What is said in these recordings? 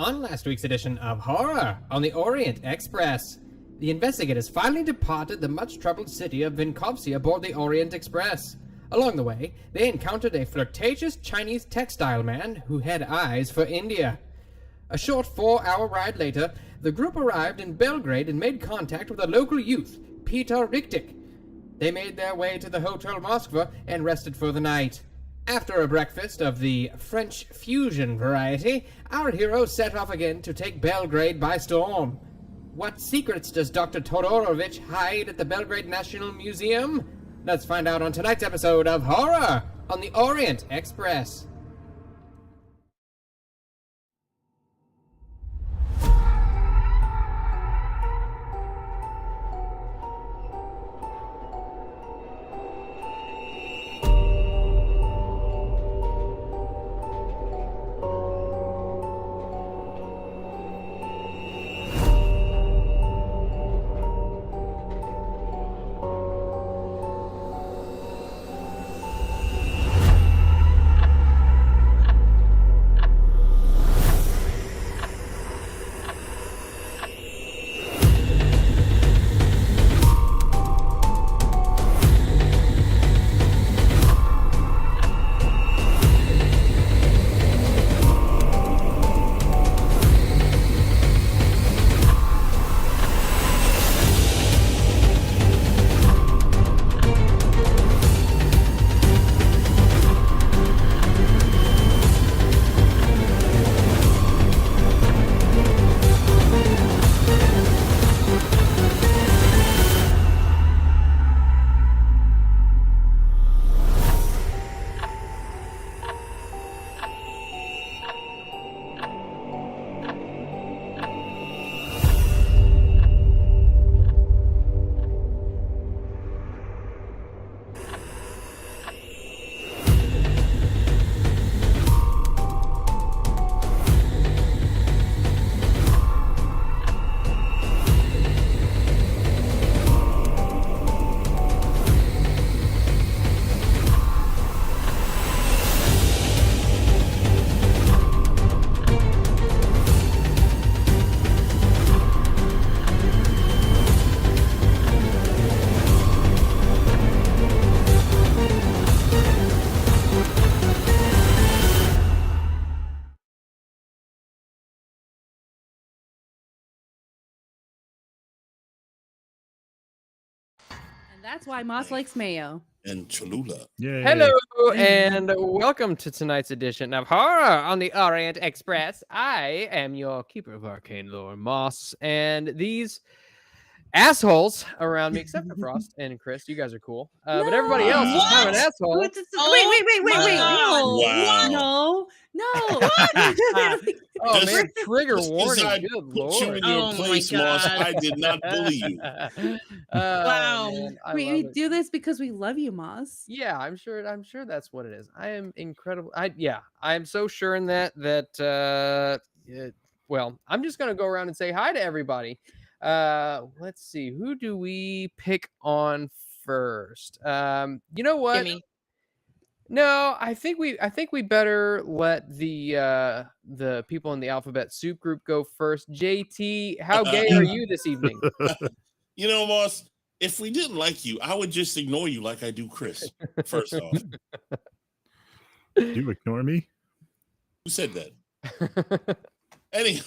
On last week's edition of Horror on the Orient Express, the investigators finally departed the much-troubled city of Vinkovci aboard the Orient Express. Along the way, they encountered a flirtatious Chinese textile man who had eyes for India. A short 4-hour ride later, the group arrived in Belgrade and made contact with a local youth, Peter Richtig. They made their way to the Hotel Moskva and rested for the night. After a breakfast of the French fusion variety, our heroes set off again to take Belgrade by storm. What secrets does Dr. Todorovich hide at the Belgrade National Museum? Let's find out on tonight's episode of Horror on the Orient Express. That's why Moss likes mayo. And Cholula. Yay. Hello, and welcome to tonight's edition of Horror on the Orient Express. I am your keeper of arcane lore, Moss, and these assholes around me, except for Frost and Chris, you guys are cool. But everybody else is kind of an asshole. Wait. Wow. No. Oh, man, trigger warning. I Good put you in lord. your place, Moss. I did not bully you. Wow. Man, We do this because we love you, Moss. Yeah, I'm sure that's what it is. I am incredible. I'm so sure in that well, I'm just gonna go around and say hi to everybody. Let's see, who do we pick on first? You know what? Jimmy. No, I think we better let the people in the alphabet soup group go first. JT, how gay are you this evening? You know, Moss, if we didn't like you, I would just ignore you like I do Chris. First off, You ignore me? who said that? Anyhow,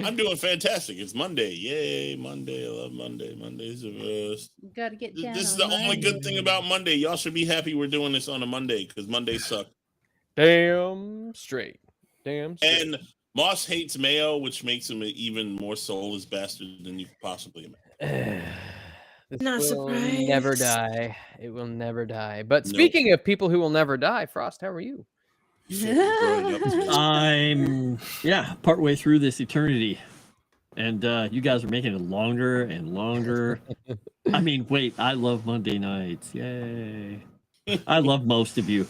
I'm doing fantastic. It's Monday. Yay, Monday. I love Monday. Monday's the best. You gotta get down. This is the only good thing about Monday. Y'all should be happy we're doing this on a Monday because Mondays suck. Damn straight. And Moss hates mayo, which makes him an even more soulless bastard than you could possibly imagine. This Not will surprised. never die. It will never die. But No. speaking of people who will never die, Frost, how are you? Growing up as best. I'm partway through this eternity, and you guys are making it longer and longer. I mean, wait, I love Monday nights. Yay! I love most of you.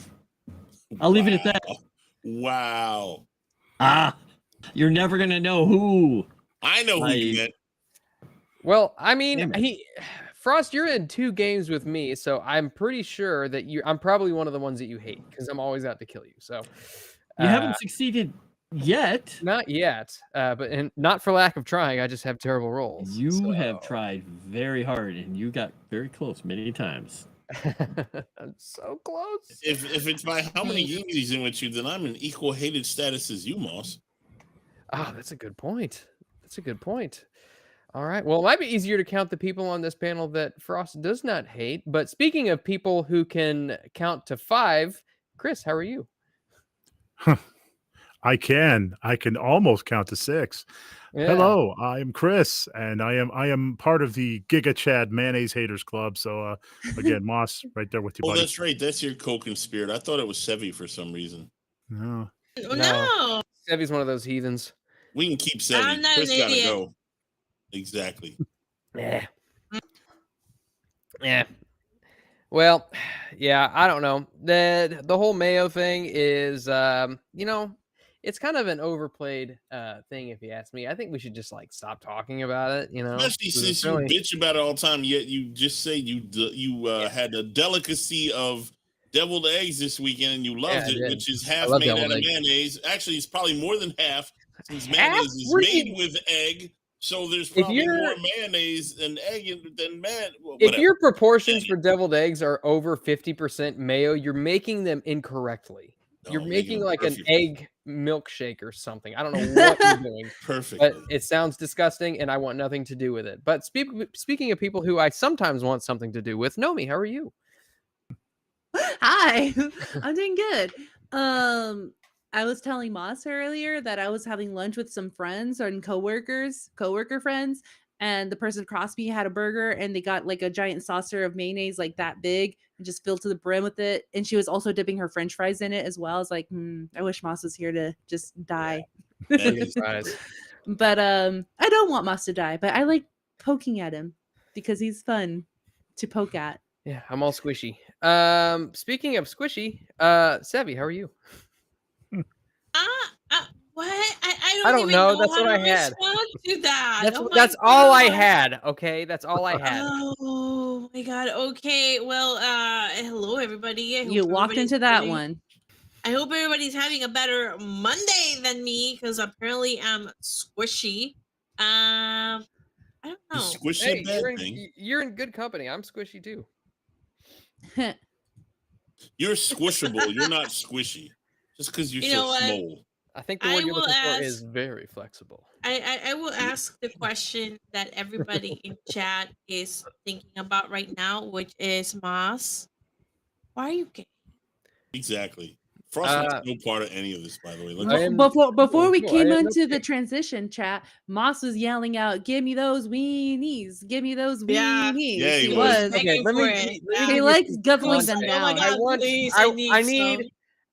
I'll leave it at that. Wow. You're never gonna know who. I know who you get. Well, I mean, Damn it. Frost, you're in 2 games with me, so I'm pretty sure that I'm probably one of the ones that you hate because I'm always out to kill you. So You haven't succeeded Yet. Not yet, but not for lack of trying. I just have terrible rolls. You have tried very hard, and you got very close many times. I'm so close. If it's by how many unities in with you, then I'm in equal hated status as you, Moss. Ah, that's a good point. That's a good point. All right. Well, it might be easier to count the people on this panel that Frost does not hate. But speaking of people who can count to 5, Chris, how are you? I can almost count to 6. Yeah. Hello, I'm Chris, and I am part of the Giga Chad Mayonnaise Haters Club. So again, Moss, right there with you, buddy. Oh, that's right. That's your co-conspirator. I thought it was Sevvy for some reason. No. No. Sevvy's one of those heathens. We can keep Sevvy. I'm not Chris an gotta idiot. go. Exactly. Yeah. Yeah. Well, yeah, I don't know. The whole Mayo thing is it's kind of an overplayed thing if you ask me. I think we should just stop talking about it, Especially since you bitch about it all the time, yet you just say you had a delicacy of deviled eggs this weekend and you loved it, which is half made out of mayonnaise. Actually, it's probably more than half since mayonnaise is made with egg. So there's probably more mayonnaise than egg than if your proportions for deviled eggs are over 50% mayo, you're making them incorrectly. You're making like an egg milkshake or something. I don't know what you're doing. Perfect. But it sounds disgusting, and I want nothing to do with it. But speaking of people who I sometimes want something to do with, Nomi, how are you? Hi, I'm doing good. I was telling Moss earlier that I was having lunch with some friends and coworker friends, and the person across me had a burger and they got like a giant saucer of mayonnaise like that big and just filled to the brim with it. And she was also dipping her French fries in it as well. I was like, I wish Moss was here to just die. But I don't want Moss to die, but I like poking at him because he's fun to poke at. Yeah, I'm all squishy. Speaking of squishy, Sevvy, how are you? What? I don't know. That's what I had. To that. That's all I had. Okay, that's all I had. Oh my god. Okay. Well, hello everybody. You walked into that one. I hope everybody's having a better Monday than me because apparently I'm squishy. I don't know. Squishy, hey, you're in good company. I'm squishy too. You're squishable. You're not squishy. Just because you're so small. I think the word you're looking for is very flexible. I will ask the question that everybody in chat is thinking about right now, which is Moss, why are you gay? Exactly. Frost is no part of any of this, by the way. Before we came into the transition chat, Moss was yelling out, "Give me those weenies! Give me those weenies!" Yeah, he was. Okay, he likes guzzling them down. Oh my God,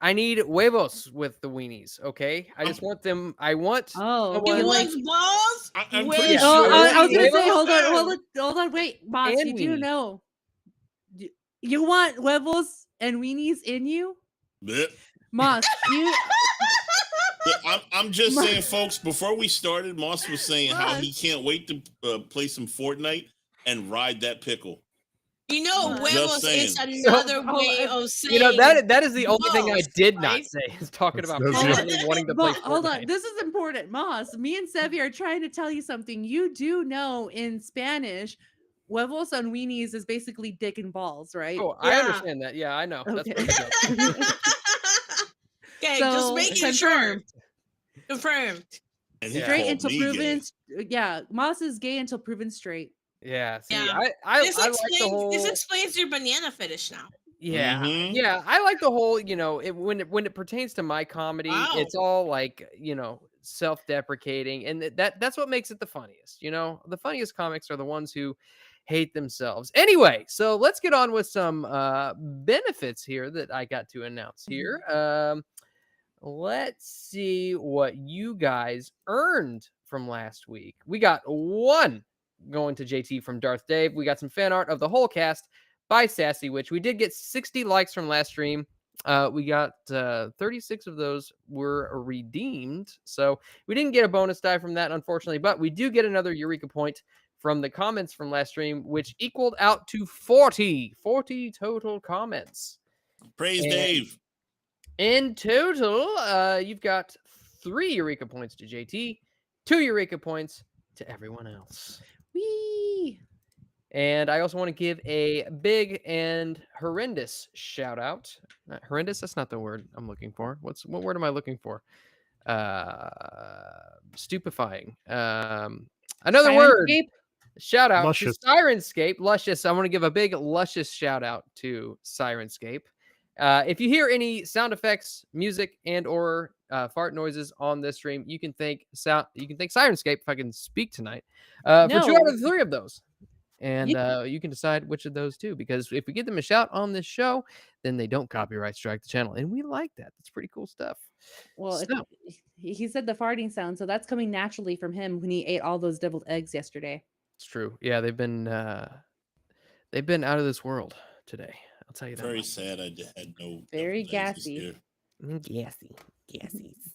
I need huevos with the weenies. Okay, I just want them. I want. Oh, you want balls? I'm pretty sure. I was gonna say, hold on, wait, Moss, you do know you want huevos and weenies in you, Moss? I'm just saying, folks. Before we started, Moss was saying how he can't wait to play some Fortnite and ride that pickle. You know, huevos is another way of saying. That is the only thing I did not say. Is talking about wanting to play Fortnite. Hold on, this is important, Moss. Me and Sevvy are trying to tell you something. You do know in Spanish, huevos and weenies is basically dick and balls, right? Oh, I understand that. Yeah, I know. Okay. Okay, so, just making sure. Confirmed. Straight until proven. Yeah, Moss is gay until proven straight. Yeah, see, yeah. I like the whole. This explains your banana fetish now. Yeah, yeah, I like the whole. When it pertains to my comedy, it's all like self-deprecating, and that's what makes it the funniest. The funniest comics are the ones who hate themselves. Anyway, so let's get on with some benefits here that I got to announce here. Let's see what you guys earned from last week. We got one going to JT from Darth Dave. We got some fan art of the whole cast by Sassy Witch. We did get 60 likes from last stream. We got 36 of those were redeemed. So we didn't get a bonus die from that, unfortunately, but we do get another Eureka point from the comments from last stream, which equaled out to 40 total comments. Praise Dave. In total, you've got 3 Eureka points to JT, 2 Eureka points to everyone else. Whee! And I also want to give a big and horrendous shout out. Horrendous, that's not the word I'm looking for. What word am I looking for? Stupefying. Another word. Shout out Luscious. to Sirenscape. Luscious. I want to give a big luscious shout out to Sirenscape. If you hear any sound effects, music, and or fart noises on this stream, you can thank Sirenscape if I can speak tonight for 2 out of the 3 of those. And you can decide which of those 2, because if we give them a shout on this show, then they don't copyright strike the channel, and we like that. That's pretty cool stuff. Well, he said the farting sound, so that's coming naturally from him when he ate all those deviled eggs yesterday. It's true. Yeah, they've been out of this world today. I'll tell you that. Very sad. I had no. Very gassy. Gassy.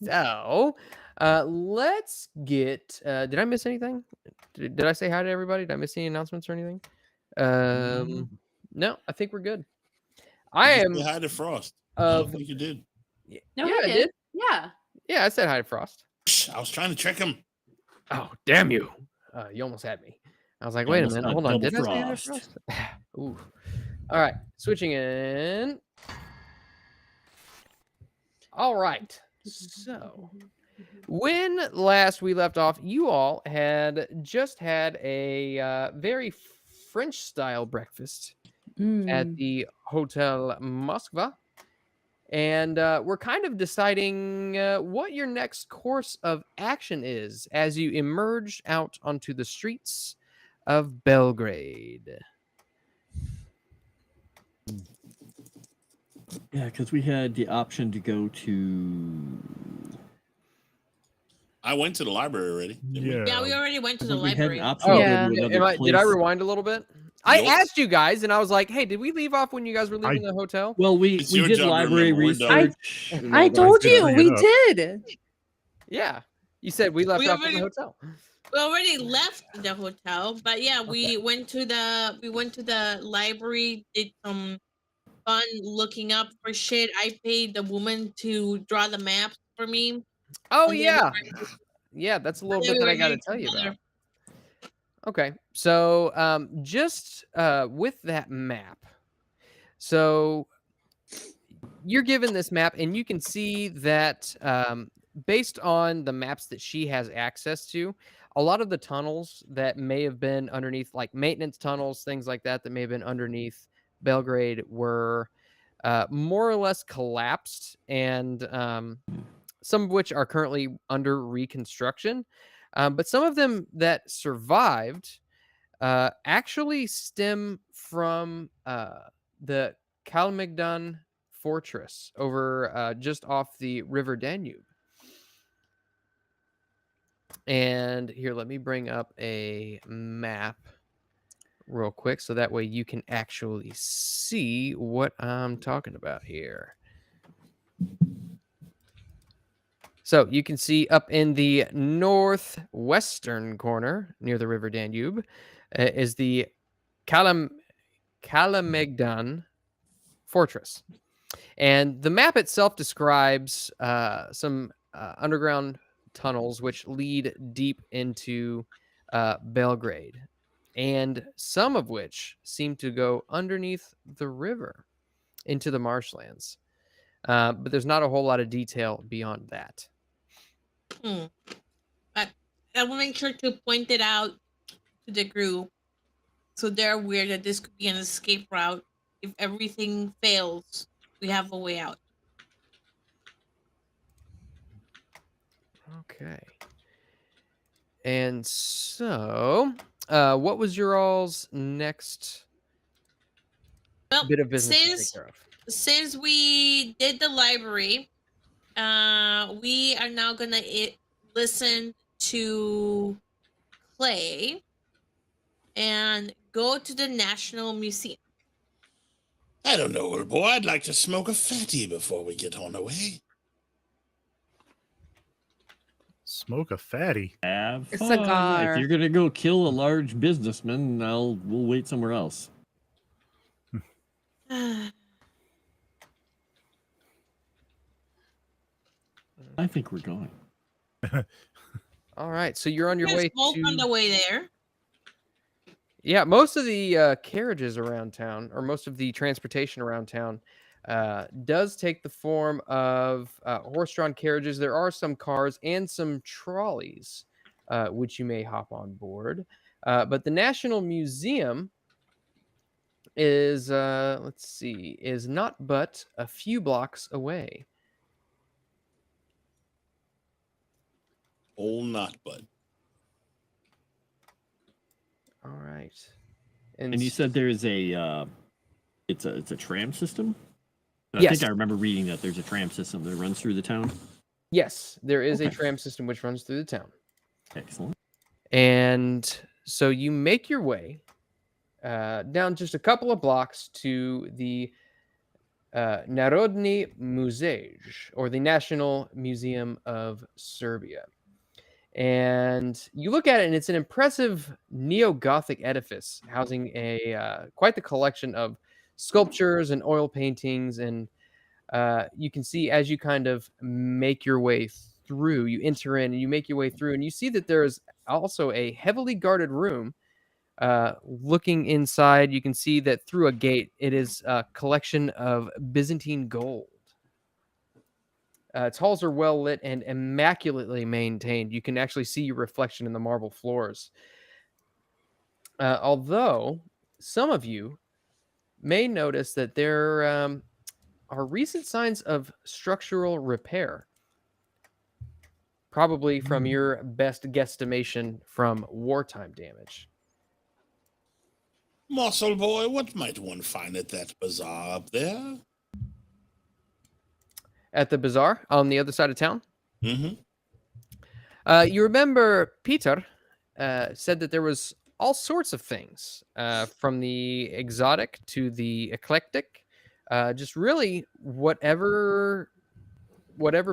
So, let's get. Did I miss anything? Did I say hi to everybody? Did I miss any announcements or anything? No, I think we're good. I am. Say hi to Froste. I don't think you did. No, yeah, I did. Yeah, I said hi to Frost. I was trying to trick him. Oh, damn you! You almost had me. I was like, wait a minute, hold on. Did I say hi to Frost? Ooh. All right, switching in. All right. So, when last we left off, you all had just had a very French-style breakfast at the Hotel Moskva. And we're kind of deciding what your next course of action is as you emerge out onto the streets of Belgrade. Yeah, because we had the option to go to. I went to the library already. Yeah, we already went to the We had library. an option to go to another Did I place. rewind a little bit? I asked you guys, and I was like, "Hey, did we leave off when you guys were leaving the hotel?" Well, we It's your did job to library remember. We're done. research. and all I that told stuff. you bring we it up. did. Yeah, you said we left We off from already- the hotel. We already left the hotel, but yeah, we went to the library, did some fun looking up for shit. I paid the woman to draw the maps for me. Oh And then yeah, we were- yeah. That's a little then bit we that I were got to doing tell you some about. other- Okay, so just with that map, so you're given this map, and you can see that based on the maps that she has access to, a lot of the tunnels that may have been underneath, like maintenance tunnels, things like that, that may have been underneath Belgrade, were more or less collapsed, and some of which are currently under reconstruction. But some of them that survived actually stem from the Kalmegdan fortress over just off the River Danube. And here, let me bring up a map real quick so that way you can actually see what I'm talking about here. So you can see up in the northwestern corner near the River Danube is the Kalamegdan fortress. And the map itself describes some underground tunnels which lead deep into Belgrade, and some of which seem to go underneath the river into the marshlands. But there's not a whole lot of detail beyond that. But I will make sure to point it out to the group so they're aware that this could be an escape route. If everything fails, we have a way out. Okay. And so, what was your all's next bit of business to take care of? Since we did the library, we are now gonna listen to Clay and go to the National Museum. I don't know, old boy. I'd like to smoke a fatty before we get on the way. Smoke a fatty. Have A fun. cigar. If you're gonna go kill a large businessman, we'll wait somewhere else. I think we're going. All right, so you're on your way to... on the way there. Yeah, most of the carriages around town, or most of the transportation around town, does take the form of horse-drawn carriages. There are some cars and some trolleys, which you may hop on board. But the National Museum is, let's see, is not but a few blocks away. Oh, not but. All right. And you said there is a, it's a tram system? Yes. I think I remember reading that there's a tram system that runs through the town. Yes, there is a tram system which runs through the town. Excellent. And so you make your way down just a couple of blocks to the Narodni Muzej, or the National Museum of Serbia. And you look at it, and it's an impressive neo-Gothic edifice housing a quite the collection of sculptures and oil paintings. And you can see as you kind of make your way through, you enter in and you make your way through, and you see that there is also a heavily guarded room. Looking inside, you can see that through a gate, it is a collection of Byzantine gold. Its halls are well lit and immaculately maintained. You can actually see your reflection in the marble floors. Although some of you may notice that there are recent signs of structural repair, probably from your best guesstimation from wartime damage. Morsel boy, what might one find at that bazaar up there? At the bazaar on the other side of town? Mm-hmm. You remember Peter said that there was all sorts of things, from the exotic to the eclectic, just really whatever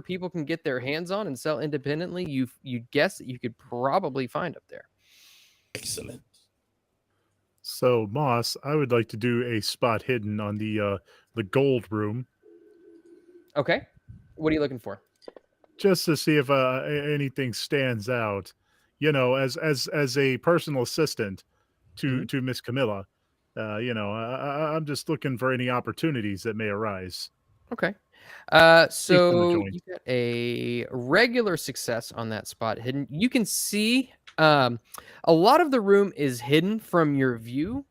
people can get their hands on and sell independently. You guess that you could probably find up there. Excellent. So, Moss, I would like to do a spot hidden on the gold room. Okay. What are you looking for? Just to see if anything stands out. You know, as a personal assistant to Miss Camilla, you know, I'm just looking for any opportunities that may arise. Okay. So you got a regular success on that spot hidden. You can see a lot of the room is hidden from your view,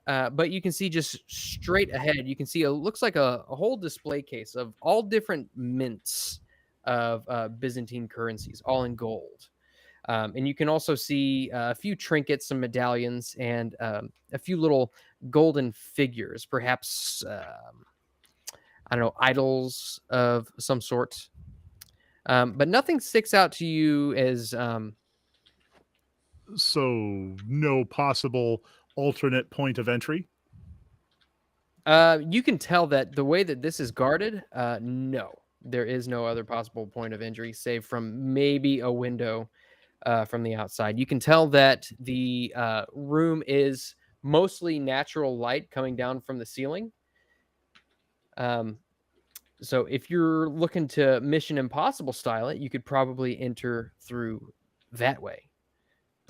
but you can see just straight ahead. You can see looks like a whole display case of all different mints of Byzantine currencies, all in gold. And you can also see a few trinkets, some medallions, and a few little golden figures, perhaps, I don't know, idols of some sort. But nothing sticks out to you as... So no possible alternate point of entry? You can tell that the way that this is guarded, no. There is no other possible point of entry, save from maybe a window from the outside. You can tell that the room is mostly natural light coming down from the ceiling. So if you're looking to Mission Impossible style it, you could probably enter through that way.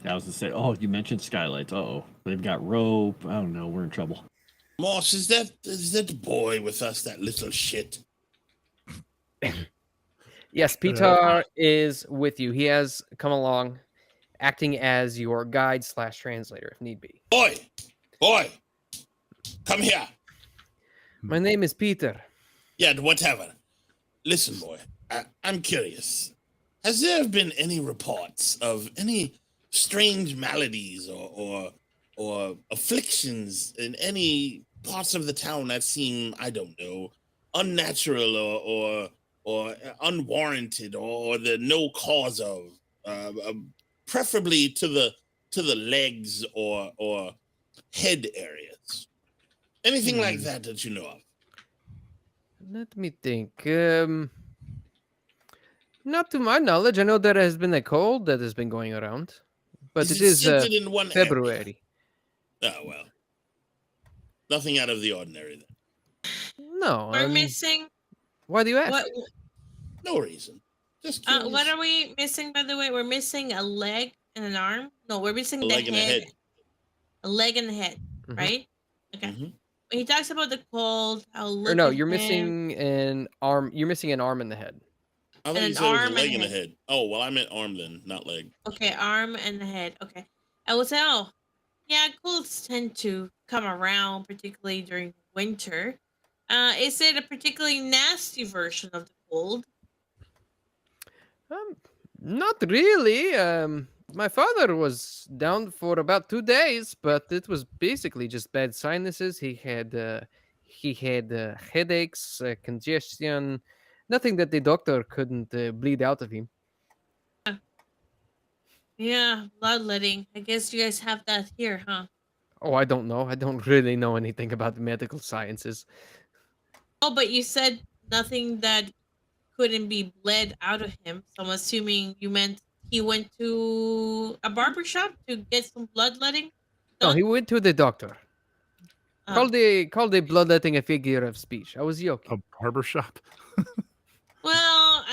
I was to say, oh, you mentioned skylights. Uh-oh, they've got rope. I don't know. We're in trouble. Moss, is that boy with us, that little shit? Yes, Peter is with you. He has come along, acting as your guide / translator, if need be. Boy, come here. My name is Peter. Yeah, whatever. Listen, boy, I'm curious. Has there been any reports of any strange maladies or afflictions in any parts of the town that seem, I don't know, unnatural or unwarranted, or the no cause of, preferably to the legs or head areas? Anything like that you know of? Let me think. Not to my knowledge. I know there has been a cold that has been going around, but it is in one February. Area? Oh, well. Nothing out of the ordinary then. No. We're missing. Why do you ask? No reason. Just curious. What are we missing, by the way? We're missing a leg and an arm. No, we're missing A the leg and a head. A leg and a head, right? Okay. When he talks about the cold, I'll look. Or no, you're missing an arm. You're missing an arm in the head. I thought you said it was a leg and a head. Oh, well, I meant arm then, not leg. Okay, arm and the head. Okay. I will say, oh, yeah, colds tend to come around, particularly during winter. Is it a particularly nasty version of the cold? Not really. My father was down for about 2 days, but it was basically just bad sinuses. He had headaches, congestion, nothing that the doctor couldn't bleed out of him. Yeah, bloodletting. I guess you guys have that here, huh? Oh, I don't know. I don't really know anything about the medical sciences. Oh, but you said nothing that couldn't be bled out of him. So I'm assuming you meant he went to a barber shop to get some bloodletting done? No, he went to the doctor. Call the bloodletting a figure of speech. I was joking. A barber shop? Well,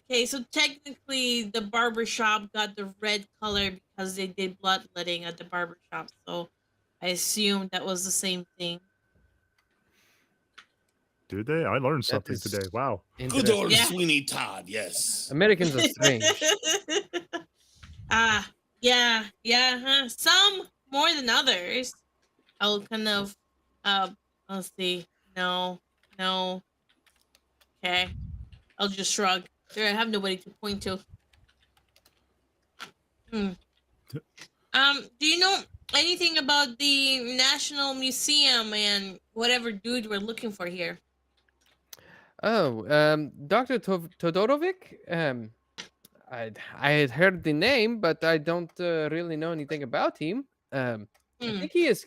okay, so technically the barber shop got the red color because they did bloodletting at the barber shop. So I assume that was the same thing. Did they? I learned something today. Wow. Good old Sweeney Todd, yes. Americans are strange. Yeah, huh? Some more than others. I'll kind of, let's see. No. Okay. I'll just shrug. There, I have nobody to point to. Do you know anything about the National Museum and whatever dude we're looking for here? Oh, Dr. Todorovic? I had heard the name, but I don't really know anything about him. I think he is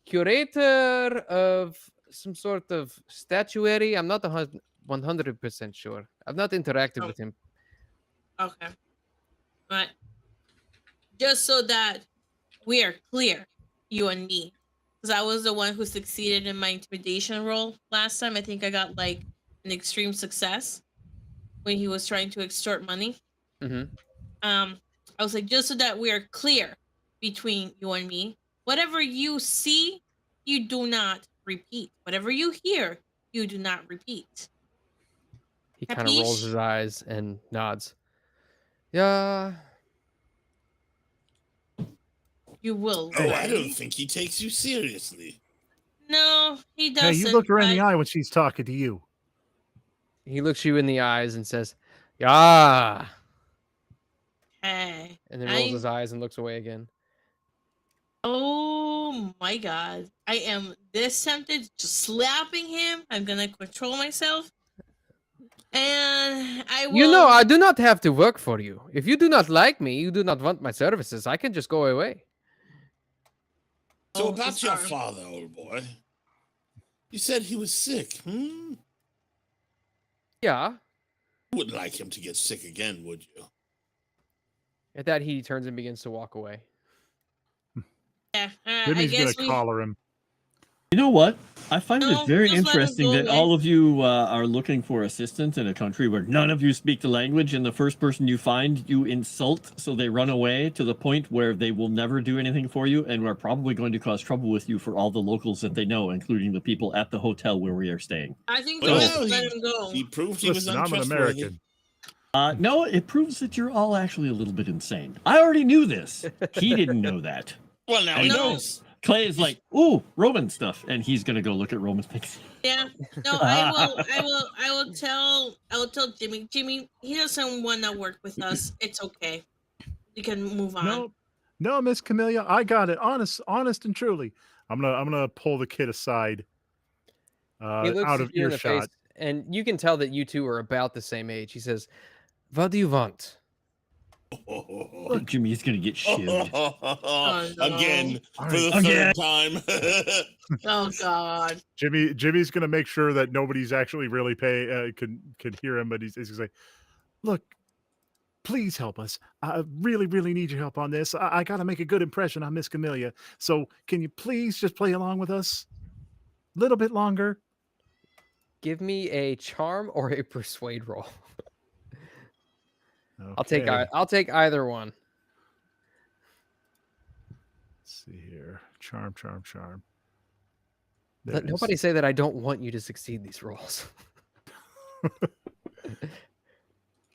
curator of some sort of statuary. I'm not 100% sure. I've not interacted with him. Okay. But just so that we are clear, you and me, because I was the one who succeeded in my intimidation role last time. I think I got like an extreme success when he was trying to extort money. I was like, just so that we are clear between you and me, whatever you see, you do not repeat. Whatever you hear, you do not repeat. He kind of rolls his eyes and nods. Yeah. You will. Oh, I don't think he takes you seriously. No, he doesn't. Hey, you look her in the eye when she's talking to you. He looks you in the eyes and says, "Yeah." Hey. And then rolls his eyes and looks away again. Oh my god. I am this tempted to slapping him. I'm gonna control myself. And I will... You know, I do not have to work for you. If you do not like me, you do not want my services, I can just go away. So about your father, old boy. You said he was sick, Yeah. You wouldn't like him to get sick again, would you? At that, he turns and begins to walk away. Yeah, Jimmy's going to collar him. You know what? I find it very interesting that all of you are looking for assistance in a country where none of you speak the language, and the first person you find, you insult, so they run away to the point where they will never do anything for you, and are probably going to cause trouble with you for all the locals that they know, including the people at the hotel where we are staying. I think they should let him go. He proved he was untrustworthy. I'm an American. No, it proves that you're all actually a little bit insane. I already knew this. He didn't know that. Well, now he knows. Clay is like, ooh, Roman stuff, and he's gonna go look at Roman things. Yeah, no, I will tell Jimmy. Jimmy, he doesn't want to work with us. It's okay. We can move on. No, Miss Camellia, I got it. Honest and truly. I'm gonna pull the kid aside. He looks out of you in the earshot. face, and you can tell that you two are about the same age. He says, "What do you want?" Look, Jimmy's gonna get shivved. Again, for the third time. Oh God. Jimmy's gonna make sure that nobody's actually really can hear him, but he's gonna say, "Look, please help us. I really, really need your help on this. I gotta make a good impression on Miss Camellia. So can you please just play along with us a little bit longer?" Give me a charm or a persuade roll. Okay. I'll take either one. Let's see here. Charm. Let nobody say that I don't want you to succeed these rolls.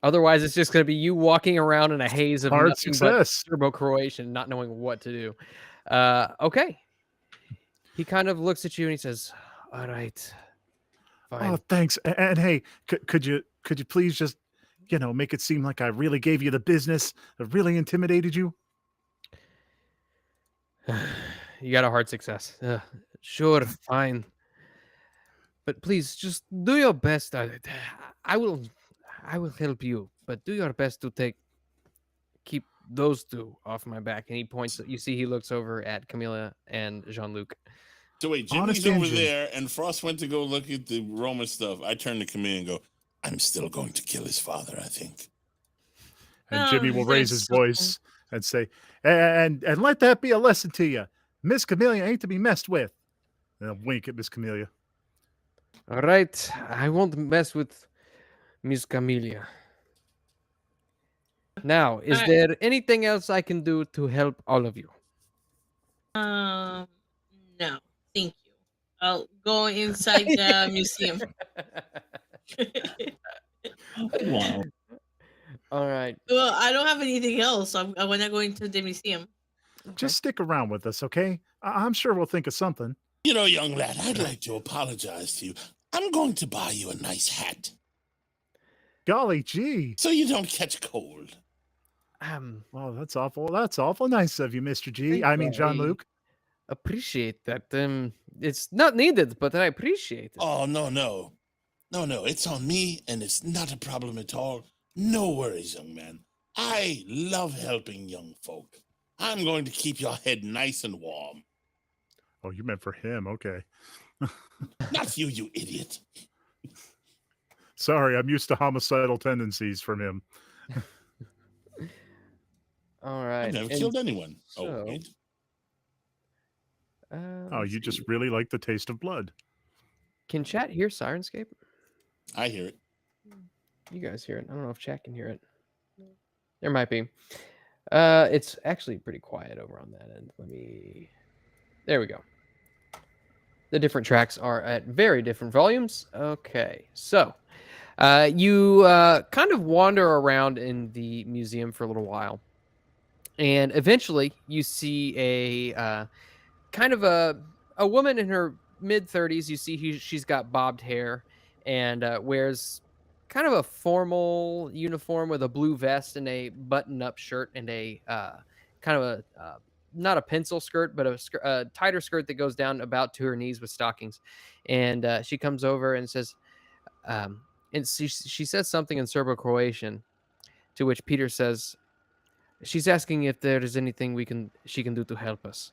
Otherwise, it's just going to be you walking around in a haze of hard nothing success. but Turbo-Croatian, not knowing what to do. Okay. He kind of looks at you and he says, "All right, fine." Oh, thanks. And hey, could you please just, make it seem like I really gave you the business, I really intimidated you? You got a hard success. Sure, fine. But please, just do your best. I will help you, but do your best to keep those two off my back. And he points. You see, he looks over at Camilla and Jean-Luc. So wait, Jimmy's over there, and Frost went to go look at the Roma stuff. I turn to Camilla and go, "I'm still going to kill his father, I think." And Jimmy will raise his voice and say, and let that be a lesson to you. Miss Camellia ain't to be messed with. And I'll wink at Miss Camellia. All right, I won't mess with Miss Camellia. Now, is there anything else I can do to help all of you? No, thank you. I'll go inside the museum. Wow. All right. Well, I don't have anything else. I want to go into the museum. Just stick around with us, okay? I'm sure we'll think of something. Young lad, I'd like to apologize to you. I'm going to buy you a nice hat. Golly gee. So you don't catch cold. Well, that's awful. That's awful nice of you, Mr. G. I mean, Jean-Luc. Appreciate that. It's not needed, but I appreciate it. Oh, no. It's on me, and it's not a problem at all. No worries, young man. I love helping young folk. I'm going to keep your head nice and warm. Oh, you meant for him. Okay. Not you, you idiot. Sorry, I'm used to homicidal tendencies from him. All right. I've never killed anyone. So, wait. You just really like the taste of blood. Can chat hear Sirenscape? I hear it. You guys hear it. I don't know if chat can hear it. There might be. It's actually pretty quiet over on that end. There we go. The different tracks are at very different volumes. Okay, so you kind of wander around in the museum for a little while, and eventually you see a kind of a woman in her mid-30s. You see she's got bobbed hair and wears kind of a formal uniform with a blue vest and a button-up shirt and a kind of a not a pencil skirt, but a tighter skirt that goes down about to her knees with stockings. And she comes over and says, and she says something in Serbo-Croatian, to which Peter says, she's asking if there is anything she can do to help us.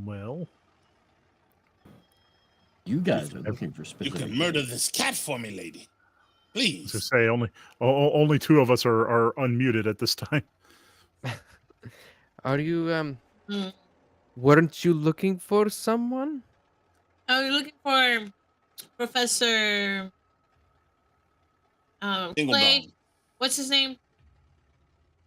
Well, you guys are looking for specific. You can murder this cat for me, lady. Please. To say only two of us are unmuted at this time. Are you weren't you looking for someone? Oh, you're looking for Professor Clay. What's his name?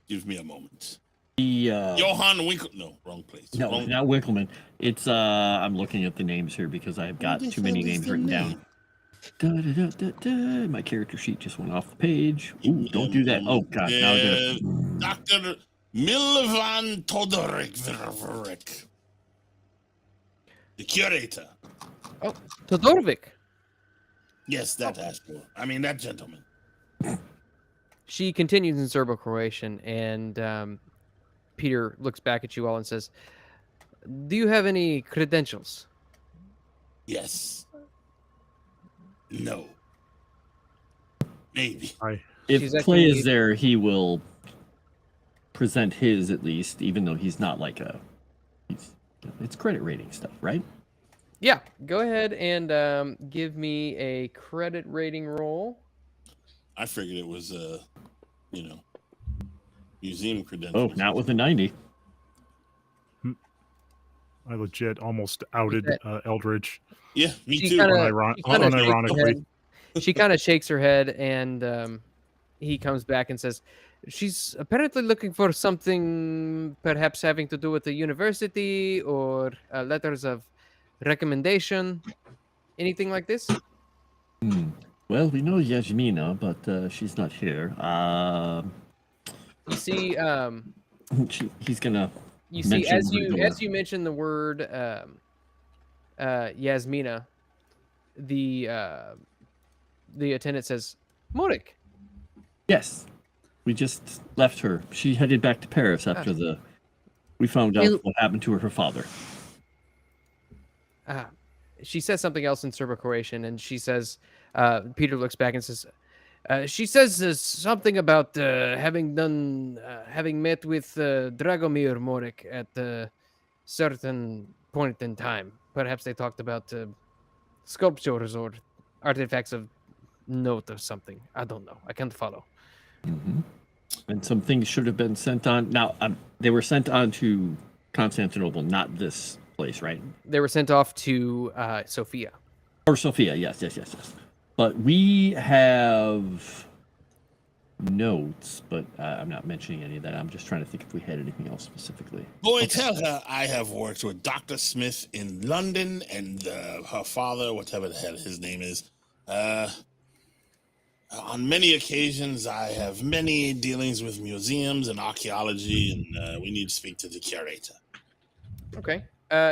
Give me a moment. Johann Winkle. No, wrong place. No, not Winkleman. It's I'm looking at the names here because I've got too many names written down. My character sheet just went off the page. Ooh, don't do that. Oh god, now I gotta... Dr. Milovan Todorovic. The curator. Oh, Todorovic. Yes, that asshole. I mean that gentleman. She continues in Serbo-Croatian, and Peter looks back at you all and says, "Do you have any credentials?" Yes. No. Maybe. If Clay is there, he will present his at least, even though he's not like it's credit rating stuff, right? Yeah. Go ahead and give me a credit rating roll. I figured it was museum credentials. Oh, not with a 90. I legit almost outed Eldritch. Yeah, me too. Unironically. She kind of shakes her head, and he comes back and says, she's apparently looking for something perhaps having to do with the university or letters of recommendation. Anything like this? Well, we know Yasmina, but she's not here. You see, he's gonna. You see, as you mention the word Yasmina, the attendant says, Morik. Yes, we just left her. She headed back to Paris after we found out what happened to her father. She says something else in Serbo-Croatian, and she says, Peter looks back and says, she says something about having met with Dragomir Morik at a certain point in time. Perhaps they talked about sculptures or artifacts of note or something. I don't know. I can't follow. Mm-hmm. And some things should have been sent on. Now, they were sent on to Constantinople, not this place, right? They were sent off to Sofia. Or Sofia, yes. But we have notes, but I'm not mentioning any of that. I'm just trying to think if we had anything else specifically. Boy, tell her I have worked with Dr. Smith in London and her father, whatever the hell his name is. On many occasions, I have many dealings with museums and archaeology, and we need to speak to the curator. Okay.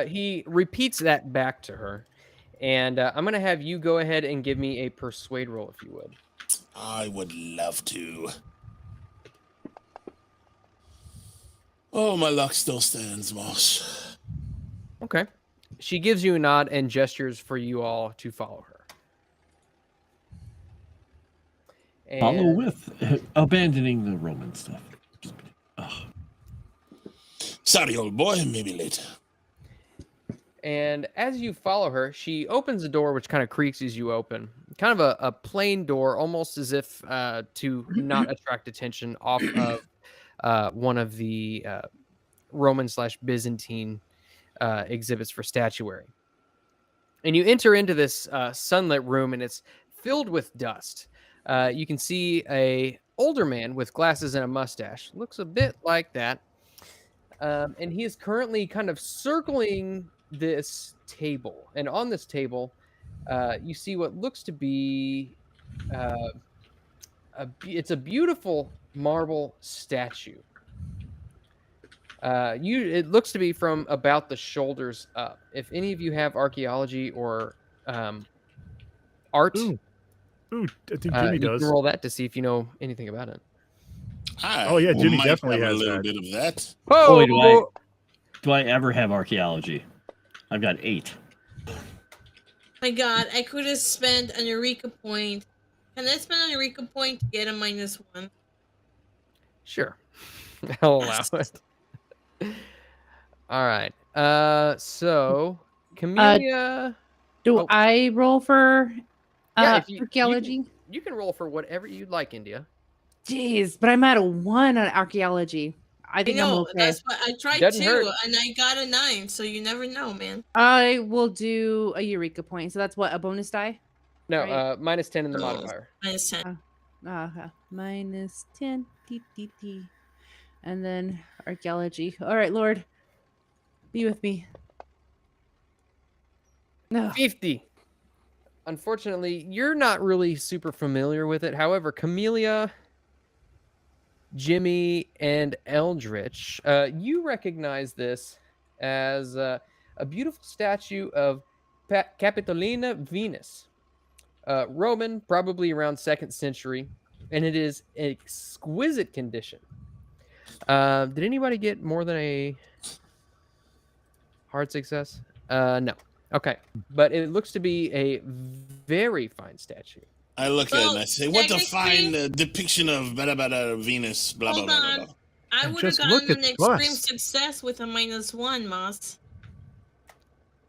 He repeats that back to her, and I'm going to have you go ahead and give me a persuade roll, if you would. I would love to. Oh, my luck still stands, Moss. Okay. She gives you a nod and gestures for you all to follow her. And follow with abandoning the Roman stuff. Sorry, old boy. Maybe later. And as you follow her, she opens a door which kind of creaks as you open. Kind of a plain door, almost as if to not attract attention off of one of the Roman/Byzantine exhibits for statuary. And you enter into this sunlit room, and it's filled with dust. You can see a older man with glasses and a mustache. Looks a bit like that. And he is currently kind of circling this table. And on this table, you see what looks to be it's a beautiful marble statue. It looks to be from about the shoulders up. If any of you have archaeology or art, Ooh, I think Jimmy does. You can roll that to see if you know anything about it. Yeah, Jimmy definitely has a little bit of that. Boy, do I ever have archaeology? I've got 8. My God, I could have spent an Eureka point. Can I spend an Eureka point to get a -1? Sure. I'll allow it. All right. So, Camellia... do I roll for archaeology? You can roll for whatever you'd like, India. Jeez, but I'm at a 1 on archaeology. I think I'm okay. That's what I tried to, and I got a 9, so you never know, man. I will do a Eureka point. So that's what, a bonus die? No, right? -10 in the modifier. -10. -10. And then archaeology. All right, Lord, be with me. No. 50. Unfortunately, you're not really super familiar with it. However, Camellia, Jimmy, and Eldritch, you recognize this as a beautiful statue of Capitolina Venus. Roman, probably around 2nd century, and it is in exquisite condition. Did anybody get more than a hard success? No. Okay, but it looks to be a very fine statue. I look at it and I say, what a fine depiction of Venus, blah, blah, blah, blah. I would have gotten an extreme success with a -1, Moss.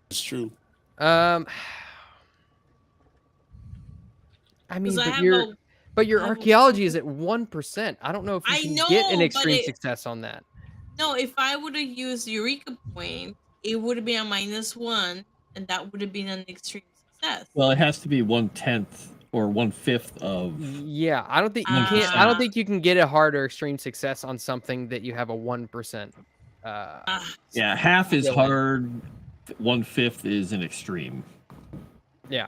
It's true. I mean, but your archaeology is at 1%. I don't know if you can get an extreme success on that. No, if I would have used Eureka point, it would have been a -1, and that would have been an extreme success. Well, it has to be 1/10 or 1/5 of. Yeah, I don't think you can. I don't think you can get a hard or extreme success on something that you have a 1%. Yeah, half is hard. 1/5 is an extreme. Yeah.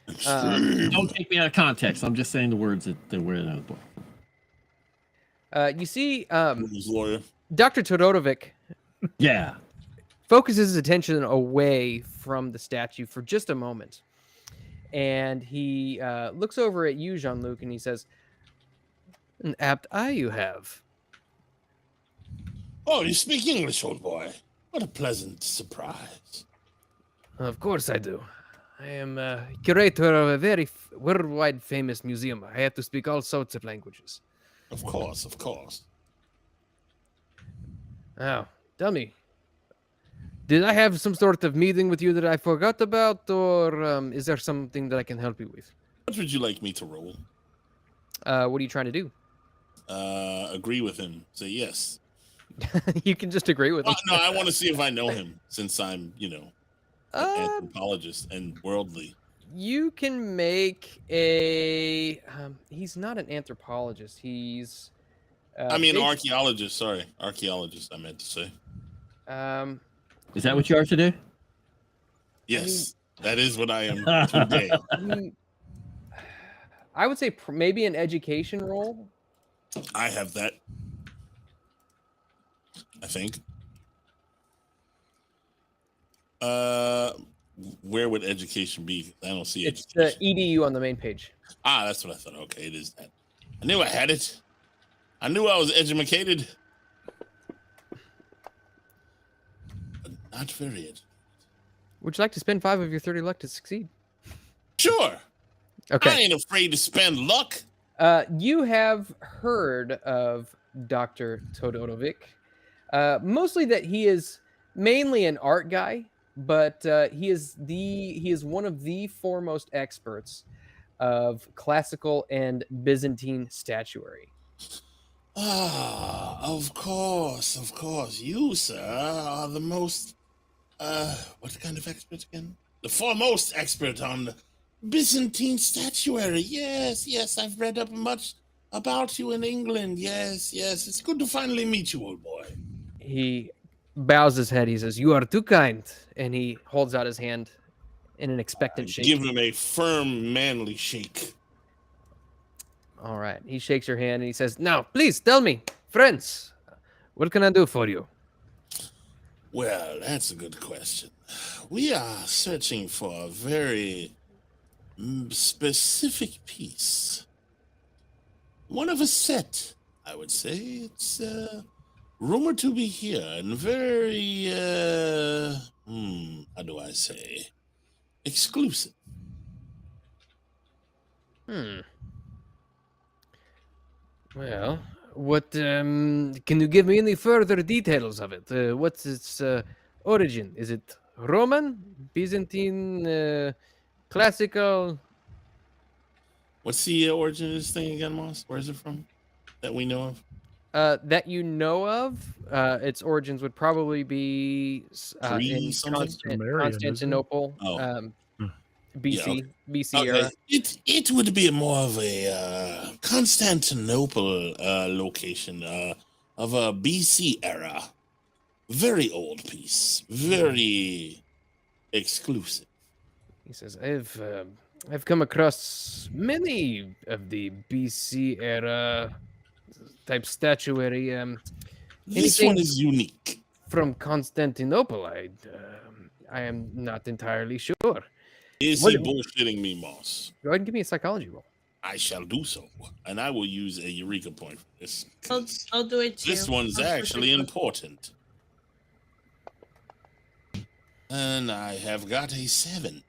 Don't take me out of context. I'm just saying the words that were in the book. You see, lawyer. Dr. Todorovic. Yeah. Focuses his attention away from the statue for just a moment. And he looks over at you, Jean-Luc, and he says, "An apt eye you have." Oh, you speak English, old boy. What a pleasant surprise. Of course I do. I am curator of a very worldwide famous museum. I have to speak all sorts of languages. Of course, of course. Now, tell me, did I have some sort of meeting with you that I forgot about, or is there something that I can help you with? What would you like me to roll? What are you trying to do? Agree with him. Say yes. You can just agree with him. No, I want to see if I know him, since I'm, an anthropologist and worldly. You can make a. He's not an anthropologist. He's. Archaeologist. Sorry, archaeologist. I meant to say. Is that what you are today? Yes, that is what I am today. I would say maybe an education role. I have that. I think. Where would education be? I don't see it. It's the EDU on the main page. That's what I thought. Okay, it is that. I knew I had it. I knew I was educated. But not very educated. Would you like to spend 5 of your 30 luck to succeed? Sure. Okay. I ain't afraid to spend luck. You have heard of Dr. Todorovic. Mostly that he is mainly an art guy, but he is one of the foremost experts of classical and Byzantine statuary. Of course. You, sir, are the most, what kind of expert again? The foremost expert on Byzantine statuary. Yes, I've read up much about you in England. Yes, it's good to finally meet you, old boy. He bows his head. He says, "You are too kind," and he holds out his hand in an expectant shake. Give him a firm, manly shake. All right. He shakes your hand and he says, "Now, please tell me, friends, what can I do for you?" Well, that's a good question. We are searching for a very specific piece. One of a set, I would say. It's rumored to be here and very, how do I say, exclusive. Well, what, can you give me any further details of it? What's its origin? Is it Roman, Byzantine, classical? What's the origin of this thing again, Moss? Where is it from that we know of? That you know of, its origins would probably be in Constantinople, BC era. It would be more of a Constantinople location of a BC era. Very old piece, very exclusive. He says, I've come across many of the BC era type statuary. This one is unique. From Constantinople, I am not entirely sure. Is he bullshitting me, Moss? Go ahead and give me a psychology roll. I shall do so, and I will use a Eureka point for this. I'll do it too. This one's actually important. And I have got a 7.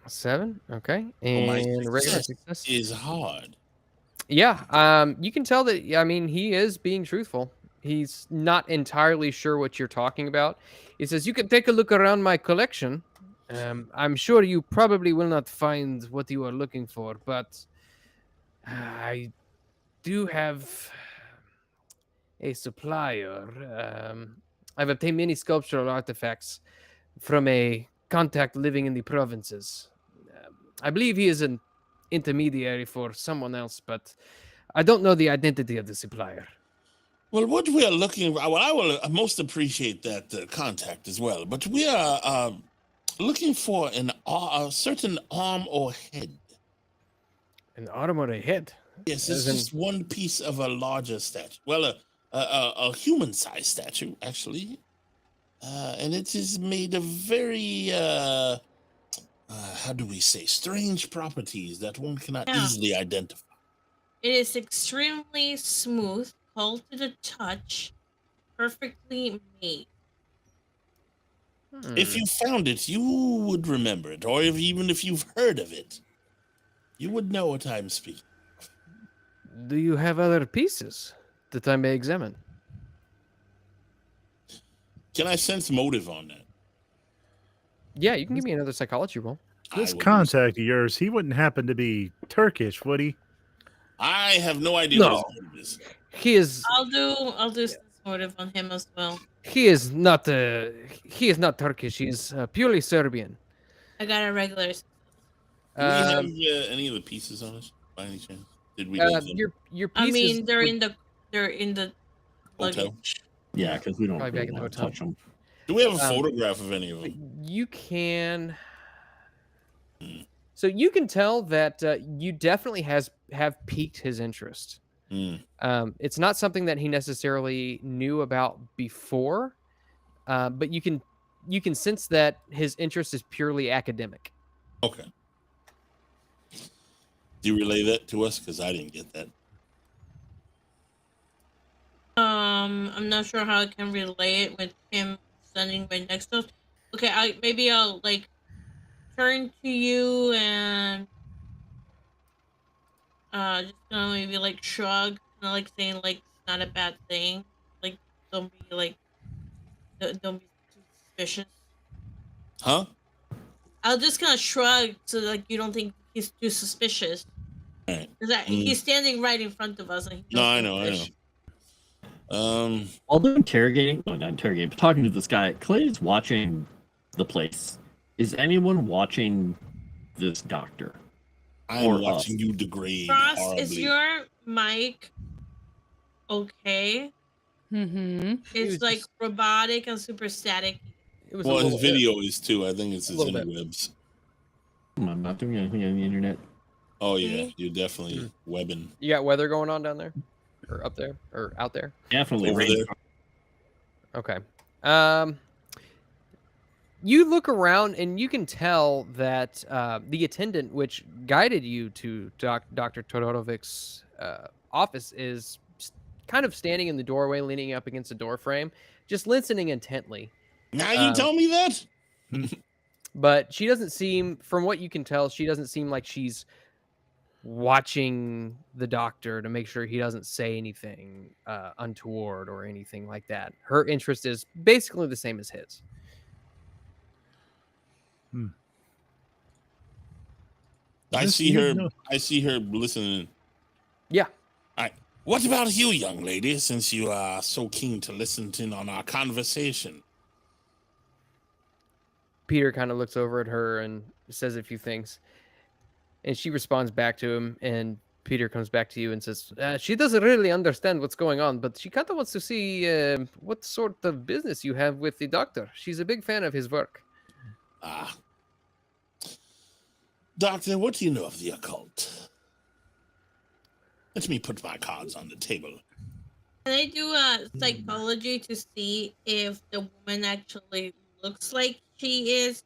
7? Okay. And my regular success is hard. Yeah. You can tell that, he is being truthful. He's not entirely sure what you're talking about. He says, you can take a look around my collection. I'm sure you probably will not find what you are looking for, but I do have a supplier. I've obtained many sculptural artifacts from a contact living in the provinces. I believe he is an intermediary for someone else, but I don't know the identity of the supplier. Well, what we are looking for, well, I will most appreciate that contact as well, but we are looking for a certain arm or head. An arm or a head? Yes, it's just one piece of a larger statue. Well, a human-sized statue, actually. And it is made of very, how do we say, strange properties that one cannot easily identify. It is extremely smooth, cold to the touch, perfectly made. If you found it, you would remember it, or even if you've heard of it, you would know what I'm speaking of. Do you have other pieces that I may examine? Can I sense motive on that? Yeah, you can give me another psychology roll. This contact of yours, he wouldn't happen to be Turkish, would he? I have no idea what his motive is. He is. I'll do some motive on him as well. He is not Turkish. He's purely Serbian. I got a regular. Do we have any of the pieces on us by any chance? Did we? Your pieces. I mean, they're in the hotel. Luggage. Yeah, because we don't Probably back in the want to hotel. touch them. Do we have a photograph of any of them? You can. So you can tell that you definitely have piqued his interest. It's not something that he necessarily knew about before, but you can sense that his interest is purely academic. Okay. Do you relay that to us? Because I didn't get that. I'm not sure how I can relay it with him standing right next to us. Okay, I'll like turn to you and just gonna maybe like shrug, kind of like saying like it's not a bad thing. Like don't be too suspicious. Huh? I'll just kind of shrug so like you don't think he's too suspicious. All right. Because he's standing right in front of us. And No, I know. While they're interrogating, not interrogating, but talking to this guy, Clay's watching the place. Is anyone watching this doctor? I'm watching you degrade. Frost, is your mic okay? Mm-hmm. It's like robotic and super static. Well, his video is too. I think it's his interwebs. I'm not doing anything on the internet. Oh yeah, you're definitely webbing. You got weather going on down there, or up there, or out there? Definitely over there. Okay. You look around and you can tell that the attendant, which guided you to Dr. Todorovic's office, is kind of standing in the doorway, leaning up against a door frame, just listening intently. Now you tell me that? But she doesn't seem, from what you can tell, she doesn't seem like she's watching the doctor to make sure he doesn't say anything untoward or anything like that. Her interest is basically the same as his. I see her listening. Yeah. All right. What about you, young lady, since you are so keen to listen in on our conversation? Peter kind of looks over at her and says a few things. And she responds back to him, and Peter comes back to you and says, she doesn't really understand what's going on, but she kind of wants to see what sort of business you have with the doctor. She's a big fan of his work. Doctor, what do you know of the occult? Let me put my cards on the table. Can I do a psychology to see if the woman actually looks like she is?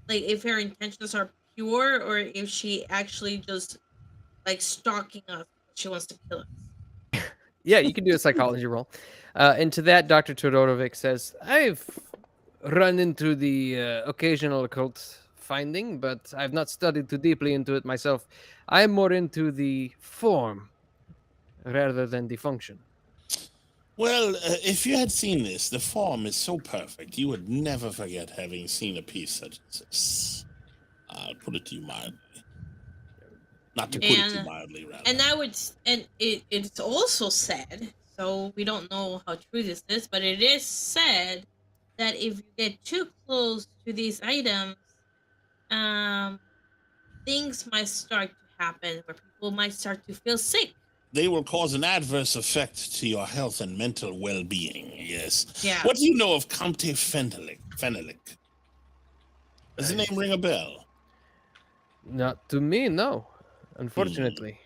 Like, if her intentions are pure, or if she actually just, like, stalking us. She wants to kill us. Yeah, you can do a psychology roll. And to that, Dr. Todorovic says, I've run into the occasional occult finding, but I've not studied too deeply into it myself. I'm more into the form rather than the function. Well, if you had seen this, the form is so perfect, you would never forget having seen a piece such as this. I'll put it to you mildly. Not to put it too mildly, rather. And it's also said, so we don't know how true this is, but it is said that if you get too close to these items, things might start to happen where people might start to feel sick. They will cause an adverse effect to your health and mental well-being. Yes. Yeah. What do you know of Comte Fenelic? Does the name ring a bell? Not to me, no. Unfortunately.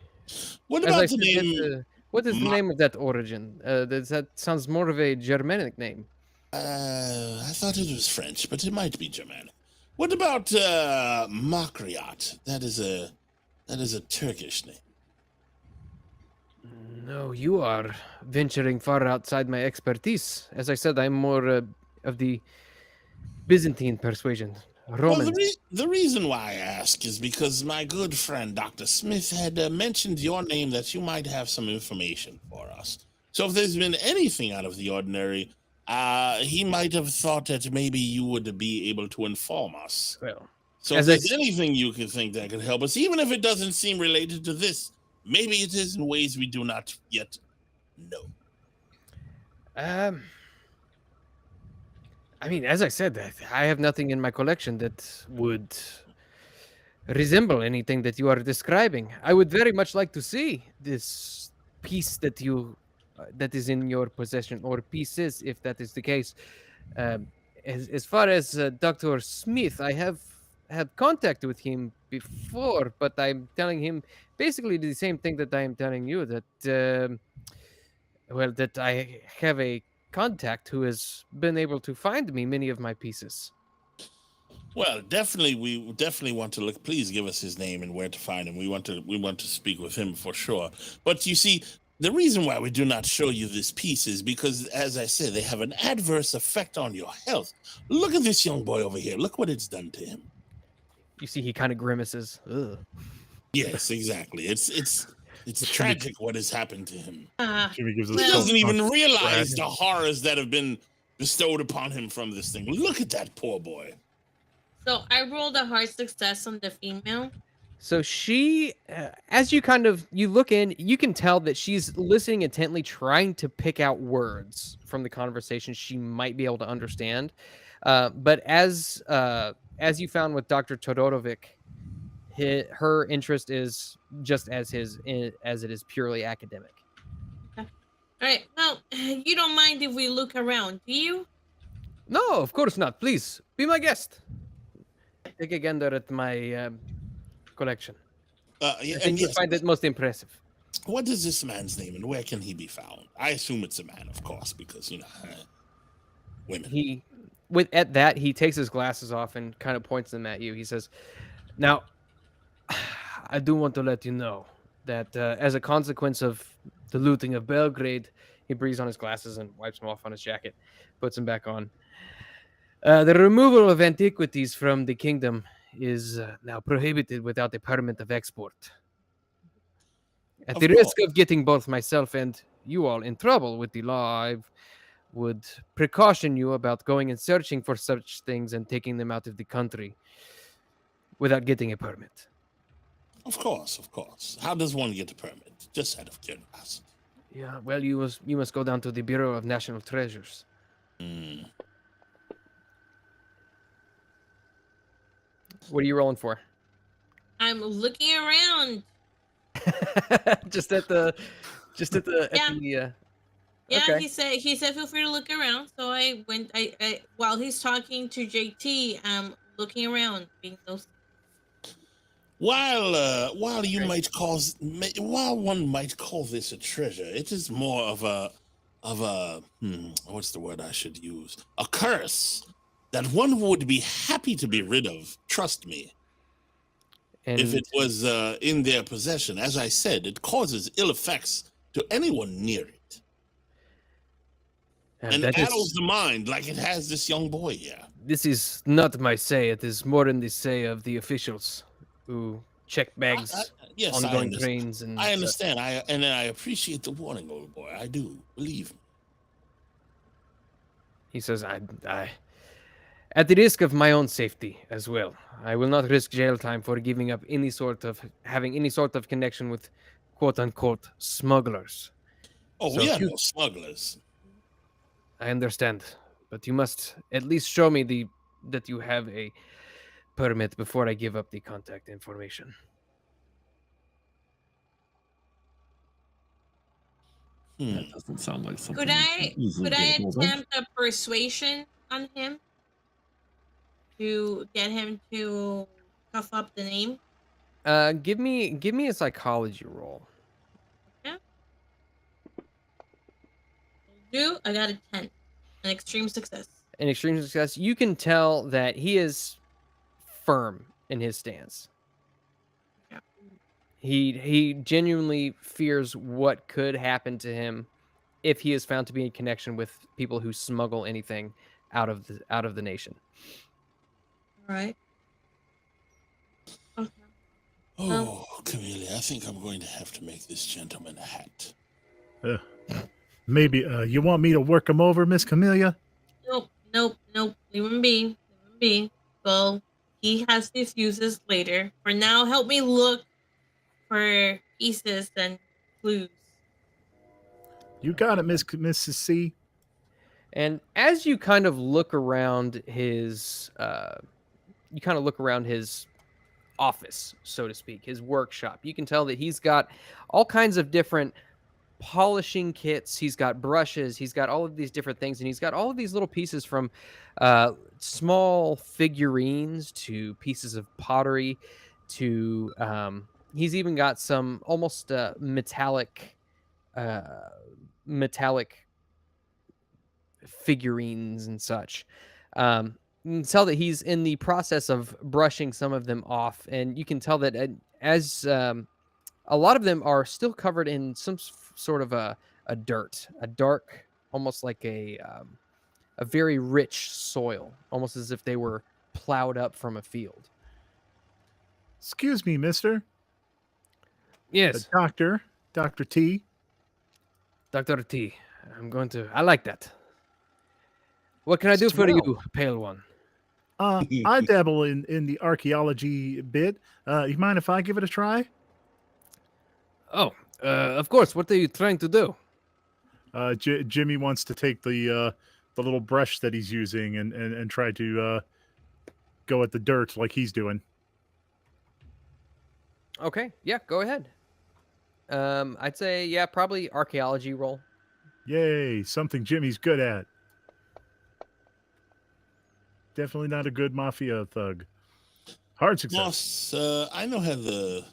What about the name? What is the name of that origin? That sounds more of a Germanic name. I thought it was French, but it might be Germanic. What about Makriat? That is a Turkish name. No, you are venturing far outside my expertise. As I said, I'm more of the Byzantine persuasion. Roman. Well, the reason why I ask is because my good friend Dr. Smith had mentioned your name, that you might have some information for us. So if there's been anything out of the ordinary, he might have thought that maybe you would be able to inform us. Well, so if there's anything you can think that could help us, even if it doesn't seem related to this, maybe it is in ways we do not yet know. I mean, as I said, I have nothing in my collection that would resemble anything that you are describing. I would very much like to see this piece that is in your possession, or pieces, if that is the case. As far as Dr. Smith, I have had contact with him before, but I'm telling him basically the same thing that I am telling you, that that I have a contact who has been able to find me many of my pieces. Well, we definitely want to look. Please give us his name and where to find him. We want to speak with him for sure. But you see, the reason why we do not show you this piece is because, as I said, they have an adverse effect on your health. Look at this young boy over here. Look what it's done to him. You see, he kind of grimaces. Ugh. Yes, exactly. It's tragic what has happened to him. Jimmy gives us he doesn't even realize the horrors that have been bestowed upon him from this thing. Look at that poor boy. So I rolled a hard success on the female. So she, as you look in, you can tell that she's listening intently, trying to pick out words from the conversation she might be able to understand. But as you found with Dr. Todorovic, her interest is just as it is purely academic. Okay. All right. Well, you don't mind if we look around, do you? No, of course not. Please be my guest. Take a gander at my collection. Yeah, and you find it most impressive. What is this man's name, and where can he be found? I assume it's a man, of course, because women. At that, he takes his glasses off and kind of points them at you. He says, "Now, I do want to let you know that as a consequence of the looting of Belgrade," he breathes on his glasses and wipes them off on his jacket, puts them back on. The removal of antiquities from the kingdom is now prohibited without a permit of export. At the risk of getting both myself and you all in trouble with the law, I would precaution you about going and searching for such things and taking them out of the country without getting a permit. Of course. How does one get a permit? Just out of curiosity. Yeah, well, you must go down to the Bureau of National Treasures. What are you rolling for? I'm looking around. just at the Yeah, okay. he said feel free to look around. So I went. I while he's talking to JT, I'm looking around, being those. While one might call this a treasure, it is more of a what's the word I should use? A curse that one would be happy to be rid of. Trust me. And if it was in their possession, as I said, it causes ill effects to anyone near it. And addles the mind like it has this young boy here. This is not my say. It is more in the say of the officials who check bags on going trains. And I understand. I appreciate the warning, old boy. I do. Believe me. He says, I at the risk of my own safety as well, I will not risk jail time for having any sort of connection with quote unquote smugglers. Oh, so we are no smugglers. I understand, but you must at least show me that you have a permit before I give up the contact information. That doesn't sound like something. Could I attempt a persuasion on him to get him to cuff up the name? Give me a psychology roll. Yeah. I got a 10. An extreme success. An extreme success. You can tell that he is firm in his stance. Yeah. He genuinely fears what could happen to him if he is found to be in connection with people who smuggle anything out of the nation. All right. Okay. Oh, Camellia, I think I'm going to have to make this gentleman a hat. Maybe you want me to work him over, Miss Camellia? Nope. Leave him be. Well, he has his uses later. For now, help me look for pieces and clues. You got it, Mrs. C. And as you kind of look around his, office, so to speak, his workshop, you can tell that he's got all kinds of different polishing kits. He's got brushes. He's got all of these different things, and he's got all of these little pieces from small figurines to pieces of pottery to he's even got some almost metallic figurines and such. You can tell that he's in the process of brushing some of them off, and you can tell that as a lot of them are still covered in some sort of a dirt, a dark, almost like a very rich soil, almost as if they were plowed up from a field. Excuse me, mister. Yes. Dr. T. Dr. T. I like that. What can I do for you, pale one? I dabble in the archaeology bit. You mind if I give it a try? Oh, of course. What are you trying to do? Jimmy wants to take the little brush that he's using and try to go at the dirt like he's doing. Okay, yeah, go ahead. I'd say, yeah, probably archaeology roll. Yay, something Jimmy's good at. Definitely not a good mafia thug. Hard success. Boss, I know how the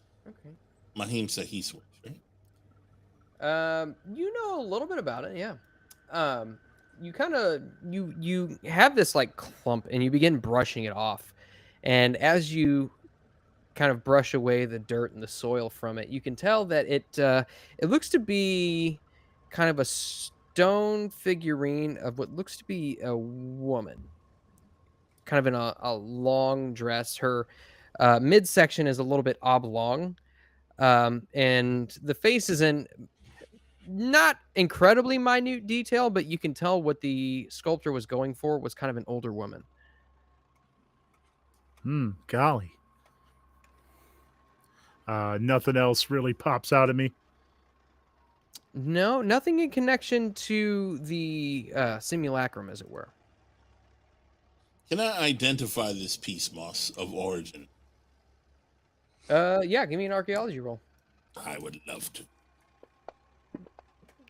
Mahim Sahis works, right? You know a little bit about it, yeah. You kind of you have this like clump, and you begin brushing it off, and as you kind of brush away the dirt and the soil from it, you can tell that it looks to be kind of a stone figurine of what looks to be a woman, kind of in a long dress. Her midsection is a little bit oblong, and the face is in not incredibly minute detail, but you can tell what the sculptor was going for was kind of an older woman. Golly. Nothing else really pops out at me. No, nothing in connection to the simulacrum, as it were. Can I identify this piece, Moss, of origin? Yeah, give me an archaeology roll. I would love to.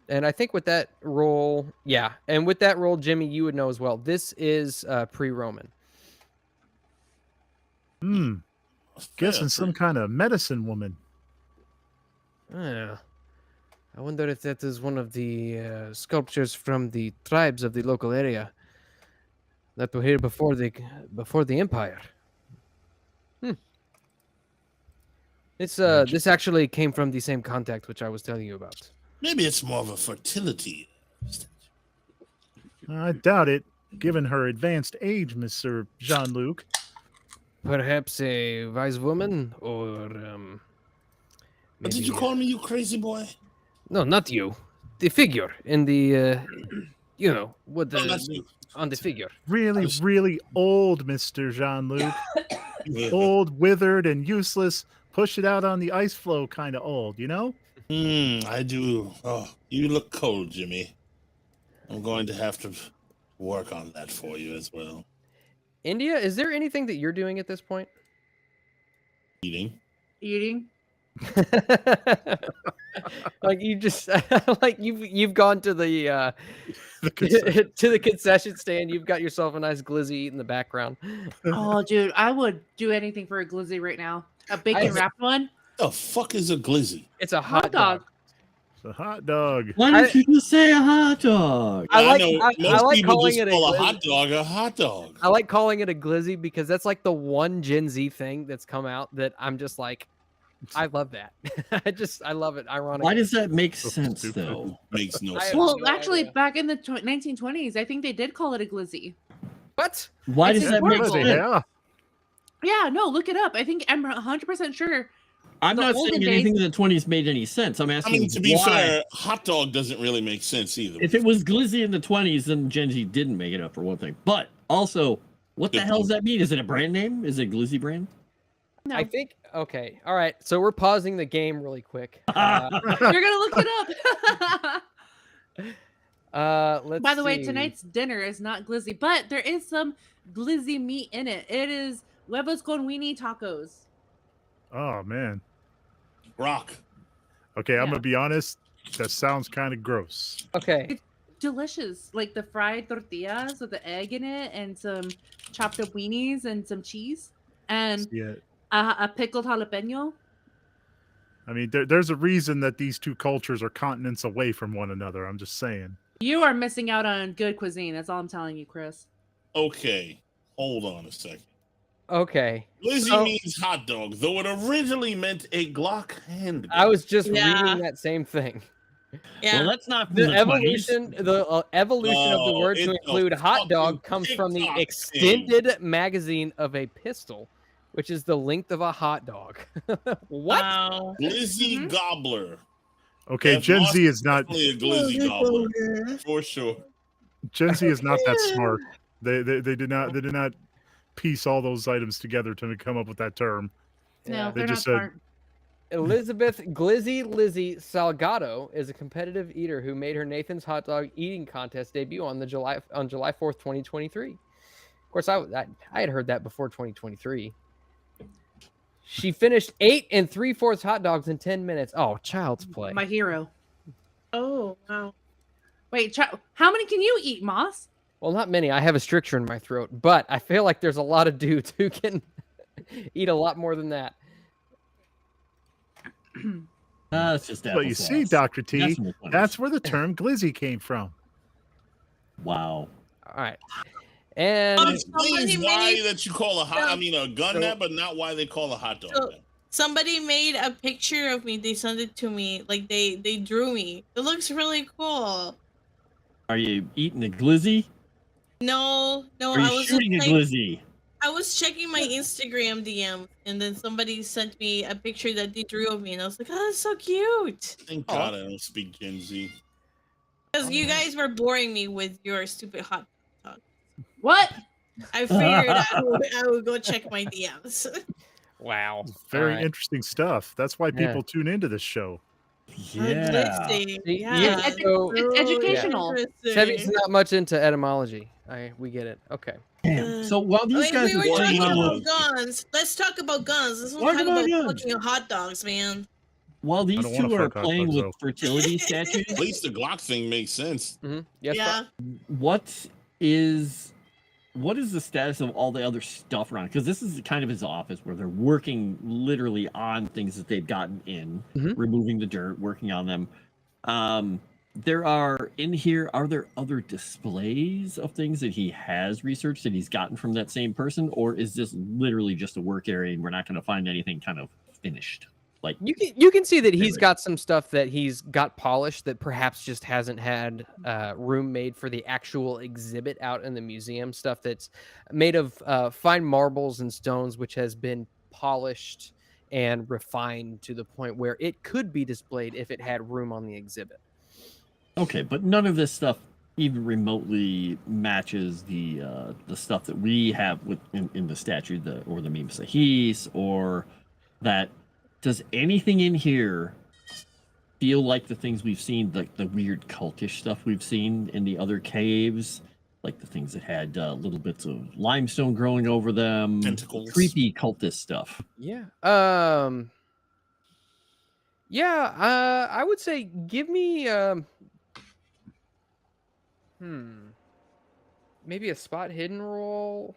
And I think with that roll, yeah, and with that roll, Jimmy, you would know as well. This is pre-Roman. Guessing some kind of medicine woman. Yeah. I wonder if that is one of the sculptures from the tribes of the local area that were here before the empire. This actually came from the same contact which I was telling you about. Maybe it's more of a fertility. I doubt it, given her advanced age, Mr. Jean-Luc. Perhaps a wise woman, or What did you call me, you crazy boy? No, not you. The figure in the, on the figure. Really, really old, Mr. Jean-Luc. Old, withered, and useless. Push it out on the ice floe kind of old, you know? I do. Oh, you look cold, Jimmy. I'm going to have to work on that for you as well. India, is there anything that you're doing at this point? Eating. Like you just like you've gone to the to the concession stand. You've got yourself a nice glizzy in the background. Oh, dude, I would do anything for a glizzy right now. A bacon wrapped one. The fuck is a glizzy? It's a hot dog. It's a hot dog. Why don't you just say a hot dog? I like calling it a hot dog. A hot dog. I like calling it a glizzy because that's like the one Gen Z thing that's come out that I'm just like, I love that. I love it. Ironically. Why does that make sense though? Makes no sense. Well, actually, back in the 1920s, I think they did call it a glizzy. What? Why does that make sense? Yeah, no, look it up. I think I'm 100% sure. I'm not saying anything in the 20s made any sense. I'm asking. I mean, to be fair, hot dog doesn't really make sense either. If it was glizzy in the 20s, then Gen Z didn't make it up for one thing. But also, what the hell does that mean? Is it a brand name? Is it a glizzy brand? No. I think. Okay. All right. So we're pausing the game really quick. You're gonna look it up. Let's By the way, see. tonight's dinner is not glizzy, but there is some glizzy meat in it. It is huevos con weenie tacos. Oh man. Rock. Okay, I'm gonna be honest. That sounds kind of gross. Okay. It's delicious, like the fried tortillas with the egg in it, and some chopped up weenies and some cheese, and a pickled jalapeno. I mean, there's a reason that these two cultures are continents away from one another. I'm just saying. You are missing out on good cuisine. That's all I'm telling you, Chris. Okay, hold on a second. Okay. Glizzy means hot dog, though it originally meant a Glock hand. I was just reading that same thing. Yeah. Well, that's not the evolution. The evolution of the word to include hot dog comes from the extended magazine of a pistol, which is the length of a hot dog. What? Wow. Glizzy gobbler. Okay, Gen Z is not a glizzy gobbler for sure. Gen Z is not that smart. They did not piece all those items together to come up with that term. No, they they're just not said smart. Elizabeth Glizzy Lizzie Salgado is a competitive eater who made her Nathan's hot dog eating contest debut on July 4th, 2023. Of course, I had heard that before 2023. She finished 8 3/4 hot dogs in 10 minutes. Oh, child's play. My hero. Oh, wow. Wait, how many can you eat, Moss? Well, not many. I have a stricture in my throat, but I feel like there's a lot of dudes who can eat a lot more than that. It's just but you see, Dr. T, that's where the term glizzy came from. Wow. All right. And please, why that you call a gun that, but not why they call a hot dog that. Somebody made a picture of me. They sent it to me. Like they drew me. It looks really cool. Are you eating a glizzy? No. Are you shooting a glizzy? I was checking my Instagram DM, and then somebody sent me a picture that they drew of me, and I was like, "Oh, that's so cute." Thank God I don't speak Gen Z. Because you guys were boring me with your stupid hot dog. What? I figured I would go check my DMs. Wow. Very interesting stuff. That's why people tune into this show. Yeah. It's educational. Sevvy's not much into etymology. We get it. Okay. Damn. So while these guys we were are talking about guns, let's talk about guns. Let's talk about fucking hot dogs, man. While these two are playing with fertility statues, at least the Glock thing makes sense. Mm-hmm. Yes, yeah. What is the status of all the other stuff around? Because this is kind of his office where they're working literally on things that they've gotten in, removing the dirt, working on them. Are there other displays of things that he has researched that he's gotten from that same person? Or is this literally just a work area and we're not going to find anything kind of finished? Like you can see that he's got some stuff that he's got polished that perhaps just hasn't had room made for the actual exhibit out in the museum. Stuff that's made of fine marbles and stones, which has been polished and refined to the point where it could be displayed if it had room on the exhibit. Okay, but none of this stuff even remotely matches the stuff that we have in the statue, or the Meme Sahis, or that. Does anything in here feel like the things we've seen, like the weird cultish stuff we've seen in the other caves, like the things that had little bits of limestone growing over them, tentacles, creepy cultist stuff? Yeah. Yeah, I would say give me maybe a spot hidden roll.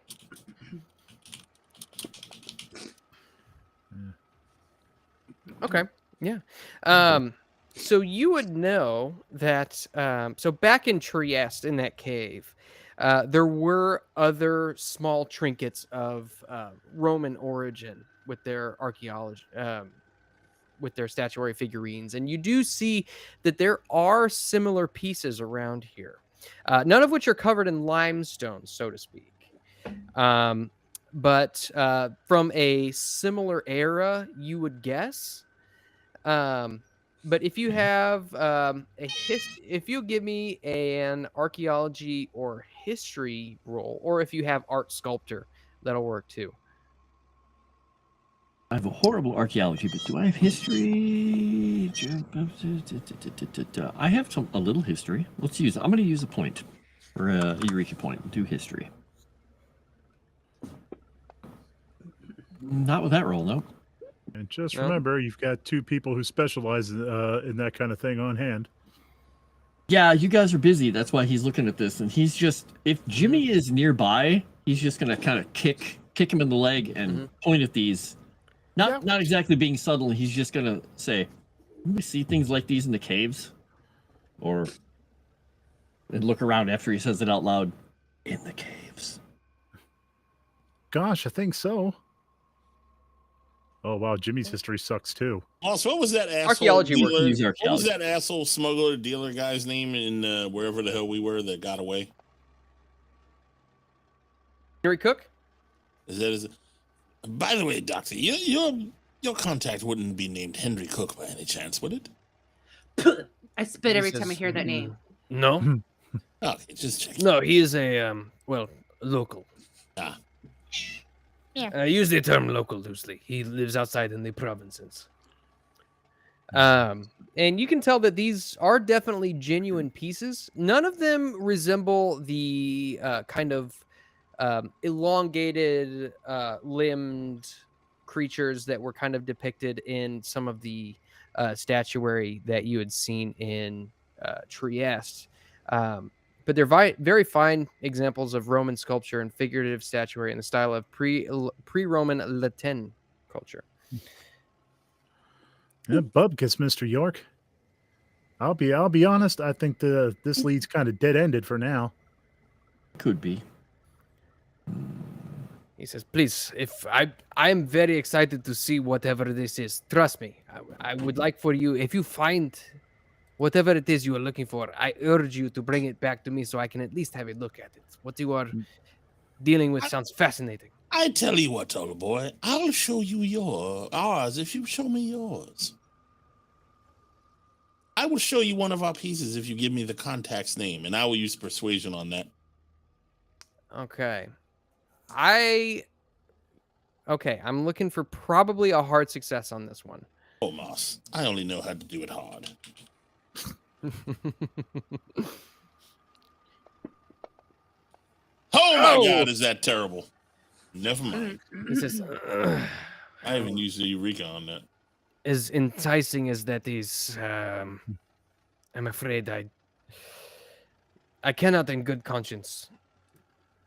Okay. Yeah. So you would know that so back in Trieste in that cave, there were other small trinkets of Roman origin with their archaeology, with their statuary figurines, and you do see that there are similar pieces around here, none of which are covered in limestone, so to speak. But from a similar era, you would guess. But if you have if you give me an archaeology or history roll, or if you have art sculptor, that'll work too. I have a horrible archaeology, but do I have history? I have a little history. Let's use. I'm going to use a point or a Eureka point. Do history. Not with that roll, no. And just remember, you've got 2 people who specialize in that kind of thing on hand. Yeah, you guys are busy. That's why he's looking at this, and he's just, if Jimmy is nearby, he's just going to kind of kick him in the leg and point at these. Not exactly being subtle. He's just going to say, "We see things like these in the caves," and look around after he says it out loud. In the caves. Gosh, I think so. Oh wow, Jimmy's history sucks too. Also, what was that asshole Archaeology dealer? What was that asshole smuggler dealer guy's name in wherever the hell we were that got away? Henry Cook? Is by the way, Doctor, your contact wouldn't be named Henry Cook by any chance, would it? I spit every time I hear that name. No. Okay, just checking. No, he is a local. Ah. Yeah. I use the term local loosely. He lives outside in the provinces. And you can tell that these are definitely genuine pieces. None of them resemble the kind of elongated, limbed creatures that were kind of depicted in some of the statuary that you had seen in Trieste. But they're very fine examples of Roman sculpture and figurative statuary in the style of pre-Roman Latin culture. Yeah, Bubkus, Mr. York. I'll be honest. I think this lead's kind of dead ended for now. Could be. He says, "Please, if I am very excited to see whatever this is. Trust me. I would like for you, if you find whatever it is you are looking for, I urge you to bring it back to me so I can at least have a look at it. What you are dealing with sounds fascinating." I tell you what, old boy, I'll show you ours if you show me yours. I will show you one of our pieces if you give me the contact's name, and I will use persuasion on that. Okay. I'm looking for probably a hard success on this one. Oh, Moss, I only know how to do it hard. Oh my God, is that terrible? Never mind. He says, I haven't used the Eureka on that. as enticing as that is, I'm afraid I cannot in good conscience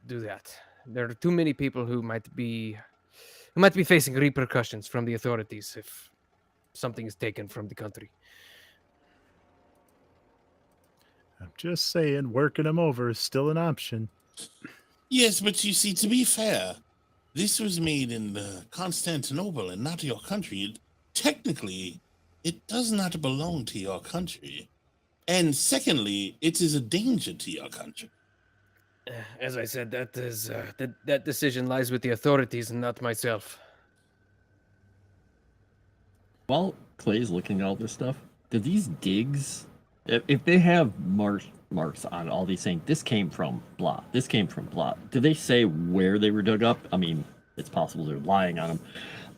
do that. There are too many people who might be facing repercussions from the authorities if something is taken from the country. I'm just saying, working them over is still an option. Yes, but you see, to be fair, this was made in Constantinople and not your country. Technically, it does not belong to your country. And secondly, it is a danger to your country. As I said, that is that decision lies with the authorities and not myself. While Clay's looking at all this stuff, do these digs, if they have marks on all these saying this came from blah, this came from blah, do they say where they were dug up? I mean, it's possible they're lying on them.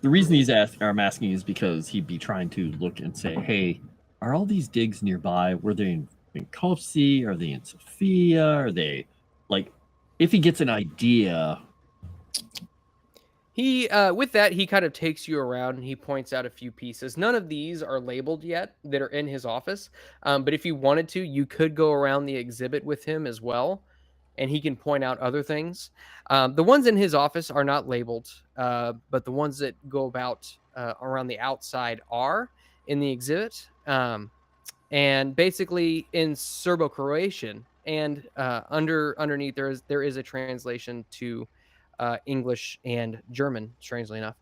The reason I'm asking is because he'd be trying to look and say, hey, are all these digs nearby? Were they in Vinkovci? Are they in Sofia? Are they, like, if he gets an idea? He with that, he kind of takes you around and he points out a few pieces. None of these are labeled yet that are in his office. But if you wanted to, you could go around the exhibit with him as well, and he can point out other things. The ones in his office are not labeled, but the ones that go about around the outside are in the exhibit. And basically in Serbo-Croatian, and underneath there is a translation to English and German, strangely enough.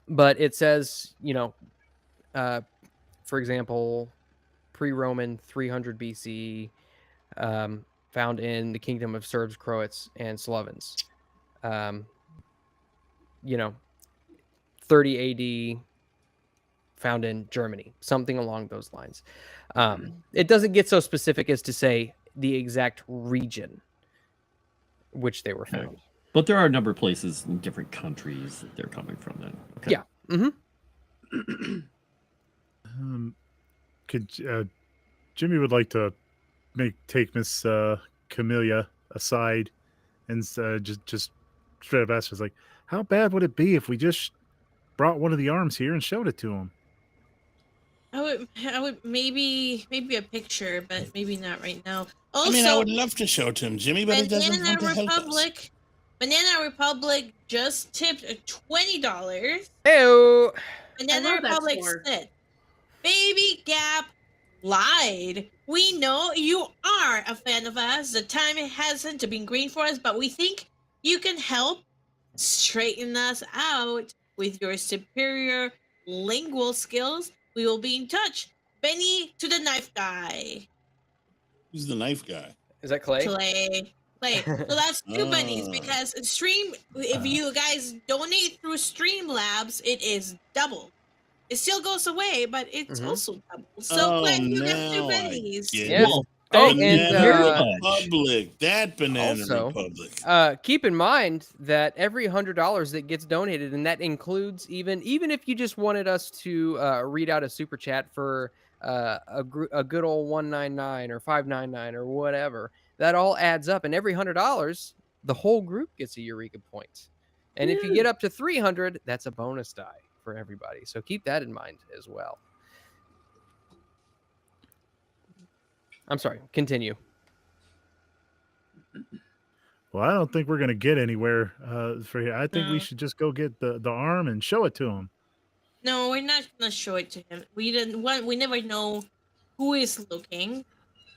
But it says, for example, pre-Roman 300 BC, found in the kingdom of Serbs, Croats, and Slovens. 30 AD, found in Germany, something along those lines. It doesn't get so specific as to say the exact region which they were found. But there are a number of places in different countries that they're coming from then. Okay. Yeah. Jimmy would like to take Miss Camellia aside and just straight up ask us, like, how bad would it be if we just brought one of the arms here and showed it to him? I would maybe a picture, but maybe not right now. Also, I mean, I would love to show it to him, Jimmy, but it doesn't want to help us. Banana Republic just tipped $20. Ew. Banana Republic said, "Baby Gap lied. We know you are a fan of us. The time hasn't been green for us, but we think you can help straighten us out with your superior lingual skills. We will be in touch. Benny to the knife guy." Who's the knife guy? Is that Clay? Clay. So that's two bunnies, because if you guys donate through Streamlabs, it is double. It still goes away, but it's also double. So Clay, you get two bunnies. Yeah. Banana Republic. That Banana also, Republic. Keep in mind that every $100 that gets donated, and that includes even if you just wanted us to read out a super chat for a good old 199 or 599 or whatever, that all adds up. And every $100, the whole group gets a Eureka point. And if you get up to 300, that's a bonus die for everybody. So keep that in mind as well. I'm sorry. Continue. Well, I don't think we're going to get anywhere for here. I think we should just go get the arm and show it to him. No, we're not going to show it to him. We never know who is looking,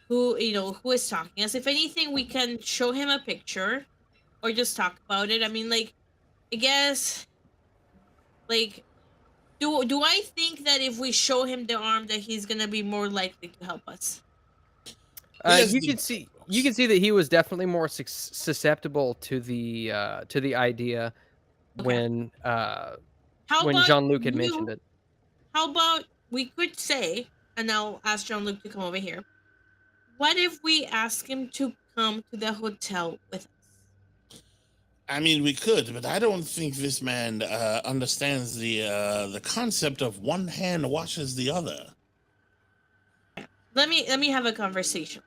who is talking us. If anything, we can show him a picture or just talk about it. I mean, I guess, do I think that if we show him the arm that he's going to be more likely to help us? You can see that he was definitely more susceptible to the idea when Jean-Luc had mentioned it. How about we could say, and I'll ask Jean-Luc to come over here, what if we ask him to come to the hotel with us? I mean, we could, but I don't think this man understands the concept of one hand washes the other. Let me have a conversation.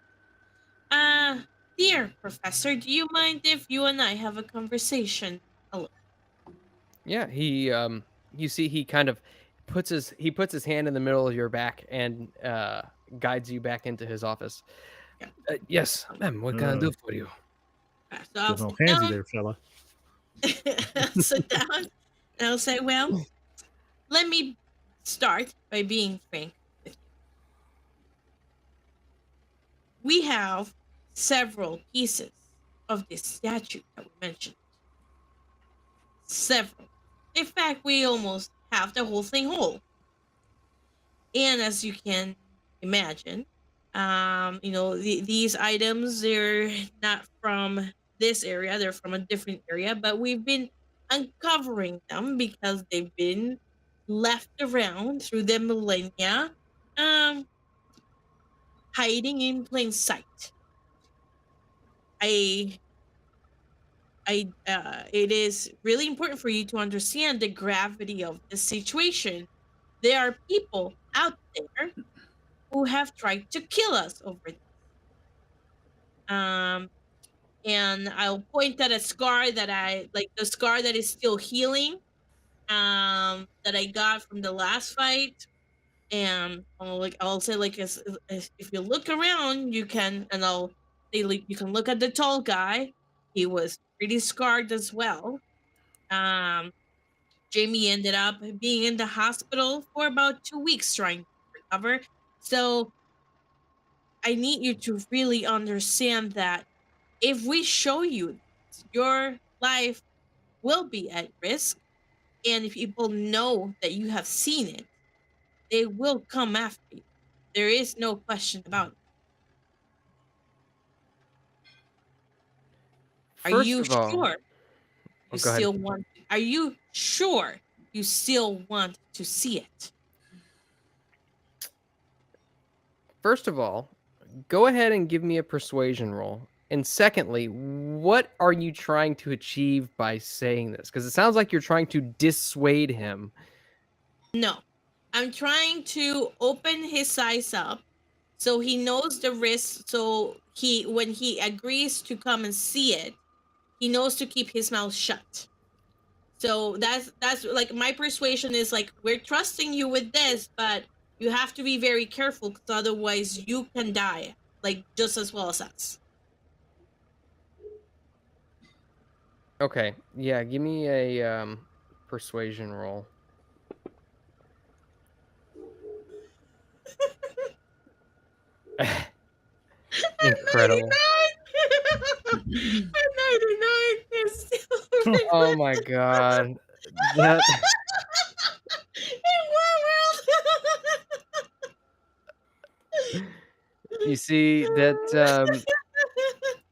Dear Professor, do you mind if you and I have a conversation alone? Yeah, he you see he kind of puts his hand in the middle of your back and guides you back into his office. Yeah. Yes, ma'am, what can I do for you? So I'll no handsy there, fella. I'll sit down and I'll say, well, let me start by being frank with you. We have several pieces of this statue that we mentioned. Several. In fact, we almost have the whole thing whole. And as you can imagine, these items, they're not from this area, they're from a different area, but we've been uncovering them because they've been left around through the millennia, hiding in plain sight. It is really important for you to understand the gravity of the situation. There are people out there who have tried to kill us over this. and I'll point at a scar that the scar that is still healing, that I got from the last fight. And I'll say as if you look around, you can, and I'll say you can look at the tall guy. He was pretty scarred as well. Jamie ended up being in the hospital for about 2 weeks trying to recover. So I need you to really understand that if we show you this, your life will be at risk. And if people know that you have seen it, they will come after you. There is no question about it. Are you sure you still want? Are you sure you still want to see it? First of all, go ahead and give me a persuasion roll. And secondly, what are you trying to achieve by saying this? Because it sounds like you're trying to dissuade him. No, I'm trying to open his eyes up so he knows the risk. So when he agrees to come and see it, he knows to keep his mouth shut. So that's like my persuasion is like, we're trusting you with this, but you have to be very careful because otherwise you can die, like just as well as us. Okay, yeah, give me a persuasion roll. Incredible. 99. Oh my god. That... You see that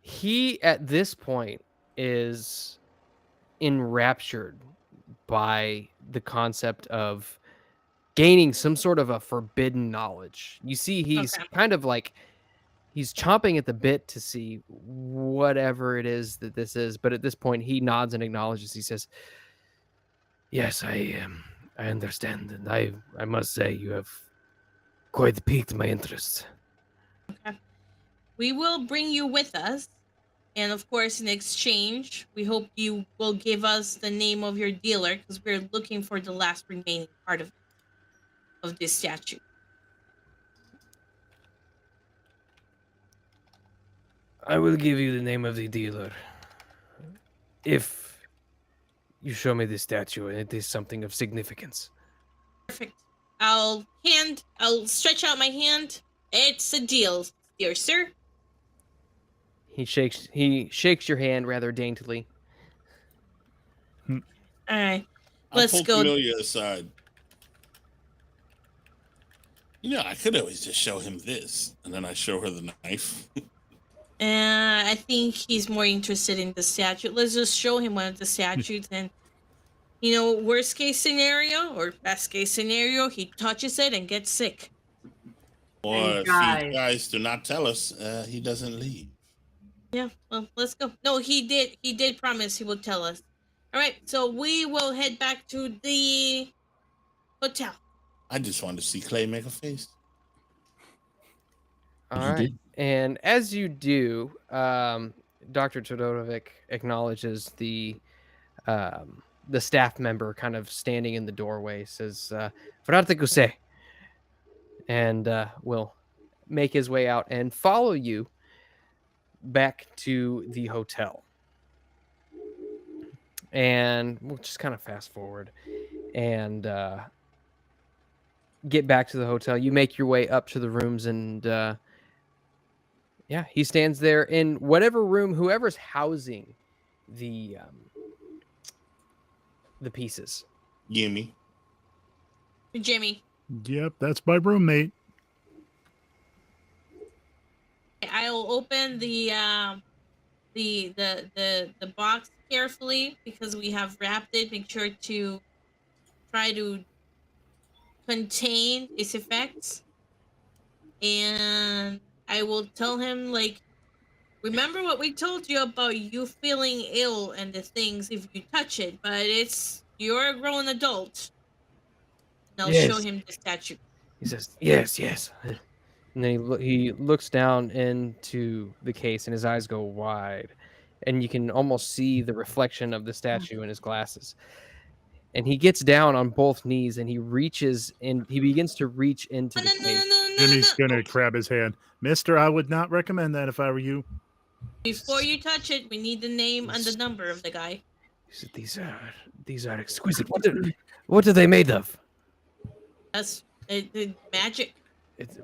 he at this point is enraptured by the concept of gaining some sort of a forbidden knowledge. You see he's kind of like he's chomping at the bit to see whatever it is that this is, but at this point he nods and acknowledges. He says, "Yes, I understand, and I must say you have quite piqued my interest." Okay. We will bring you with us, and of course, in exchange, we hope you will give us the name of your dealer because we're looking for the last remaining part of this statue. I will give you the name of the dealer if you show me the statue and it is something of significance. Perfect. I'll stretch out my hand. It's a deal, dear sir. He shakes your hand rather daintily. All right. Let's go. Camellia aside. I could always just show him this, and then I show her the knife. I think he's more interested in the statue. Let's just show him one of the statues, and worst case scenario or best case scenario, he touches it and gets sick. Or if you guys do not tell us, he doesn't leave. Yeah, well, let's go. No, he did promise he would tell us. All right, so we will head back to the hotel. I just wanted to see Clay make a face. All right. And as you do, Dr. Todorovic acknowledges the staff member kind of standing in the doorway, says, "Fratikuse," and will make his way out and follow you back to the hotel. And we'll just kind of fast forward and get back to the hotel. You make your way up to the rooms and he stands there in whatever room, whoever's housing the pieces. Jimmy. Yep, that's my roommate. I'll open the box carefully because we have wrapped it. Make sure to try to contain its effects, and I will tell him, remember what we told you about you feeling ill and the things if you touch it, but you're a grown adult. And I'll show him the statue. He says, yes. And then he looks down into the case and his eyes go wide. and you can almost see the reflection of the statue in his glasses. And he gets down on both knees and he reaches in. He begins to reach into the cave. Jimmy's gonna grab his hand. Mister, I would not recommend that if I were you. Before you touch it, we need the name and the number of the guy. These are exquisite. What are they made of? That's magic. It's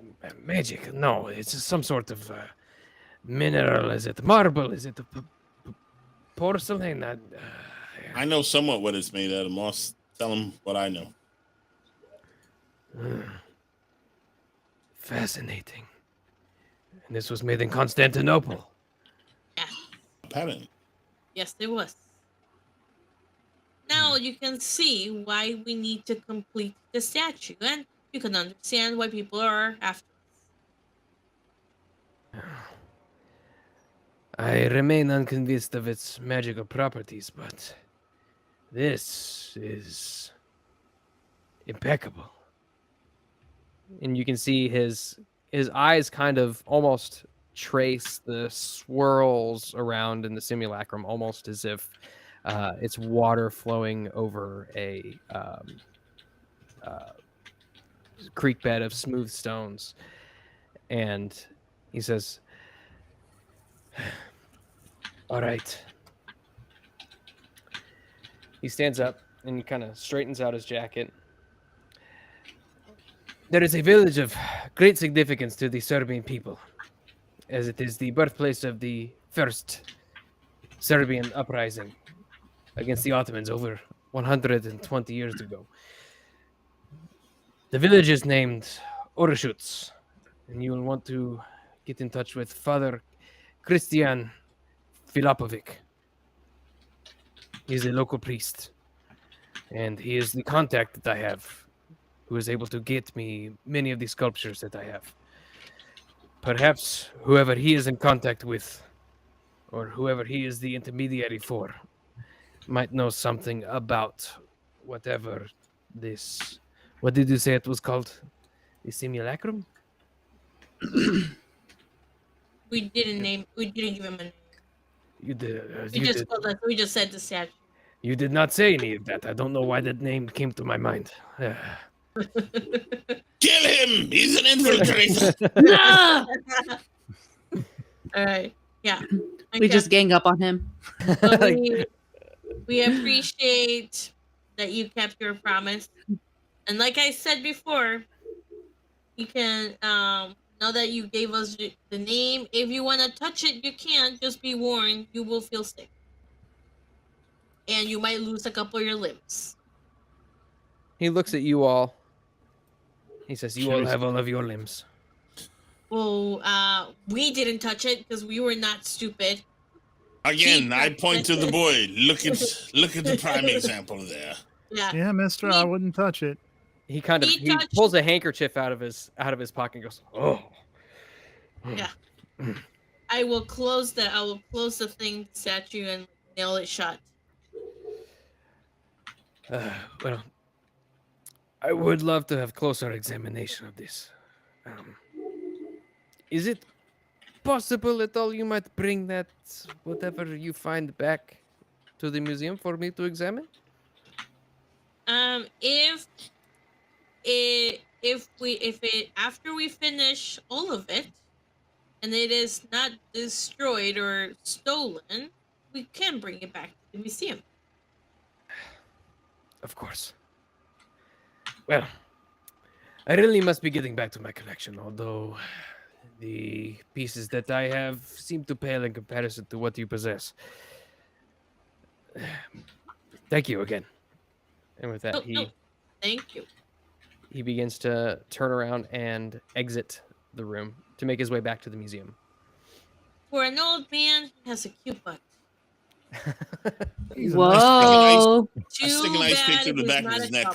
magic. No, it's some sort of mineral. Is it marble? Is it porcelain? I know somewhat what it's made out of. Moss, tell him what I know. Fascinating. And this was made in Constantinople. Yeah. Apparently. Yes, it was. Now you can see why we need to complete the statue, and you can understand why people are after us. I remain unconvinced of its magical properties, but this is impeccable. And you can see his eyes kind of almost trace the swirls around in the simulacrum, almost as if it's water flowing over a creek bed of smooth stones. And he says, all right. He stands up and he kind of straightens out his jacket. There is a village of great significance to the Serbian people, as it is the birthplace of the first Serbian uprising against the Ottomans over 120 years ago. The village is named Orashut, and you will want to get in touch with Father Christian Filapovic. He is a local priest, and he is the contact that I have, who is able to get me many of the sculptures that I have. Perhaps whoever he is in contact with, or whoever he is the intermediary for, might know something about whatever this... What did you say it was called? The simulacrum? We didn't give him a name. You did. We just said the statue. You did not say any of that. I don't know why that name came to my mind. Kill him! He's an infiltrator! No! All right. Yeah. We just gang up on him. We appreciate that you kept your promise. And like I said before, you can, now that you gave us the name, if you want to touch it, you can. Just be warned, you will feel sick. And you might lose a couple of your limbs. He looks at you all. He says, you all have all of your limbs. Well, we didn't touch it because we were not stupid. Again, I point to the boy. Look at the prime example there. Yeah, mister, I wouldn't touch it. He pulls a handkerchief out of his pocket and goes, oh. Yeah. I will close the thing statue and nail it shut. Well, I would love to have closer examination of this. Is it possible at all you might bring that whatever you find back to the museum for me to examine? If after we finish all of it, and it is not destroyed or stolen, we can bring it back to the museum. Of course. Well, I really must be getting back to my collection, although the pieces that I have seem to pale in comparison to what you possess. Thank you again. And with that, thank you. He begins to turn around and exit the room to make his way back to the museum. For an old man, he has a cute butt. Whoa! I stick a nice picture in the back of his neck.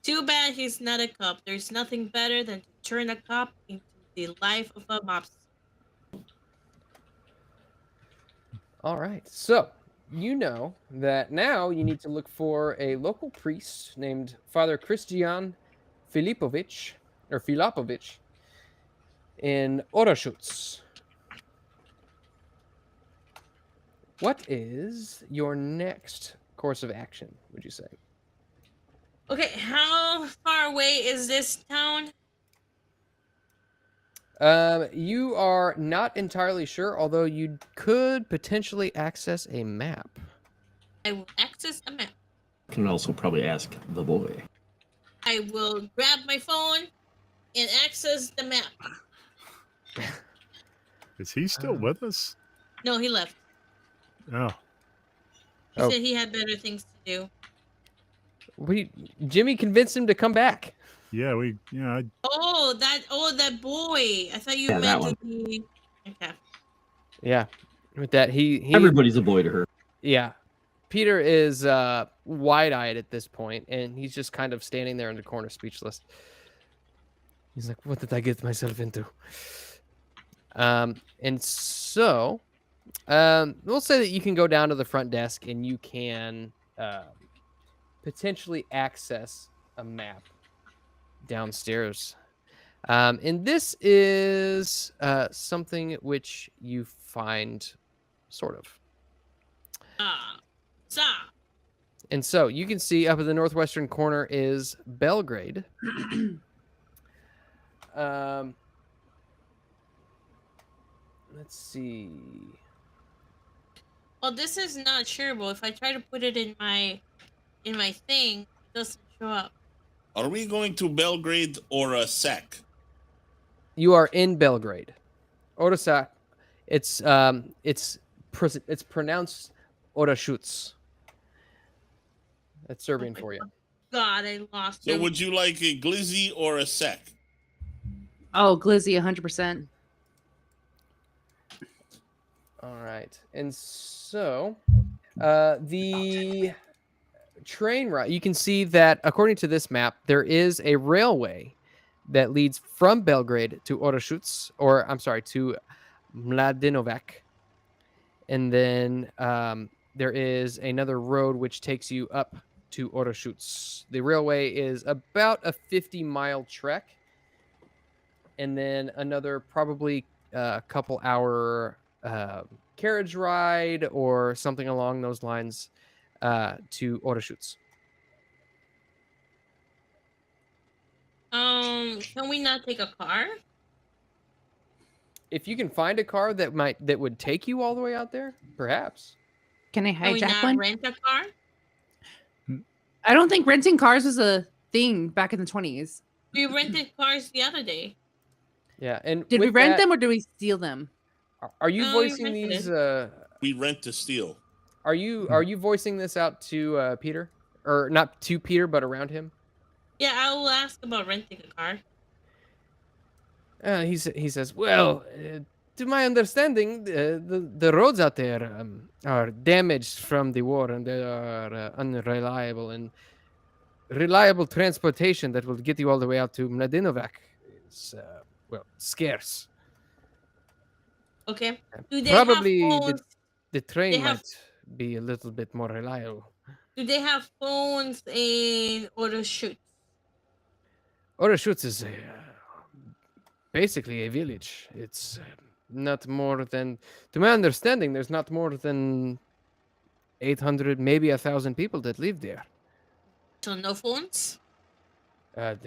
Too bad he's not a cop. There's nothing better than to turn a cop into the life of a mobster. All right. So, you know that now you need to look for a local priest named Father Christian Filipovic in Orashut. What is your next course of action, would you say? Okay, how far away is this town? You are not entirely sure, although you could potentially access a map. I will access a map. You can also probably ask the boy. I will grab my phone and access the map. Is he still with us? No, he left. Oh. He said he had better things to do. Jimmy convinced him to come back. Yeah, Oh, that boy. I thought you meant that to one. be. Okay. Yeah, with that he Everybody's a boy to her. Yeah, Peter is wide-eyed at this point, and he's just kind of standing there in the corner, speechless. He's like, "What did I get myself into?" And so, we'll say that you can go down to the front desk and you can potentially access a map downstairs. And this is something which you find sort of. And so you can see up in the northwestern corner is Belgrade. Let's see. Well, this is not shareable. If I try to put it in my thing, it doesn't show up. Are we going to Belgrade or a sack? You are in Belgrade. Orasak. It's pronounced Orashuts. That's Serbian for you. God, I lost So him. would you like a glizzy or a sack? Oh, glizzy, 100%. All right. And so the train route, you can see that according to this map, there is a railway that leads from Belgrade to Orashuts, or I'm sorry, to Mladenovac. And then there is another road which takes you up to Orashuts. The railway is about a 50-mile trek. And then another probably a couple hour carriage ride or something along those lines to Orashuts. Can we not take a car? If you can find a car that would take you all the way out there, perhaps. Can I Can we hijack not one? rent a car? I don't think renting cars was a thing back in the 20s. We rented cars the other day. Yeah, and Did we with rent that, them or did we steal them? Are you No, we voicing rented these? We rent to steal. Are you voicing this out to Peter, or not to Peter, but around him? Yeah, I will ask about renting a car. He says, well, to my understanding, the roads out there are damaged from the war, and they are unreliable. And reliable transportation that will get you all the way out to Mladenovac is scarce. Okay. Do they Probably have phones? the train might be a little bit more reliable. Do they have phones in Orashuts? Orashuts is basically a village. It's not more than, to my understanding, there's not more than 800, maybe 1,000 people that live there. So no phones? I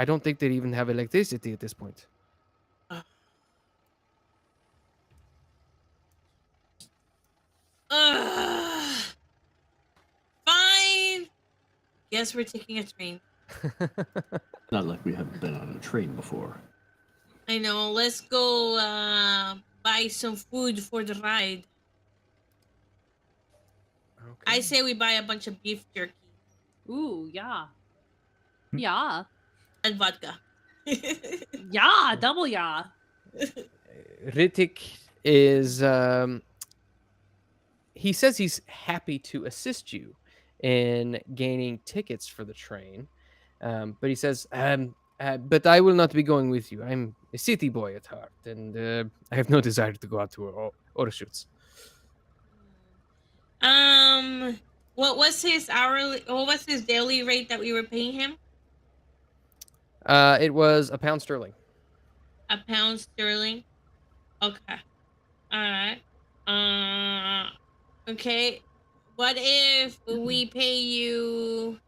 don't think they even have electricity at this point. Fine. Guess we're taking a train. Not like we haven't been on a train before. I know. Let's go buy some food for the ride. Okay. I say we buy a bunch of beef jerky. Ooh, yeah. Yeah. And vodka. Yeah, double yeah. Ritik is he says he's happy to assist you in gaining tickets for the train, but he says but I will not be going with you. I'm a city boy at heart, and I have no desire to go out to Orashuts. What was his daily rate that we were paying him? It was £1 sterling. £1 sterling. Okay. All right. Okay. What if we pay you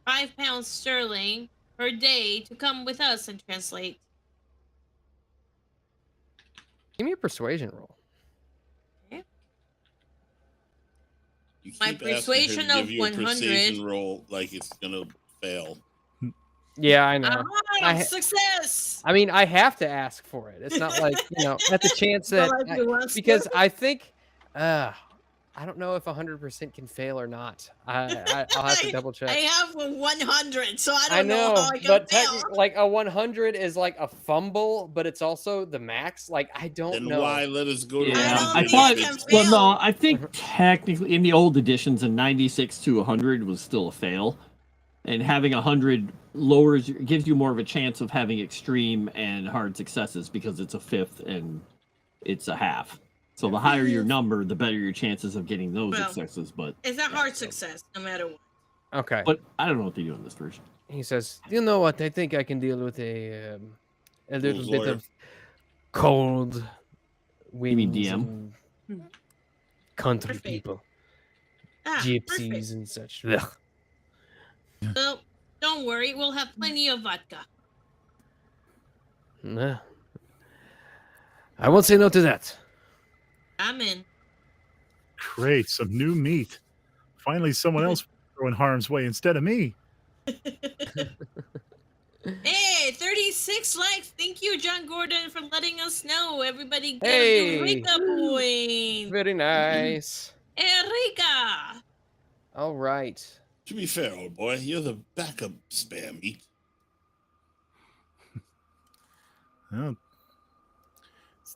£5 sterling per day to come with us and translate? Give me a persuasion roll. Okay. You keep My asking persuasion her to of give you a 100. precision roll like it's gonna fail. Yeah, I know. Success. I mean, I have to ask for it. It's not like, at the chance that Well, if he wants because to. I think I don't know if 100% can fail or not. I'll have to double check. I have a 100, so I don't know how I can but fail. like a 100 is like a fumble, but it's also the max. Like I don't Then know. why let us go to Yeah, I I thought. think I can Well, fail. no, I think technically in the old editions, a 96 to 100 was still a fail, and having 100 gives you more of a chance of having extreme and hard successes because it's a fifth and it's a half. So the higher your number, the better your chances of getting those successes. But it's a hard success, no matter what. Okay. But I don't know what they do in this version. He says, "You know what? I think I can deal with a little bit of cold winds DM? and country Perfect. people, Perfect. gypsies and such." Ugh. Well, don't worry, we'll have plenty of vodka. Nah. I won't say no to that. I'm in. Great, some new meat. Finally, someone else in harm's way instead of me. Hey, 36 likes. Thank you, John Gordon, for letting us know. Everybody get Hey. a Eureka point. Very nice. Eureka. All right. To be fair, old boy, you're the backup spare meat. Well,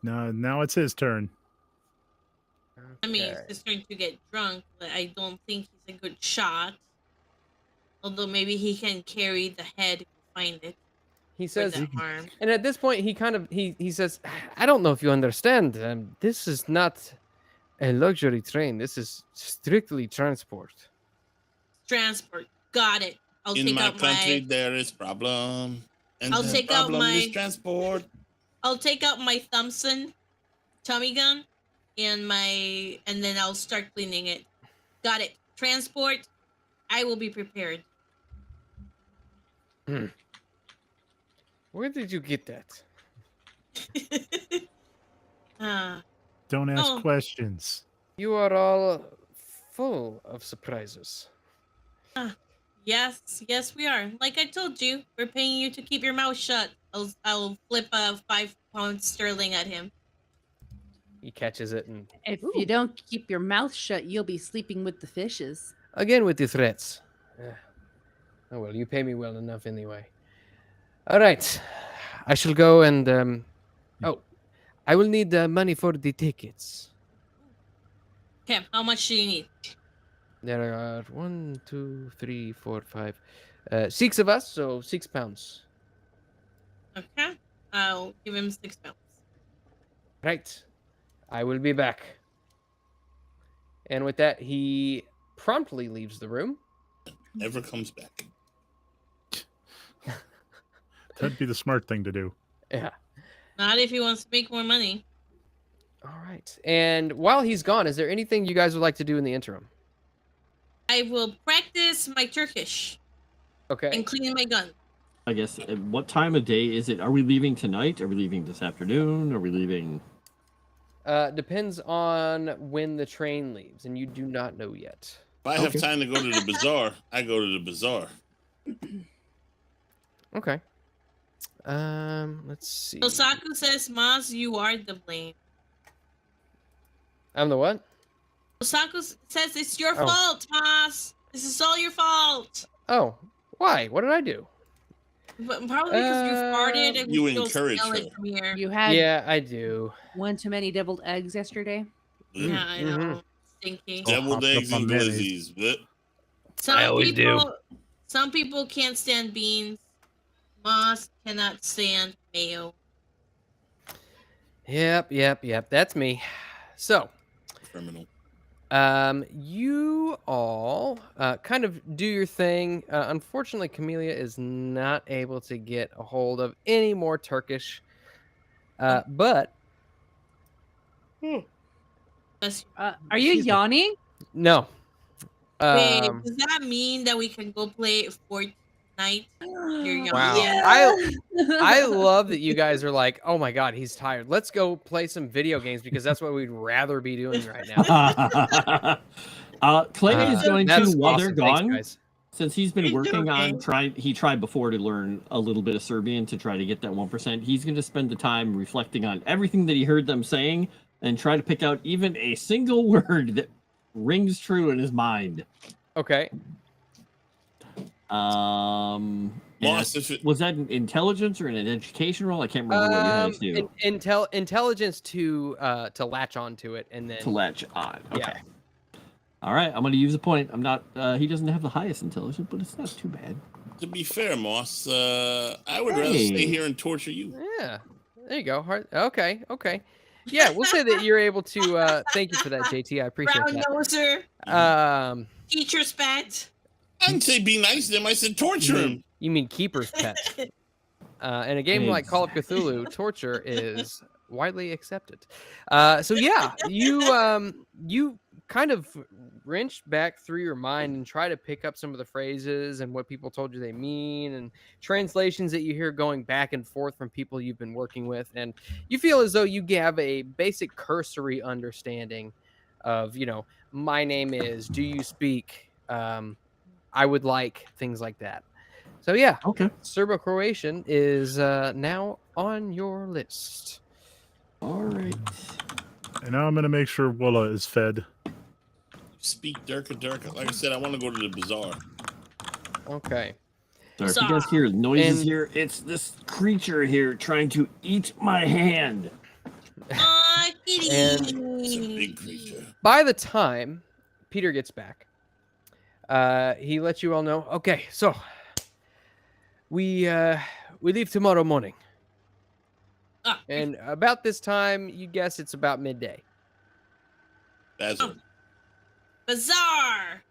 now it's his turn. I mean, it's his turn to get drunk, but I don't think he's a good shot. Although maybe he can carry the head and find it. He says, the arm. and at this point, he says, "I don't know if you understand. This is not a luxury train. This is strictly transport." Transport. Got it. I'll In take my out country, my. there is problem. And I'll the take out problem is my- transport. I'll take out my Thompson tummy gun and then I'll start cleaning it. Got it. Transport. I will be prepared. Where did you get that? Don't ask questions. You are all full of surprises. Yes, we are. Like I told you, we're paying you to keep your mouth shut. I'll flip a £5 sterling at him. He catches it and If you don't keep your mouth shut, you'll be sleeping with the fishes. again with the threats. Oh well, you pay me well enough anyway. All right, I shall go and I will need money for the tickets. Okay, how much do you need? There are 1, 2, 3, 4, 5, 6 of us, so £6. Okay, I'll give him £6. Right, I will be back. And with that, he promptly leaves the room. Never comes back. That'd be the smart thing to do. Yeah. Not if he wants to make more money. All right. And while he's gone, is there anything you guys would like to do in the interim? I will practice my Turkish. Okay. And clean my gun. I guess, what time of day is it? Are we leaving tonight? Are we leaving this afternoon? Are we leaving? Depends on when the train leaves, and you do not know yet. If I have time to go to the bazaar, I go to the bazaar. Okay. Let's see. Osaku says, Maz, you are the blame. I'm the what? Osaku says it's your fault, Maz. This is all your fault. Oh, why? What did I do? But probably because you farted and You we still encourage smell her. it from here. You had Yeah, I do. one too many deviled eggs yesterday. Yeah, I know. Stinky. Deviled hopped eggs up on and mayonnaise. glizzies. But I always do. Some people can't stand beans. Moss cannot stand mayo. Yep. That's me. So, criminal. you all kind of do your thing. Unfortunately, Camellia is not able to get a hold of any more Turkish. But Are you yawning? No. Wait, does that mean that we can go play Fortnite? Wow. Yeah. I love that you guys are like, oh my god, he's tired. Let's go play some video games because that's what we'd rather be doing right now. Clay is going to, while they're gone, guys. Since he's been working on he tried before to learn a little bit of Serbian to try to get that 1%. He's going to spend the time reflecting on everything that he heard them saying and try to pick out even a single word that rings true in his mind. Okay. Was that an intelligence or an education role? I can't remember what you had to do. Intelligence to latch onto it and then to latch on. Okay. Yeah. All right, I'm going to use a point. I'm not. He doesn't have the highest intelligence, but it's not too bad. To be fair, Moss, I would rather stay here and torture you. Yeah, there you go. Okay. Yeah, we'll say that you're able to. Thank you for that, JT. I appreciate Brown that. noser. Teacher's pet. I didn't say be nice to him. I said torture him. You mean keeper's pet? In a game like Call of Cthulhu, torture is widely accepted. So yeah, you kind of wrenched back through your mind and try to pick up some of the phrases and what people told you they mean and translations that you hear going back and forth from people you've been working with, and you feel as though you have a basic cursory understanding of, my name is, do you speak, I would like, things like that. So yeah, okay. Serbo-Croatian is now on your list. All right. And now I'm going to make sure Willa is fed. Speak Durka. Like I said, I want to go to the bazaar. Okay. So if you guys hear noises here, it's this creature here trying to eat my hand. It's a big creature. By the time Peter gets back, he lets you all know, okay, so we leave tomorrow morning. And about this time, you guess it's about midday. Bazaar.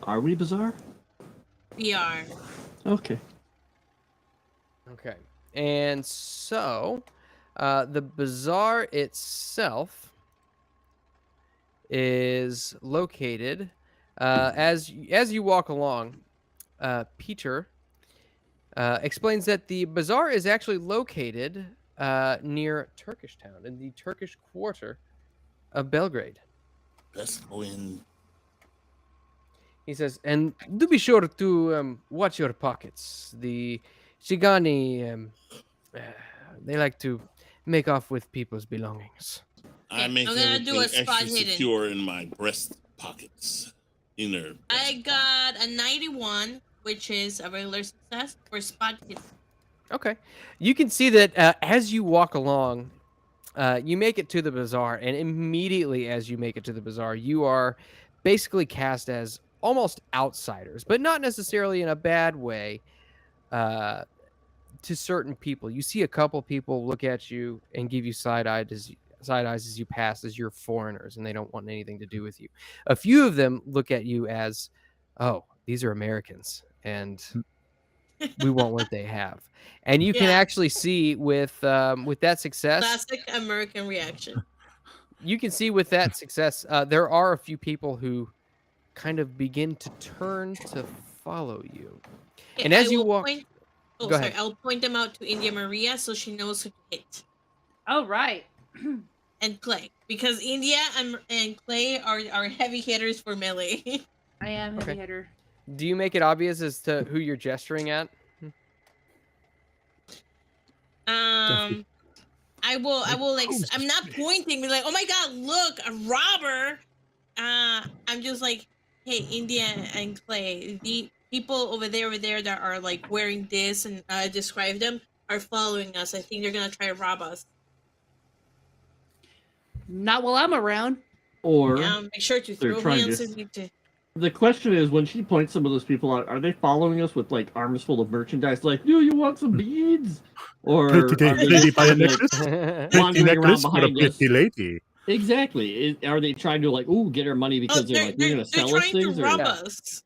Are we bazaar? We are. Okay. And so, the bazaar itself is located as you walk along. Peter explains that the bazaar is actually located near Turkish town in the Turkish quarter of Belgrade. Let's go in. He says, and do be sure to watch your pockets. The Shigani, they like to make off with people's belongings. I make everything extra secure in my breast pockets. I got a 91, which is a regular success for spot hidden. Okay. You can see that as you walk along, you make it to the bazaar, and immediately as you make it to the bazaar, you are basically cast as almost outsiders, but not necessarily in a bad way to certain people. You see a couple people look at you and give you side eyes as you pass, as you're foreigners, and they don't want anything to do with you. A few of them look at you as, oh, these are Americans, and we want what they have. And you can actually see with that success, classic American reaction. You can see with that success, there are a few people who kind of begin to turn to follow you. Okay, and as you walk, go ahead. I'll point them out to India Maria so she knows who to hit. Oh, right. And Clay, because India and Clay are heavy hitters for melee. I am heavy hitter. Do you make it obvious as to who you're gesturing at? I will like, I'm not pointing, be like, oh my god, look, a robber. I'm just like, hey, India and Clay, the people over there that are like wearing this and describe them are following us. I think they're gonna try to rob us. Not while I'm around. Or make sure to throw hands if you need to. The question is, when she points some of those people out, are they following us with like arms full of merchandise? Like, do you want some beads? Or are they buy a necklace? wandering around behind us? Lady. Exactly. Are they trying to like, get our money because they're like, you're going to sell us things? They're trying to rob us.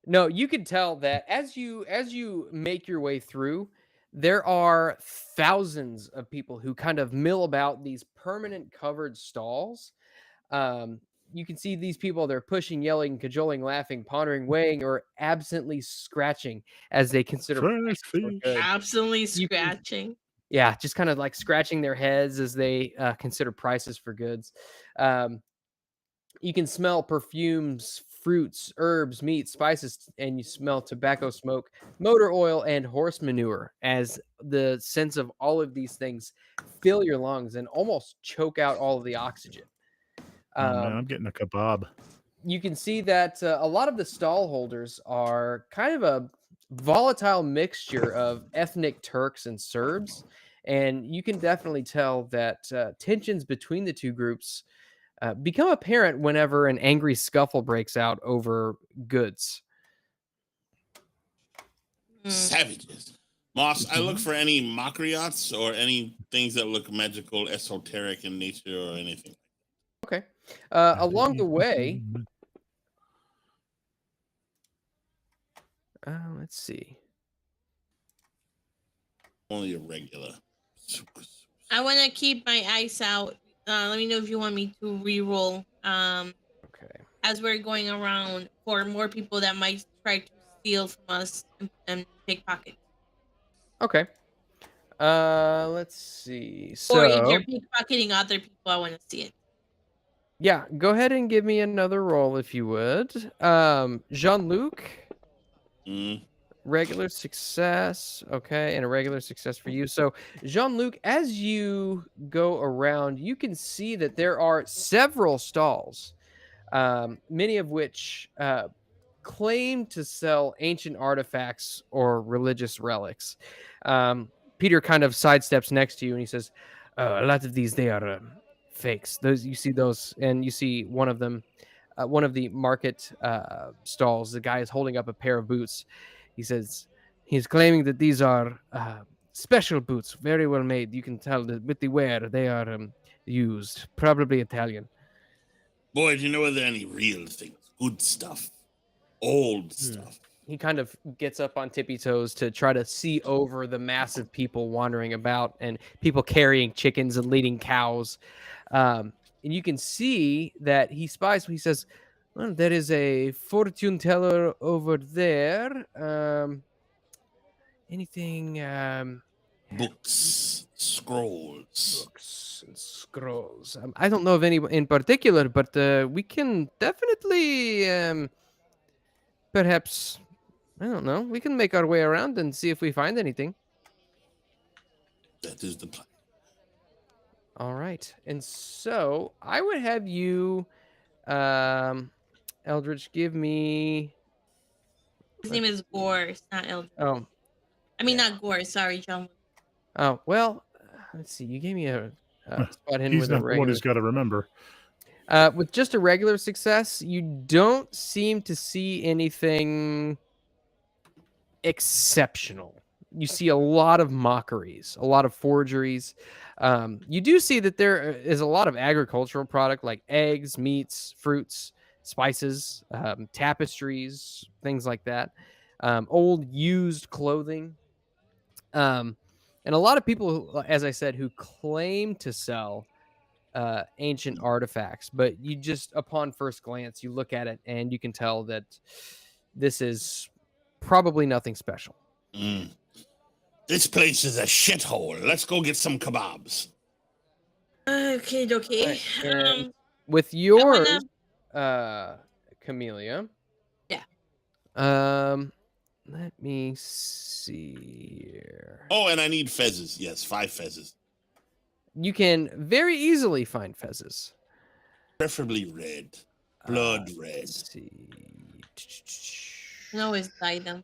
No, you can tell that as you make your way through, there are thousands of people who kind of mill about these permanent covered stalls. You can see these people, they're pushing, yelling, cajoling, laughing, pondering, weighing, or absently scratching as they consider absolutely scratching. Yeah, just kind of like scratching their heads as they consider prices for goods. You can smell perfumes, fruits, herbs, meat, spices, and you smell tobacco smoke, motor oil, and horse manure as the sense of all of these things fill your lungs and almost choke out all of the oxygen. Oh, man, I'm getting a kebab. You can see that a lot of the stall holders are kind of a volatile mixture of ethnic Turks and Serbs. And you can definitely tell that tensions between the two groups become apparent whenever an angry scuffle breaks out over goods. Savages. Moss, I look for any makriots or any things that look magical, esoteric in nature or anything. Okay. Along the way, let's see. Only a regular. I want to keep my eyes out. Let me know if you want me to re-roll. Okay. As we're going around for more people that might try to steal from us and pickpocket. Okay. Let's see. Or if you're pickpocketing other people, I want to see it. Yeah, go ahead and give me another roll if you would. Jean-Luc. Regular success. Okay, and a regular success for you. So, Jean-Luc, as you go around, you can see that there are several stalls, many of which claim to sell ancient artifacts or religious relics. Peter kind of sidesteps next to you and he says, a lot of these, they are fakes. Those, you see those, and you see one of them, one of the market stalls. The guy is holding up a pair of boots. He says he's claiming that these are special boots, very well made. You can tell that with the wear they are used, probably Italian. Boy, do you know whether any real things, good stuff, old stuff? He kind of gets up on tippy toes to try to see over the massive people wandering about and people carrying chickens and leading cows. And you can see that he spies. He says, well, there is a fortune teller over there. Anything? Books, scrolls. Books and scrolls. I don't know of any in particular, but we can definitely, perhaps, I don't know. We can make our way around and see if we find anything. That is the plan. All right. And so I would have you, Eldritch, give me. His name is Gore. It's not Eldritch. Oh. I mean, not Gore. Sorry, John. Oh, well, let's see. You gave me a spot in He's with not a regular. the one who's got to remember. With just a regular success, you don't seem to see anything exceptional. You see a lot of mockeries, a lot of forgeries. You do see that there is a lot of agricultural product like eggs, meats, fruits, spices, tapestries, things like that. Old used clothing. And a lot of people, as I said, who claim to sell ancient artifacts, but you just, upon first glance, you look at it and you can tell that this is probably nothing special. This place is a shithole. Let's go get some kebabs. Okay. Right. With yours, Camellia. Yeah. Let me see here. Oh, and I need fezzes. Yes, 5 fezzes. You can very easily find fezzes. Preferably red. Blood red. Let's see. You can always buy them.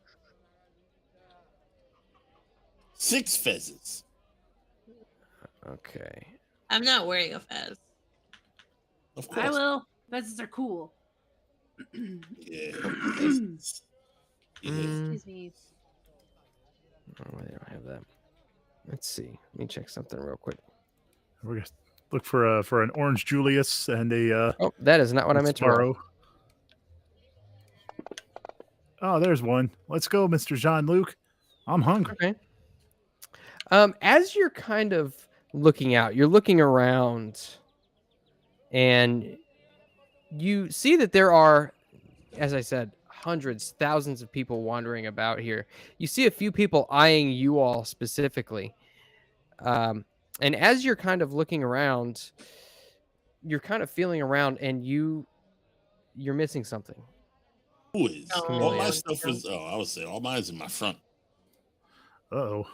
6 fezzes. Okay. I'm not wearing a fez. Of course. I will. Fezzes are cool. Yeah. Excuse me. Oh, I don't have that. Let's see. Let me check something real quick. We're gonna look for an orange Julius and a. Oh, that is not what I meant to borrow. Oh, there's one. Let's go, Mr. Jean-Luc. I'm hungry. Okay. As you're kind of looking out, you're looking around, and you see that there are, as I said, hundreds, thousands of people wandering about here. You see a few people eyeing you all specifically. And as you're kind of looking around, you're kind of feeling around, and you're missing something. Who is? All my stuff is. Oh, I would say all mine's in my front. Oh.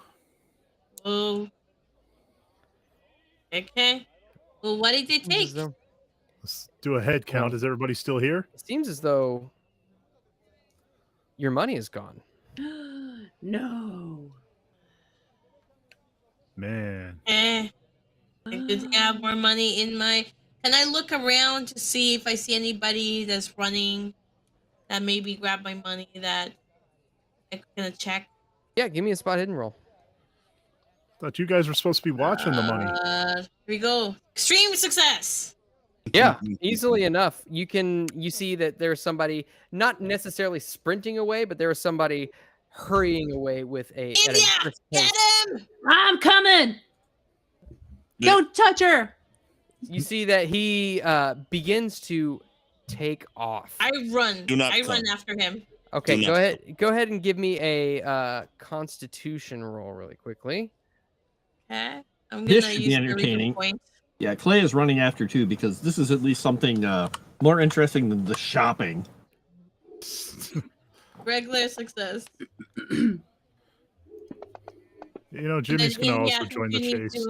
Okay. Well, what did they take? Let's do a head count. Is everybody still here? It seems as though your money is gone. No. Man. I could have more money in my. Can I look around to see if I see anybody that's running that maybe grab my money that I'm gonna check? Yeah, give me a spot hidden roll. Thought you guys were supposed to be watching the money. Here we go. Extreme success. Yeah, easily enough. You see that there's somebody not necessarily sprinting away, but there is somebody hurrying away with a. India, get him! I'm coming. Don't touch her. You see that he begins to take off. I run. Do not I come. run after him. Okay, Do go not ahead. Go ahead and give me a Constitution roll really quickly. Okay. I'm This gonna should be use the entertaining. points. Yeah, Clay is running after too because this is at least something more interesting than the shopping. Regular success. You know, Jimmy's gonna also join the chase.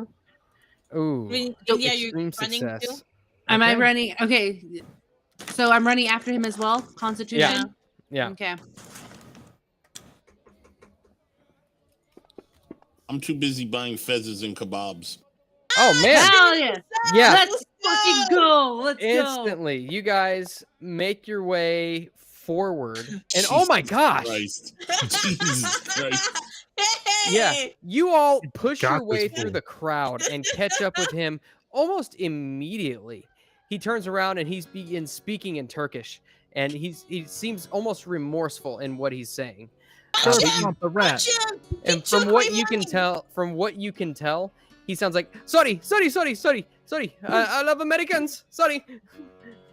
Ooh. Yeah, you're extreme running success. too. Am I Okay. running? Okay. So I'm running after him as well. Constitution. Yeah. Okay. I'm too busy buying fezzes and kebabs. Oh man. Hell yeah. Yeah. Let's fucking go. Let's go. Instantly, you guys make your way forward, and oh my gosh, Christ. Jesus Christ. yeah, you all push got your way this through fool. the crowd and catch up with him almost immediately. He turns around and he begins speaking in Turkish, and he seems almost remorseful in what he's saying. The rat. And from what you can tell, he sounds like sorry. I love Americans. Sorry.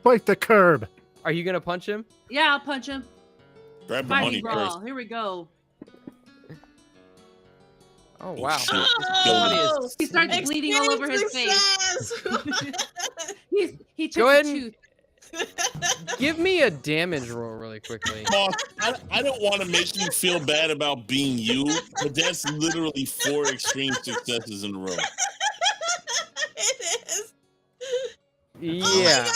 Bite the curb. Are you gonna punch him? Yeah, I'll punch him. Grab the money Fighting first. brawl. Here we go. Oh wow. Shit. Oh, He starts bleeding all over his face. He took Go ahead the and- tooth. Give me a damage roll really quickly. Boss, I don't want to make you feel bad about being you, but that's literally 4 extreme successes in a row. It is. Yeah. Oh my God.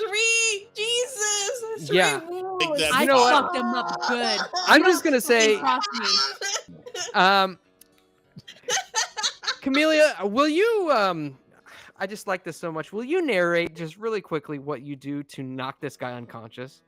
3. Jesus. 3 Yeah. wounds. Take that I back. fucked him up good. I'm just gonna say, Cross me. Camellia, will you I just like this so much. Will you narrate just really quickly what you do to knock this guy unconscious?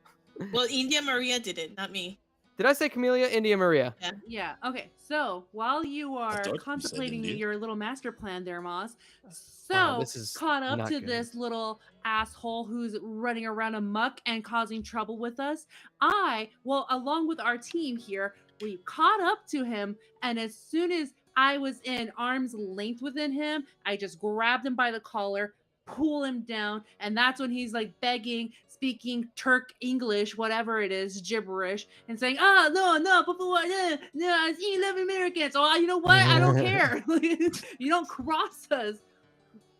Well, India Maria did it, not me. Did I say Camellia? India Maria. Yeah. Okay. So while you are thought you said contemplating India. your little master plan there, Moss, so Wow, this is caught up not to good. this little asshole who's running around amok and causing trouble with us, along with our team here, we caught up to him, and as soon as I was in arm's length within him, I just grabbed him by the collar, pull him down, and that's when he's like begging, speaking Turk English, whatever it is, gibberish, and saying, "Oh no, but what? No, I 11 Americans. Oh, you know what? I don't care. You don't cross us.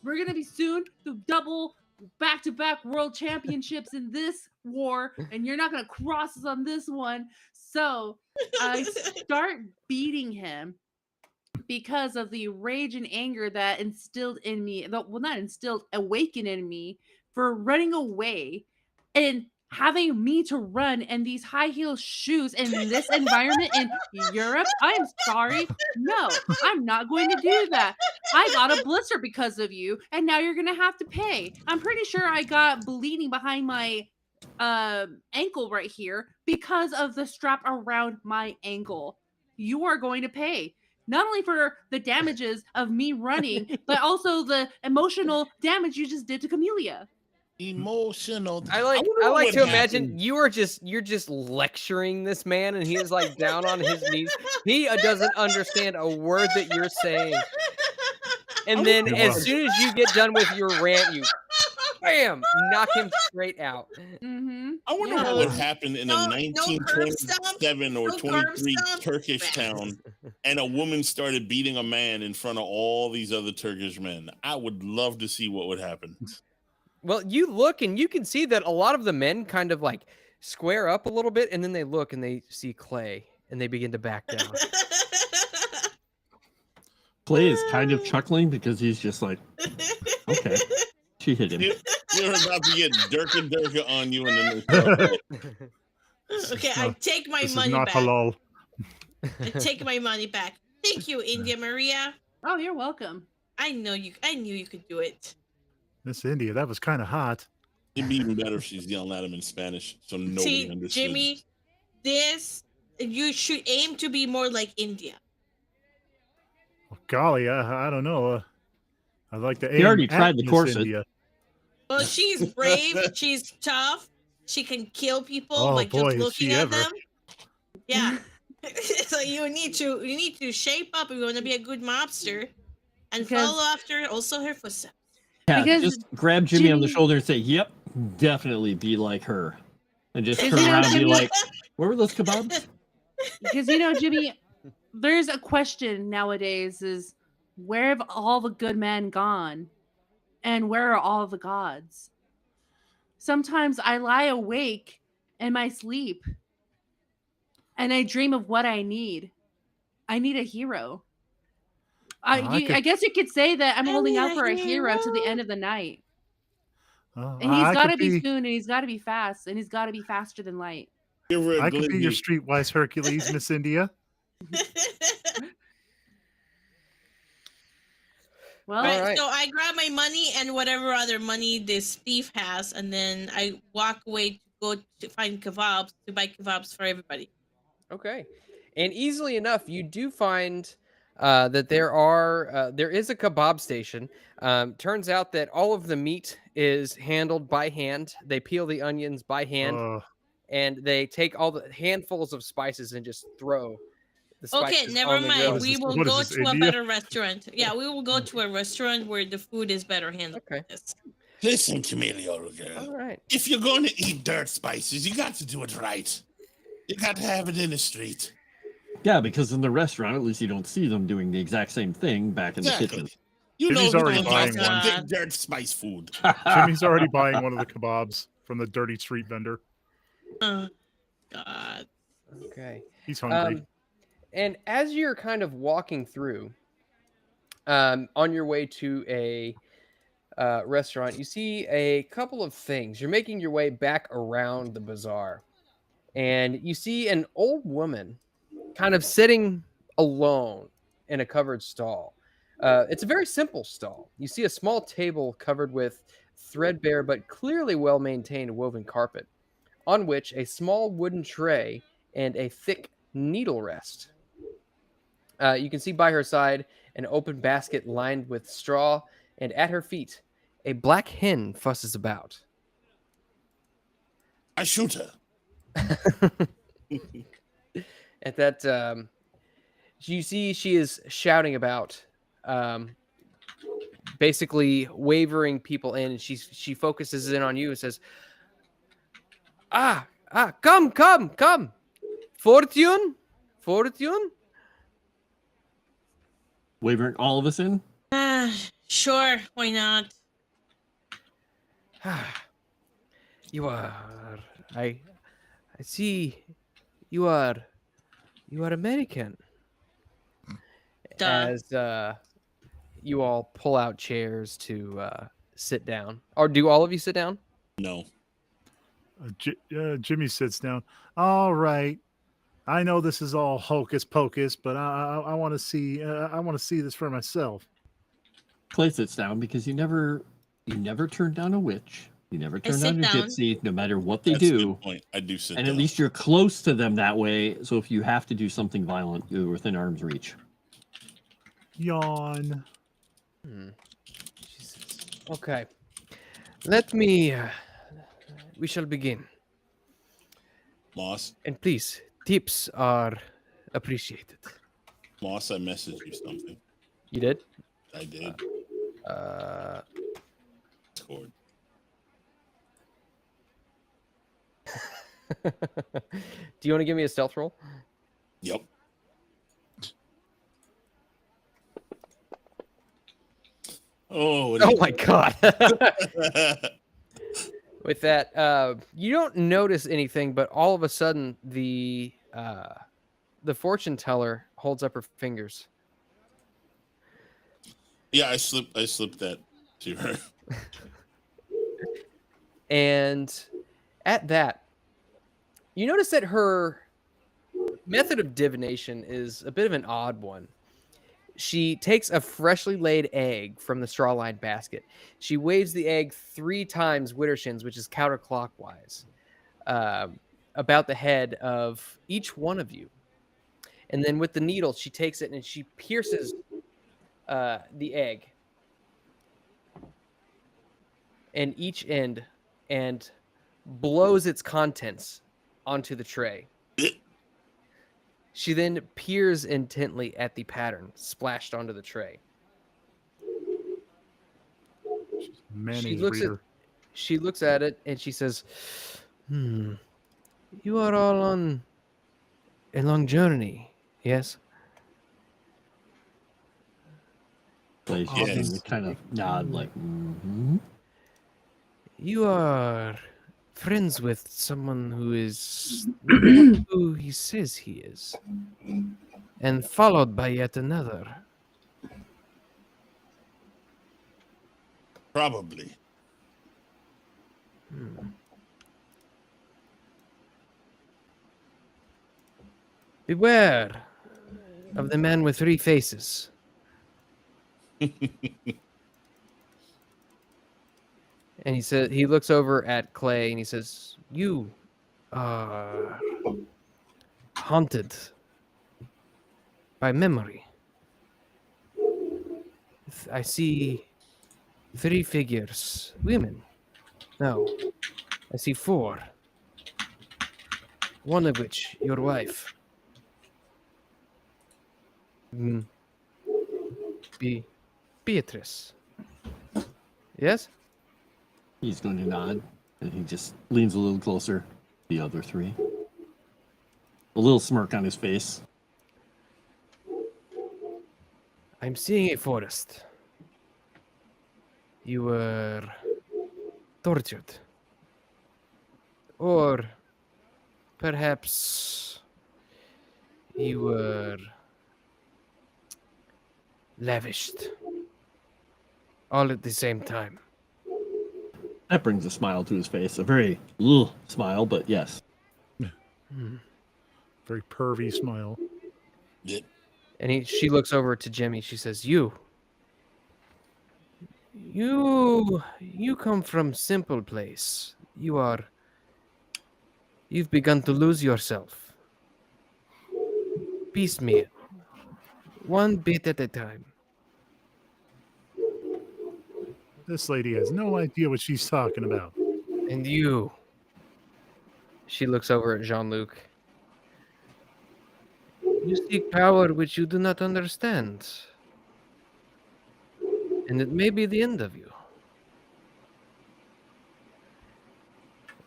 We're gonna be soon the double back-to-back world championships in this war, and you're not gonna cross us on this one." So I start beating him because of the rage and anger that instilled in me, well, not instilled, awakened in me for running away and having me to run in these high heel shoes in this environment in Europe. I am sorry. No, I'm not going to do that. I got a blister because of you, and now you're going to have to pay. I'm pretty sure I got bleeding behind my ankle right here because of the strap around my ankle. You are going to pay. Not only for the damages of me running, but also the emotional damage you just did to Camellia. Emotional. I like to imagine you're just lecturing this man, and he is like down on his knees. He doesn't understand a word that you're saying. And then as soon as you get done with your rant, you bam, knock him straight out. Mm-hmm. I wonder what would happen in a 1927 or 23 Turkish town, and a woman started beating a man in front of all these other Turkish men. I would love to see what would happen. Well, you look and you can see that a lot of the men kind of like square up a little bit, and then they look and they see Clay, and they begin to back down. Clay is kind of chuckling because he's just like, okay, she hit him. You're about to get Durka Durka on you, and then okay, I take my this money is not back. Halal. I take my money back. Thank you, India Maria. Oh, you're welcome. I knew you could do it. Miss India, that was kind of hot. It'd be even better if she's yelling at him in Spanish, so nobody understood. Jimmy, you should aim to be more like India. Well, golly, I don't know. I'd like to aim. He already tried the corset. India. Well, she's brave. She's tough. She can kill people just looking at them. Yeah. So you need to shape up if you want to be a good mobster, and follow after also her footsteps. Yeah, just grab Jimmy on the shoulder and say, "Yep, definitely be like her," and just turn around and be like, "Where were those kebabs?" Because Jimmy, there's a question nowadays: is where have all the good men gone, and where are all the gods? Sometimes I lie awake in my sleep, and I dream of what I need. I need a hero. I guess you could say that I'm holding out for a hero to the end of the night. And he's got to be soon, and he's got to be fast, and he's got to be faster than light. I could be your streetwise Hercules, Miss India. Well, so I grab my money and whatever other money this thief has, and then I walk away to go to find kebabs, to buy kebabs for everybody. Okay. And easily enough, you do find that there is a kebab station. Turns out that all of the meat is handled by hand. They peel the onions by hand, and they take all the handfuls of spices and just throw the spices. Okay, never mind. We will go to a better restaurant. Yeah, we will go to a restaurant where the food is better handled. Okay. Listen to me, little girl. All right. If you're going to eat dirt spices, you got to do it right. You got to have it in the street. Yeah, because in the restaurant, at least you don't see them doing the exact same thing back in the kitchen. Jimmy's already buying one. Dirt spice food. Jimmy's already buying one of the kebabs from the dirty street vendor. Oh, God. Okay. He's hungry. And as you're kind of walking through, on your way to a restaurant, you see a couple of things. You're making your way back around the bazaar, and you see an old woman kind of sitting alone in a covered stall. It's a very simple stall. You see a small table covered with threadbare but clearly well-maintained woven carpet, on which a small wooden tray and a thick needle rest. You can see by her side an open basket lined with straw, and at her feet, a black hen fusses about. I shoot her. At that, you see she is shouting about, basically wavering people in, and she focuses in on you and says, come, Fortune. Wavering all of us in? Sure, why not? You are, I see, you are American. Duh. As you all pull out chairs to sit down. Or do all of you sit down? No. Jimmy sits down. All right. I know this is all hocus pocus, but I want to see. I want to see this for myself. Clay sits down because you never turn down a witch. You never turn down a gypsy, no matter what they do. A good point. I do sit and down. At least you're close to them that way. So if you have to do something violent, you're within arm's reach. Yawn. Jesus. Okay. Let me. We shall begin. Moss. And please, tips are appreciated. Moss, I messaged you something. You did? I did. Discord. Do you want to give me a stealth roll? Yep. Oh my god. With that, you don't notice anything, but all of a sudden the fortune teller holds up her fingers. Yeah, I slipped that to her. And at that, you notice that her method of divination is a bit of an odd one. She takes a freshly laid egg from the straw-lined basket. She waves the egg 3 times widdershins, which is counterclockwise, about the head of each one of you. And then with the needle, she takes it and she pierces the egg in each end and blows its contents onto the tray. She then peers intently at the pattern splashed onto the tray. She looks at it and she says, you are all on a long journey, yes? They kind of nod like, You are friends with someone who is not who he says he is, and followed by yet another. Probably. Beware of the man with 3 faces. And he looks over at Clay and he says, you are haunted by memory. I see 3 figures, women. No, I see 4. One of which, your wife. Beatrice. Yes? He's going to nod, and he just leans a little closer. The other 3. A little smirk on his face. I'm seeing a forest. You were tortured. Or perhaps you were lavished. All at the same time. That brings a smile to his face. A very little smile, but yes. Very pervy smile. And she looks over to Jimmy. She says, You come from simple place. You've begun to lose yourself. Piecemeal. One bit at a time. This lady has no idea what she's talking about. And you. She looks over at Jean-Luc. You seek power which you do not understand. And it may be the end of you.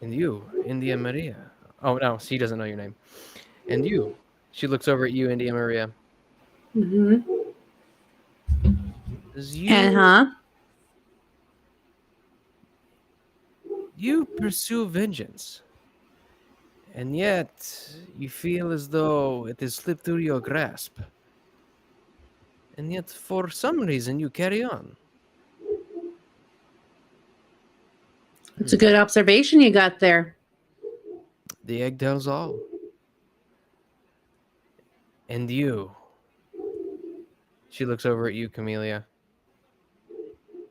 And you, India Maria. Oh, no, she doesn't know your name. And you. She looks over at you, India Maria. You pursue vengeance. And yet, you feel as though it has slipped through your grasp. And yet, for some reason, you carry on. It's a good observation you got there. The egg tells all. And you. She looks over at you, Camellia.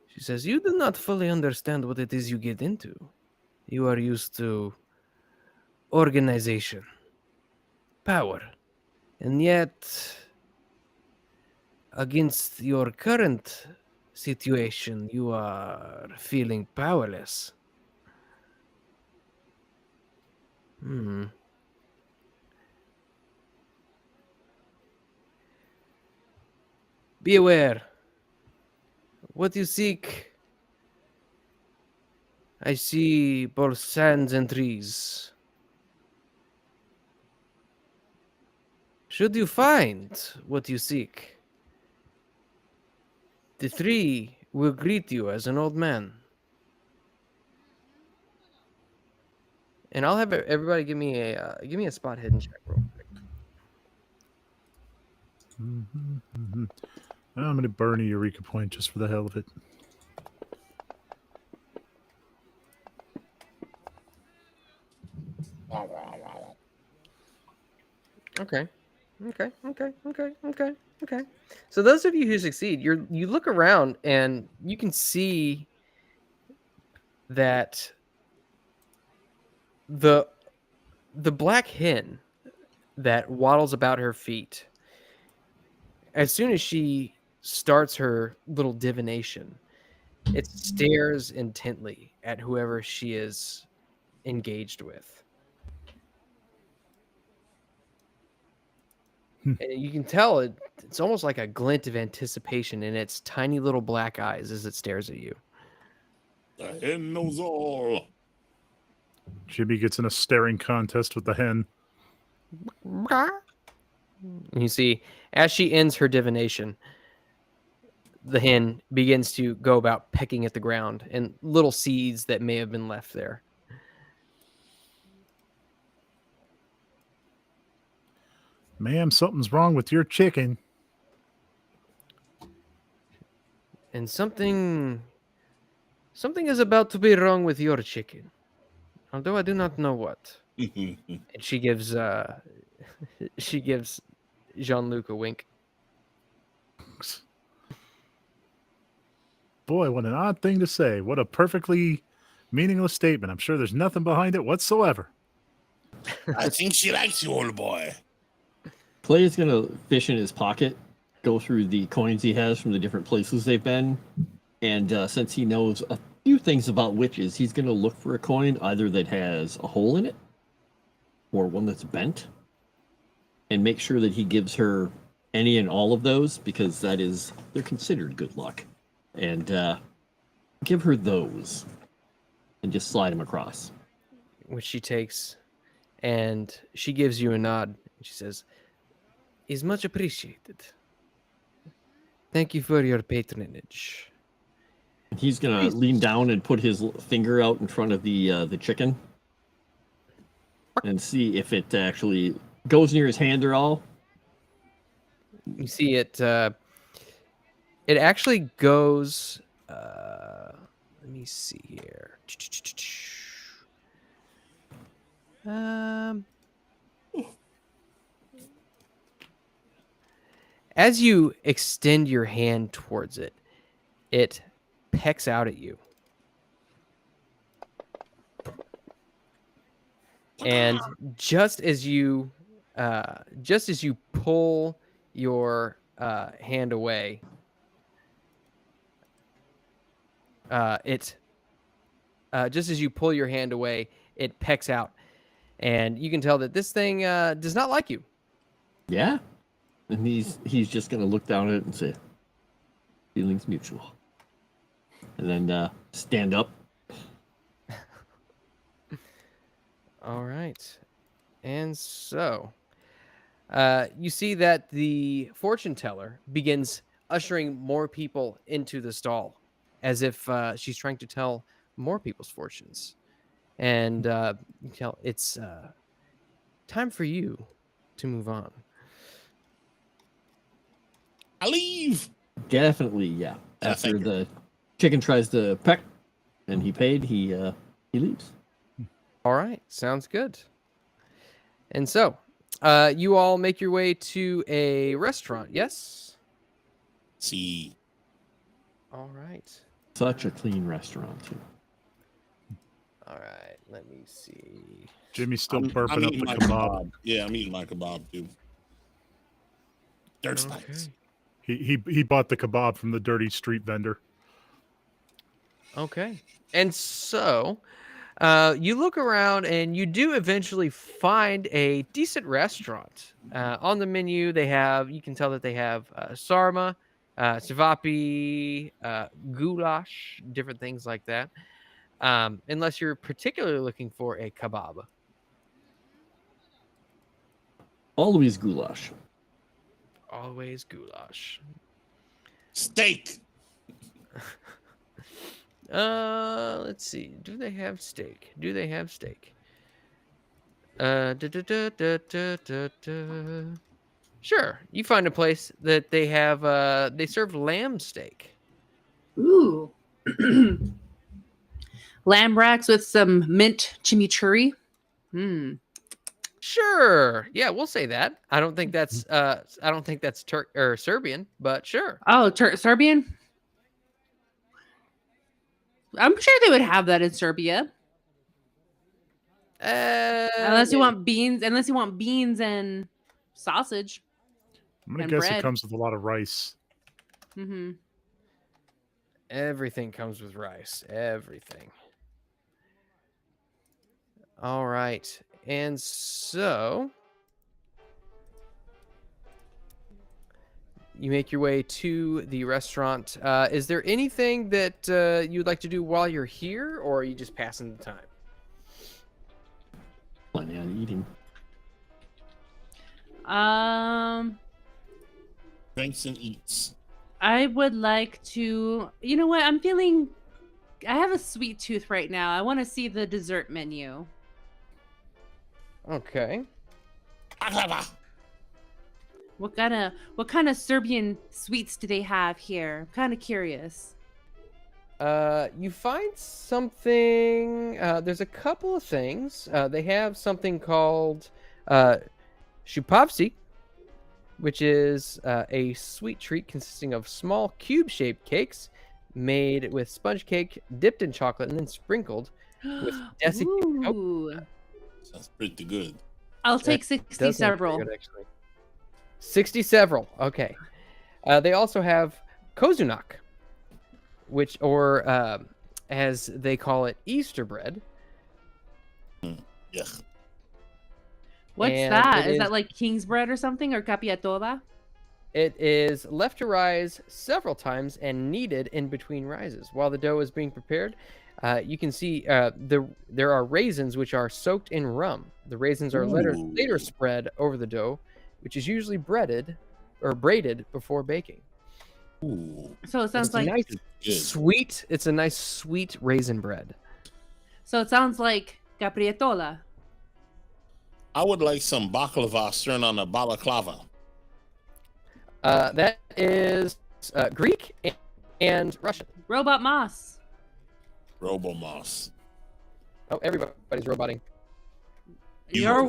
She says, you do not fully understand what it is you get into. You are used to organization, power, and yet against your current situation, you are feeling powerless. Be aware. What you seek, I see both sands and trees. Should you find what you seek, the tree will greet you as an old man. And I'll have everybody give me a spot hidden check real quick. I'm going to burn a Eureka point just for the hell of it. Okay. So those of you who succeed, you look around and you can see that the black hen that waddles about her feet, as soon as she starts her little divination, it stares intently at whoever she is engaged with. And you can tell it's almost like a glint of anticipation in its tiny little black eyes as it stares at you. The hen knows all. Jimmy gets in a staring contest with the hen. And you see, as she ends her divination, the hen begins to go about pecking at the ground and little seeds that may have been left there. Ma'am, something's wrong with your chicken. And something is about to be wrong with your chicken, although I do not know what. And she gives Jean-Luc a wink. Boy, what an odd thing to say. What a perfectly meaningless statement. I'm sure there's nothing behind it whatsoever. I think she likes you, old boy. Clay's going to fish in his pocket, go through the coins he has from the different places they've been, and since he knows a few things about witches, he's going to look for a coin either that has a hole in it or one that's bent, and make sure that he gives her any and all of those, because they're considered good luck. And give her those and just slide them across. Which she takes, and she gives you a nod. She says, "Is much appreciated. Thank you for your patronage." He's gonna lean down and put his finger out in front of the chicken and see if it actually goes near his hand at all. You see it. It actually goes. Let me see here. As you extend your hand towards it, it pecks out at you. And just as you pull your hand away, it pecks out, and you can tell that this thing does not like you. Yeah, and he's just gonna look down at it and say, "Feelings mutual," and then stand up. All right, and so you see that the fortune teller begins ushering more people into the stall, as if she's trying to tell more people's fortunes. And you tell it's time for you to move on. I leave. Definitely, yeah. After the chicken tries to peck and he paid, he leaves. All right, sounds good. And so you all make your way to a restaurant, yes? See. All right. Such a clean restaurant, too. All right, let me see. Jimmy's still burping up the kebab. Yeah, I'm eating my kebab, too. Dirt spikes. He bought the kebab from the dirty street vendor. Okay. And so you look around and you do eventually find a decent restaurant. On the menu, you can tell that they have sarma, Sevvy, goulash, different things like that. Unless you're particularly looking for a kebab. Always goulash. Always goulash. Steak. Let's see. Do they have steak? Sure. You find a place that they have they serve lamb steak. Ooh. Lamb racks with some mint chimichurri. Sure. Yeah, we'll say that. I don't think that's Serbian, but sure. Oh, Serbian? I'm sure they would have that in Serbia. Unless you want beans and sausage. I'm gonna guess it comes with a lot of rice. Mm-hmm. Everything comes with rice. Everything. All right. And so you make your way to the restaurant. Is there anything that you'd like to do while you're here, or are you just passing the time? Planning on eating. Drinks and eats. I would like to. You know what? I have a sweet tooth right now. I want to see the dessert menu. Okay. What kind of Serbian sweets do they have here? I'm kind of curious. You find something. There's a couple of things. They have something called shupavci, which is a sweet treat consisting of small cube-shaped cakes made with sponge cake dipped in chocolate and then sprinkled with desiccated coconut. Sounds pretty good. I'll take 60 several. Good, 60 several. Okay. They also have kozunak, which, or as they call it, Easter bread. Yeah. What's that? Is that like king's bread or something, or capiatola? It is left to rise several times and kneaded in between rises. While the dough is being prepared, you can see there are raisins which are soaked in rum. The raisins are later spread over the dough, which is usually braided before baking. Ooh. So it sounds like nice sweet. It's a nice sweet raisin bread. So it sounds like capriatola. I would like some baklava served on a balaclava. That is Greek and Russian. Robot Moss. Robomoss. Oh, everybody's roboting. You're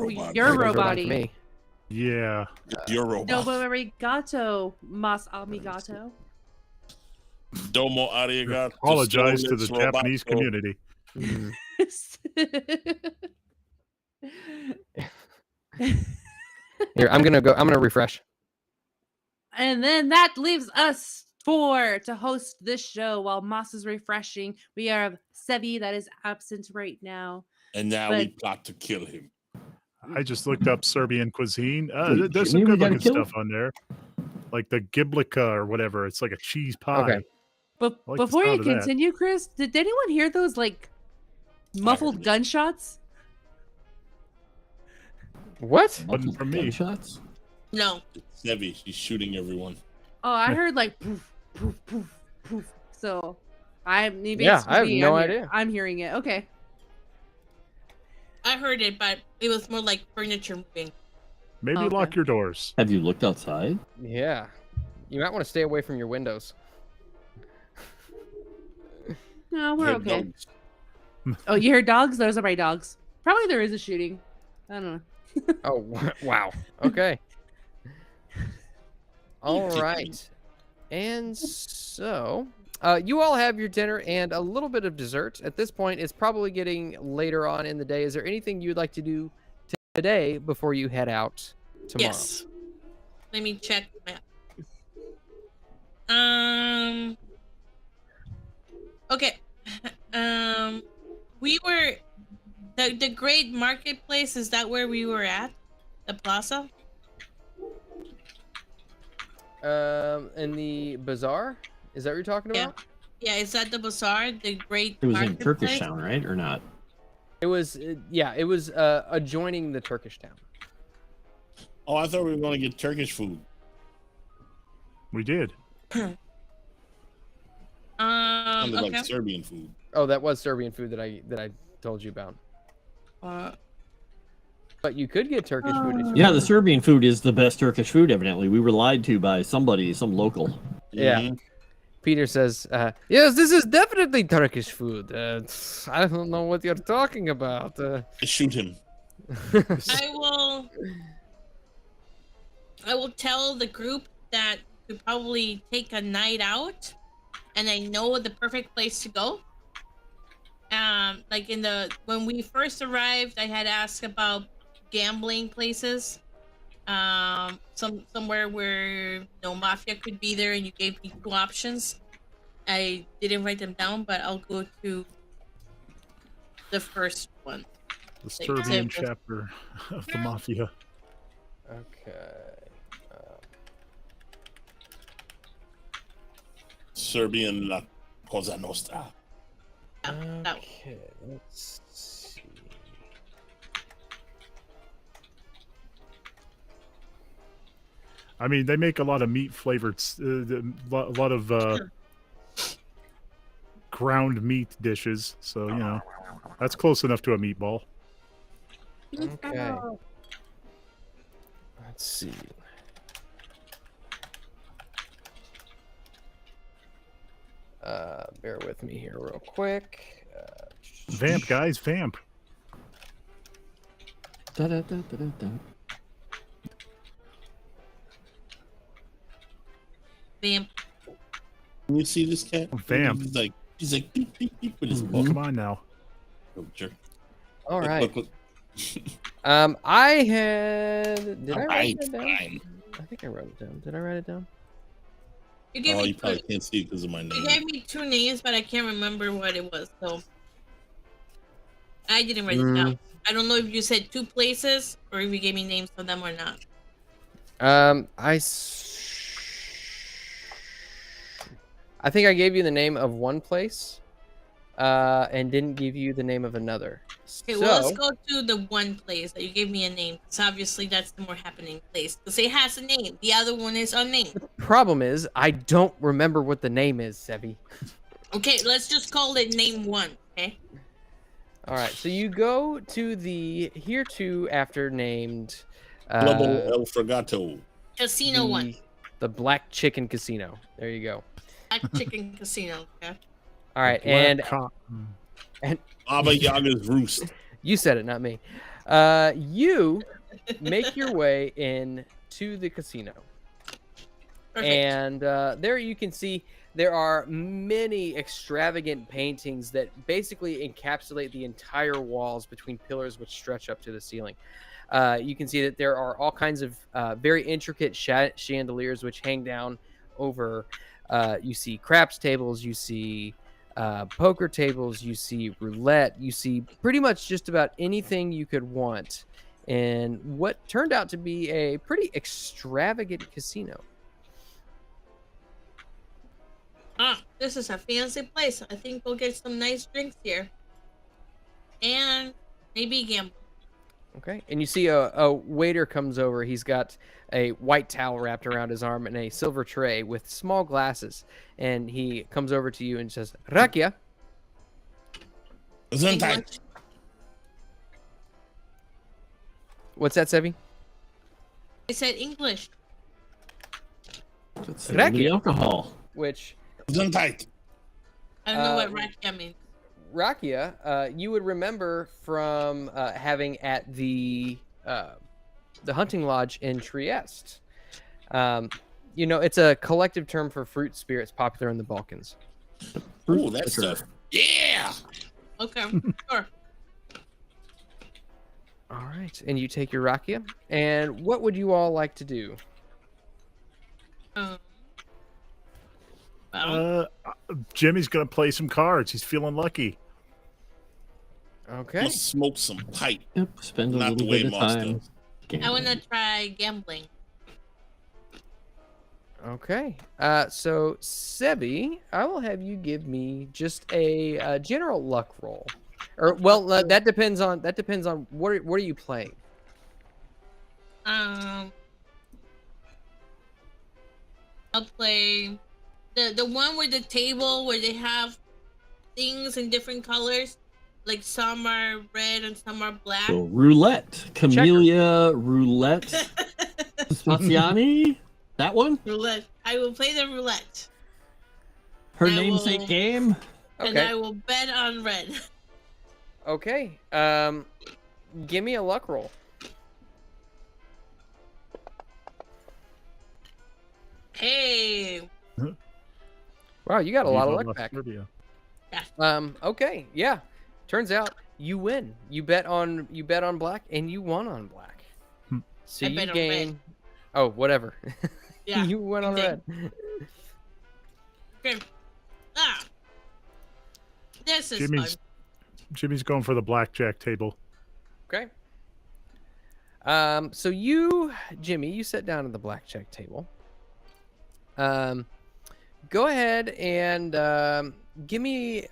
roboting. Me. Yeah. You're robot. Domo arigato, mas amigato. Domo arigato. Apologize to the Japanese community. Here, I'm gonna refresh. And then that leaves us to host this show while Moss is refreshing. We have Sevvy that is absent right now. And now we plot to kill him. I just looked up Serbian cuisine. There's some good looking stuff on there. Like the giblika or whatever. It's like a cheese pie. Okay. But before you continue, Chris, did anyone hear those like muffled gunshots? What? Wasn't from me. Gunshots? No. It's Sevvy. She's shooting everyone. Oh, I heard like poof, poof, poof, poof. So I have no idea. I'm hearing it. Okay. I heard it, but it was more like furniture moving. Maybe lock your doors. Have you looked outside? Yeah. You might want to stay away from your windows. No, we're okay. Oh, you heard dogs? Those are my dogs. Probably there is a shooting. I don't know. Oh, wow. Okay. All right. And so you all have your dinner and a little bit of dessert. At this point, it's probably getting later on in the day. Is there anything you'd like to do today before you head out tomorrow? Yes. Let me check. Okay. We were the Great Marketplace. Is that where we were at? The plaza? In the bazaar? Is that what you're talking about? Yeah, is that the bazaar? The Great It was in Marketplace? Turkish Town, right? Or not? It was, yeah, it was adjoining the Turkish town. Oh, I thought we were going to get Turkish food. We did. Sounded Okay. like Serbian food. Oh, that was Serbian food that I told you about. But you could get Turkish food. If you Yeah, the Serbian food is the best Turkish food, evidently. We were lied to by somebody, some local. Yeah. Peter says, yes, this is definitely Turkish food. I don't know what you're talking about. Shoot him. I will tell the group that we probably take a night out, and I know the perfect place to go. Like when we first arrived, I had asked about gambling places. Somewhere where no mafia could be there, and you gave me 2 options. I didn't write them down, but I'll go to the first one. The Serbian chapter of the mafia. Okay. Serbian La Cosa Nostra. Okay, let's see. I mean, they make a lot of meat flavored, a lot of ground meat dishes. So, you know, that's close enough to a meatball. Okay. Let's see. Bear with me here real quick. Vamp, guys, vamp. Vamp. Can you see this cat? Vamp. He's like beep, beep, beep with his Oh, come on now. Oh, jerk. All right. Look. I had. Did I write it down? Fine. I think I wrote it down. Did I write it down? You gave me You probably can't see it because of my name. You gave me 2 names, but I can't remember what it was. So I didn't write it down. I don't know if you said 2 places or if you gave me names for them or not. I think I gave you the name of one place, and didn't give you the name of another. Okay, well, let's go to the one place that you gave me a name. Because obviously that's the more happening place. Because it has a name. The other one is unnamed. Problem is, I don't remember what the name is, Sevvy. Okay, let's just call it name 1, okay? All right, so you go to the hereto after named... Global El Fregato. Casino 1. The Black Chicken Casino. There you go. Black Chicken Casino, okay? All right, and Baba Yaga's Roost. You said it, not me. You make your way in to the casino. Perfect. And there you can see there are many extravagant paintings that basically encapsulate the entire walls between pillars which stretch up to the ceiling. You can see that there are all kinds of very intricate chandeliers which hang down over. You see craps tables, you see poker tables, you see roulette, you see pretty much just about anything you could want in what turned out to be a pretty extravagant casino. This is a fancy place. I think we'll get some nice drinks here. And maybe gamble. Okay, and you see a waiter comes over. He's got a white towel wrapped around his arm and a silver tray with small glasses. And he comes over to you and says, Rakia. What's that, Sevvy? I said English. Rakia alcohol. Which... I don't know what Rakia means. Rakia, you would remember from having at the hunting lodge in Trieste. You know, it's a collective term for fruit spirits popular in the Balkans. Ooh, that stuff. Yeah. Okay, sure. All right, and you take your Rakia. And what would you all like to do? Jimmy's gonna play some cards. He's feeling lucky. Okay. He'll smoke some pipe. Yep. Spend a Not the little way bit of Moss time. does. I want to try gambling. Okay. So Sevvy, I will have you give me just a general luck roll, or well, that depends on what are you playing. I'll play the one with the table where they have things in different colors, like some are red and some are black. So roulette, Camellia, roulette, Spaziani, that one. Roulette. I will play the roulette. Her namesake game. And I will bet on red. Okay. Give me a luck roll. Hey. Wow, you got a lot of luck back. Yeah. Okay. Yeah. Turns out you win. You bet on black, and you won on black. So I you bet on gain. red. Oh, whatever. Yeah. You went on red. Okay. This is fun. Jimmy's going for the blackjack table. Okay. So you, Jimmy, you sit down at the blackjack table. Go ahead and give me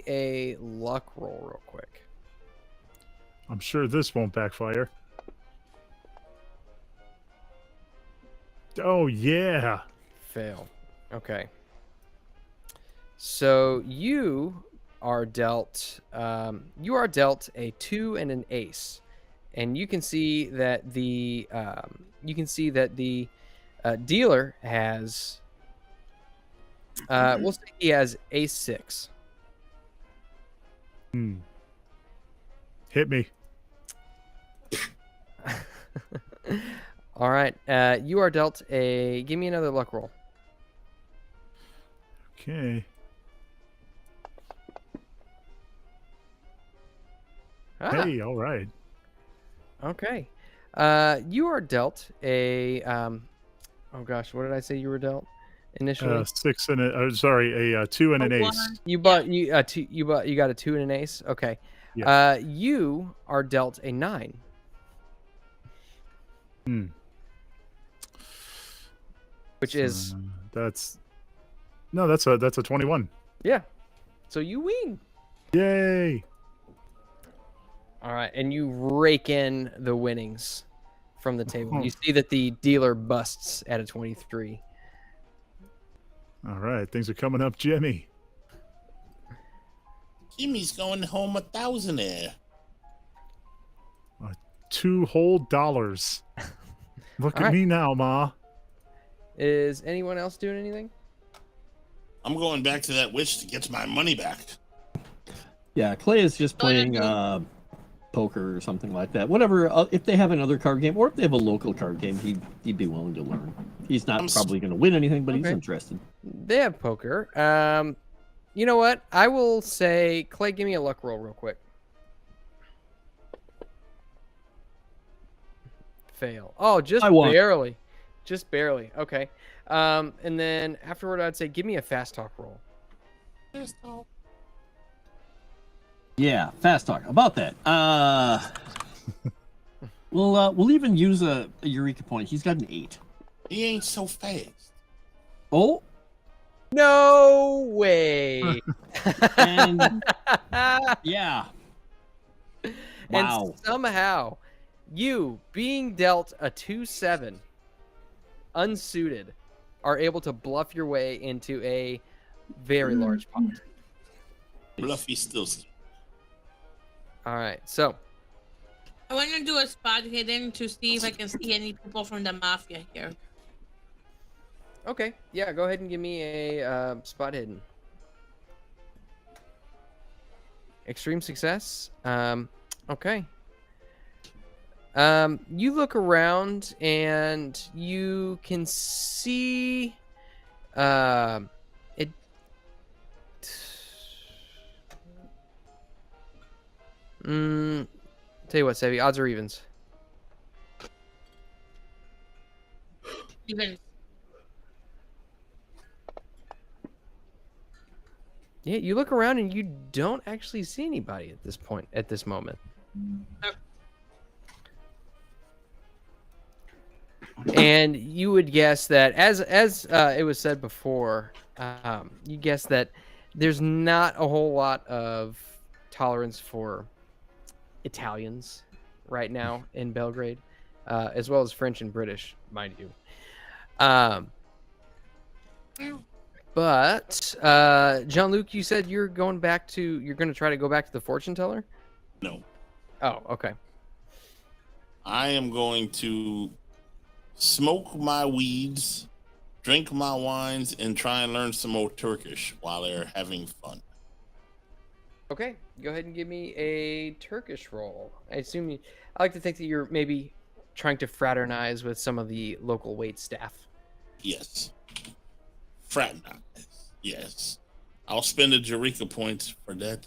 a luck roll real quick. I'm sure this won't backfire. Oh yeah. Fail. Okay. So you are dealt a 2 and an ace, and you can see that the dealer has we'll say he has ace 6. Hit me. All right. You are dealt a. Give me another luck roll. Okay. Hey, all right. Okay. You are dealt a. Oh gosh, what did I say you were dealt initially? 6 and a 2 and an ace. You got a 2 and an ace. Okay. Yeah. You are dealt a 9. Which is that's a 21. Yeah. So you win. Yay. All right, and you rake in the winnings from the table. You see that the dealer busts at a 23. All right, things are coming up, Jimmy. Jimmy's going home $1,000. $2 whole. Look at me now, Ma. Is anyone else doing anything? I'm going back to that witch to get my money back. Yeah, Clay is just playing poker or something like that. Whatever. If they have another card game, or if they have a local card game, he'd be willing to learn. He's not probably going to win anything, but he's interested. They have poker. You know what? I will say, Clay, give me a luck roll real quick. Fail. Oh, just barely. Just barely. Okay. And then afterward, I'd say, give me a fast talk roll. Fast talk. Yeah, fast talk. About that. We'll even use a Eureka point. He's got an 8. He ain't so fast. Oh. No way. And yeah. Wow. And somehow, you being dealt a 2-7, unsuited, are able to bluff your way into a very large pot. Bluffy still. All right, so I want to do a spot hidden to see if I can see any people from the mafia here. okay, yeah, go ahead and give me a spot hidden. Extreme success. Okay. You look around and you can see it. Tell you what, Sevvy, odds or evens? Even. Yeah, you look around and you don't actually see anybody at this moment. And you would guess that, as it was said before, you guess that there's not a whole lot of tolerance for Italians right now in Belgrade, as well as French and British, mind you. But Jean-Luc, you said you're going to try to go back to the fortune teller? No. Oh, okay. I am going to smoke my weeds, drink my wines, and try and learn some more Turkish while they're having fun. Okay, go ahead and give me a Turkish roll. I like to think that you're maybe trying to fraternize with some of the local wait staff. Yes. Fraternize. Yes. I'll spend the Eureka points for that,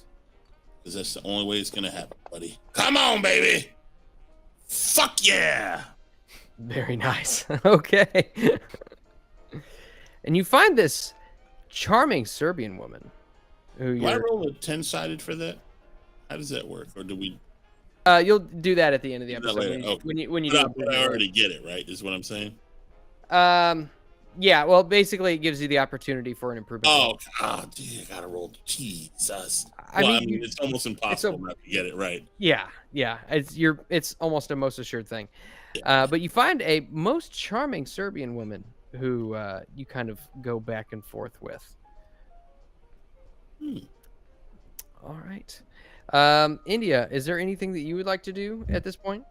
because that's the only way it's going to happen, buddy. Come on, baby. Fuck yeah. Very nice. Okay. And you find this charming Serbian woman. Do I roll a 10-sided for that? How does that work? Or do we... You'll do that at the end of the episode. When you I already get it, right? Is what I'm saying? Yeah, well, basically it gives you the opportunity for an improvement. Oh, God, dude, I gotta roll. Jesus. I mean, it's almost impossible not to get it right. Yeah. It's almost a most assured thing. Yeah. But you find a most charming Serbian woman who you kind of go back and forth with. All right. India, is there anything that you would like to do at this point?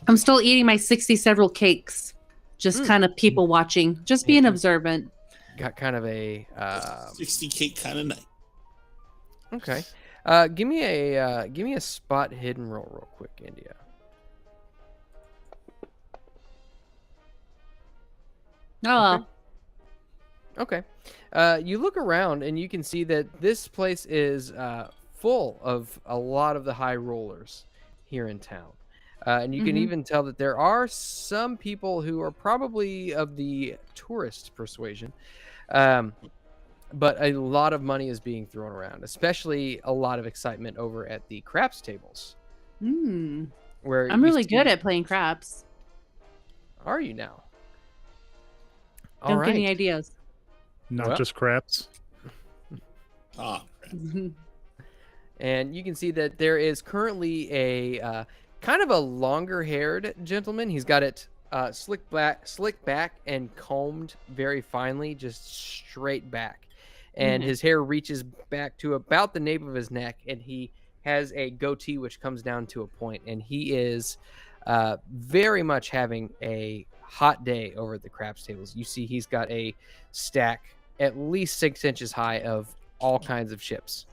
I'm still eating my 60 several cakes. Just kind of people watching. Just being observant. Got kind of a 60 cake kind of night. Okay. Give me a spot hidden roll real quick, India. Oh. Okay. You look around and you can see that this place is full of a lot of the high rollers here in town. And you can even tell that there are some people who are probably of the tourist persuasion. But a lot of money is being thrown around, especially a lot of excitement over at the craps tables. Where I'm really good at playing craps. Are you now? Don't get any ideas. Not just craps. And you can see that there is currently a kind of a longer-haired gentleman. He's got it slicked back and combed very finely, just straight back. And his hair reaches back to about the nape of his neck, and he has a goatee which comes down to a point. And he is very much having a hot day over at the craps tables. You see he's got a stack at least 6 inches high of all kinds of chips.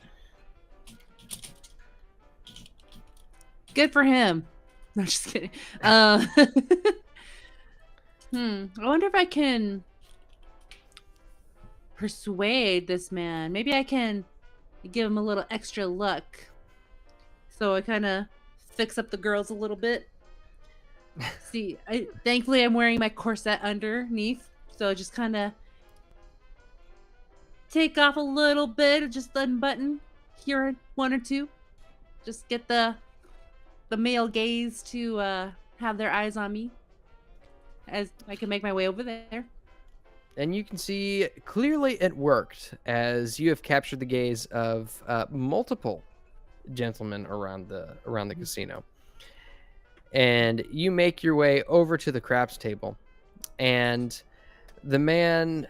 Good for him. No, just kidding. I wonder if I can persuade this man. Maybe I can give him a little extra luck. So I kind of fix up the girls a little bit. See, thankfully I'm wearing my corset underneath. So just kind of take off a little bit, just unbutton here, one or two. Just get the male gaze to have their eyes on me as I can make my way over there. And you can see clearly it worked, as you have captured the gaze of multiple gentlemen around the casino. And you make your way over to the craps table, and the man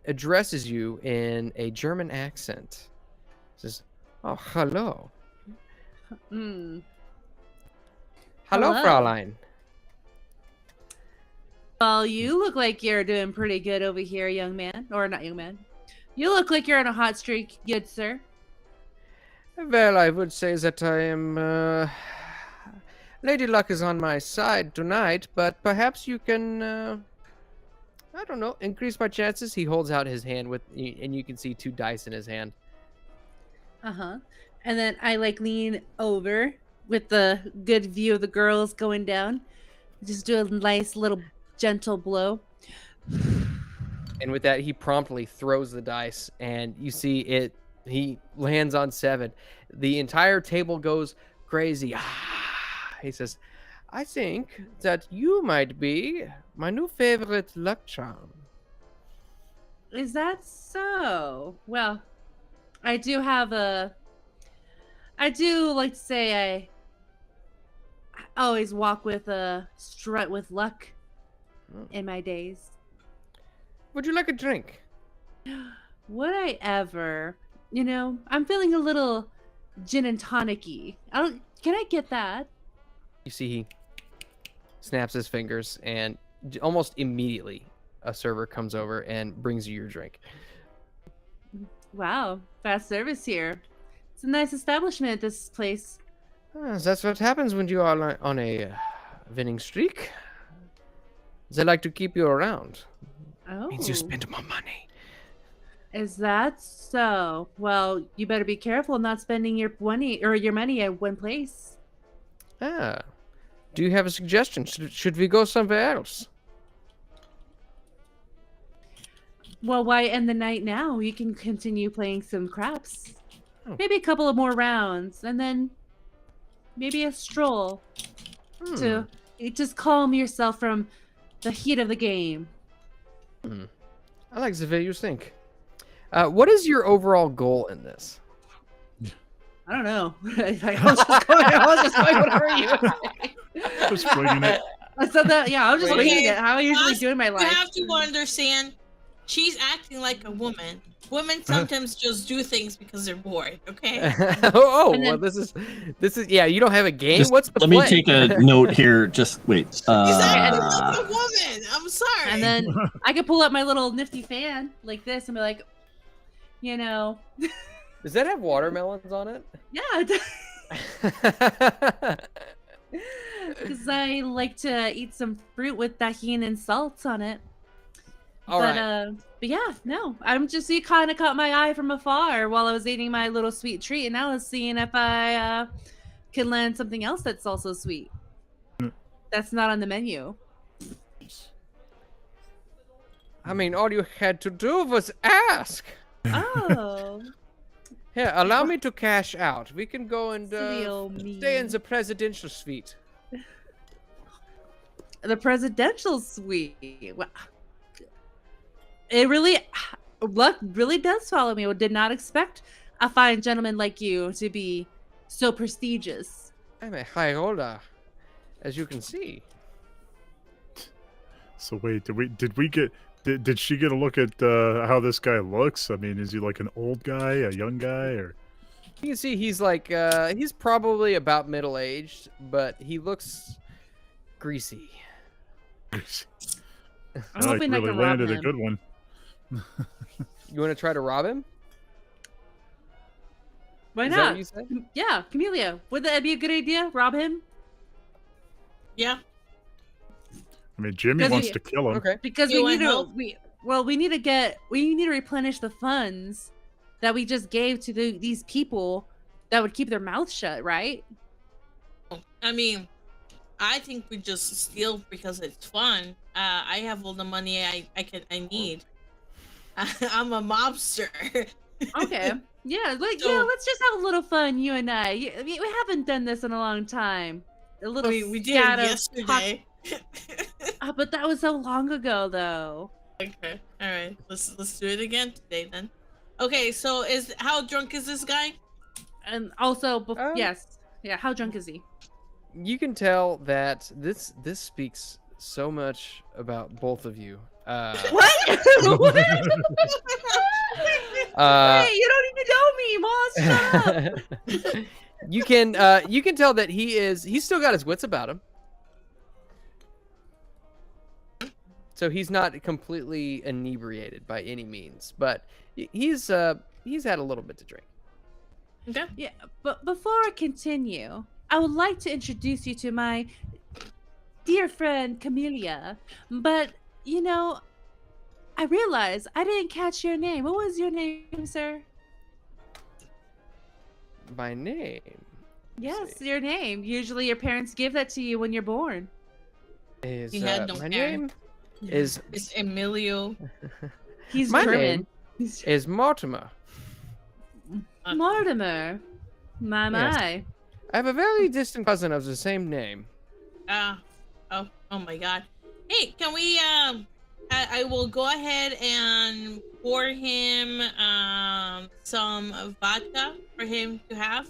addresses you in a German accent. Says, "Oh, hello." Hello, Fräulein. Well, you look like you're doing pretty good over here, young man. Or not young man. You look like you're on a hot streak, good sir. Well, I would say that I am... Lady Luck is on my side tonight, but perhaps you can... I don't know, increase my chances. He holds out his hand, and you can see 2 dice in his hand. And then I lean over with the good view of the girls going down. Just do a nice little gentle blow. And with that, he promptly throws the dice, and you see it. He lands on 7. The entire table goes crazy. He says, "I think that you might be my new favorite luck charm." Is that so? Well, I do like to say I always walk with a strut with luck in my days. Would you like a drink? Would I ever? You know, I'm feeling a little gin and tonic-y. Can I get that? You see he snaps his fingers, and almost immediately a server comes over and brings you your drink. Wow, fast service here. It's a nice establishment, this place. That's what happens when you are on a winning streak. They like to keep you around. Oh. Means you spend more money. Is that so? Well, you better be careful not spending your money at one place. Ah. Do you have a suggestion? Should we go somewhere else? Well, why end the night now? You can continue playing some craps. Oh. Maybe a couple of more rounds, and then maybe a stroll to just calm yourself from the heat of the game. I like the way you think. What is your overall goal in this? I don't know. I was just going whatever you were saying. Just winging it. I said that. Yeah, I was just winging it. How I usually do in my life. You have to understand, she's acting like a woman. Women sometimes just do things because they're bored. Okay. Well, this is. Yeah, you don't have a game. What's the Let play? me take a note here. Just wait. She's acting like a woman. I'm sorry. And then I could pull up my little nifty fan like this and be like, you know. Does that have watermelons on it? Yeah, it does. Because I like to eat some fruit with tahini and salt on it. But yeah, no. You kind of caught my eye from afar while I was eating my little sweet treat, and I was seeing if I could land something else that's also sweet. That's not on the menu. I mean, all you had to do was ask. Oh. Here, allow me to cash out. We can go and stay in the presidential suite. The presidential suite. Wow. Luck really does follow me. I did not expect a fine gentleman like you to be so prestigious. I'm a high roller, as you can see. So wait, did she get a look at how this guy looks? I mean, is he like an old guy, a young guy, or? You can see he's like he's probably about middle-aged, but he looks greasy. I'm hoping I really can rob landed him. a good one. You want to try to rob him? Why Is that not? what you said? Yeah, Camellia. Would that be a good idea? Rob him? Yeah. I mean, Jimmy wants to kill him. Okay. Because we need to replenish the funds that we just gave to these people that would keep their mouth shut, right? I mean, I think we just steal because it's fun. I have all the money I need. I'm a mobster. Okay. Yeah, let's just have a little fun, you and I. We haven't done this in a long time. A little. We did yesterday. But that was so long ago, though. Okay. All right. Let's do it again today then. Okay. So how drunk is this guy? And also, yes, yeah. How drunk is he? You can tell that this speaks so much about both of you. What? Hey, you don't even know me, Moss. Shut up. You can tell that he's still got his wits about him. So he's not completely inebriated by any means, but he's had a little bit to drink. Okay. Yeah, but before I continue, I would like to introduce you to my dear friend Camellia. But I realized I didn't catch your name. What was your name, sir? My name? Yes, your name. Usually your parents give that to you when you're born. He had no my hair. name is It's Emilio. He's My German. name is Mortimer. Mortimer. My. I have a very distant cousin of the same name. Oh my God. Hey, can we? I will go ahead and pour him some vodka for him to have,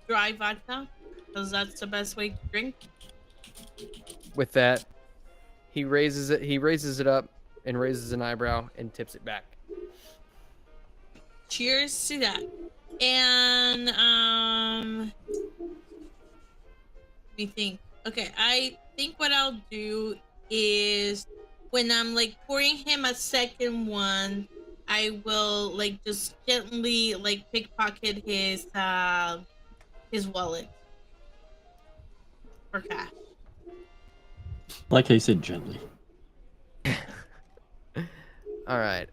dry vodka, because that's the best way to drink. With that, he raises it up and raises an eyebrow and tips it back. Cheers to that. And let me think. Okay, I think what I'll do is when I'm like pouring him a second one, I will like just gently like pickpocket his wallet for cash. Like I said, gently. All right.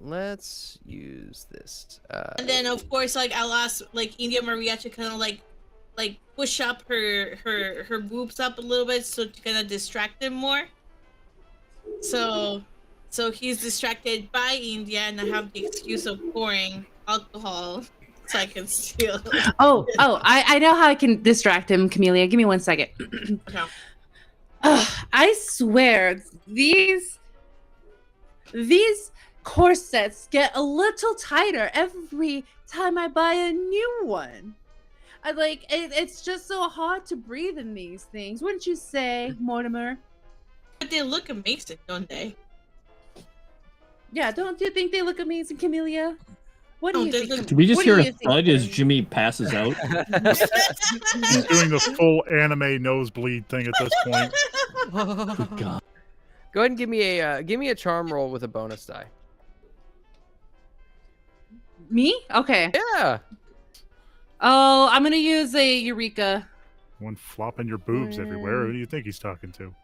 Let's use this. And then of course, like I'll ask like India Maria to kind of like push up her boobs up a little bit so to kind of distract him more. So he's distracted by India, and I have the excuse of pouring alcohol so I can steal. I know how I can distract him, Camellia. Give me 1 second. Okay. I swear, these corsets get a little tighter every time I buy a new one. It's just so hard to breathe in these things, wouldn't you say, Mortimer? But they look amazing, don't they? Yeah, don't you think they look amazing, Camellia? What do you think? Did we just hear a thud as Jimmy passes out? He's doing the full anime nosebleed thing at this point. Good God. Go ahead and give me a charm roll with a bonus die. Me? Okay. Yeah. Oh, I'm gonna use a Eureka. One flopping your boobs everywhere. Who do you think he's talking to?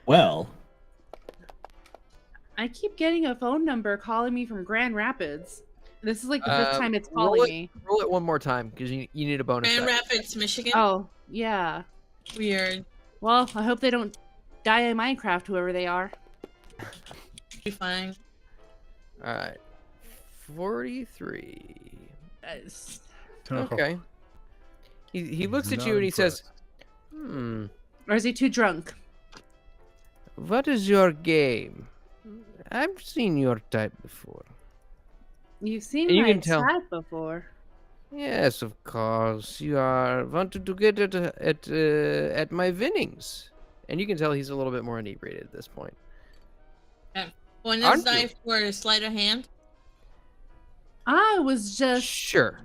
Well, I keep getting a phone number calling me from Grand Rapids. This is like the fifth time it's calling me. Roll it one more time because you need a bonus. Grand die. Rapids, Michigan. Oh, yeah. Weird. Well, I hope they don't die in Minecraft, whoever they are. Be fine. All right. 43. Oh. Okay. He looks at you and he says, Or is he too drunk? "What is your game? I've seen your type before." You've seen And you my can tell. type before. Yes, of course. You are wanted to get at my winnings. And you can tell he's a little bit more inebriated at this point. Bonus Aren't die you? for sleight of hand. I was just... Sure.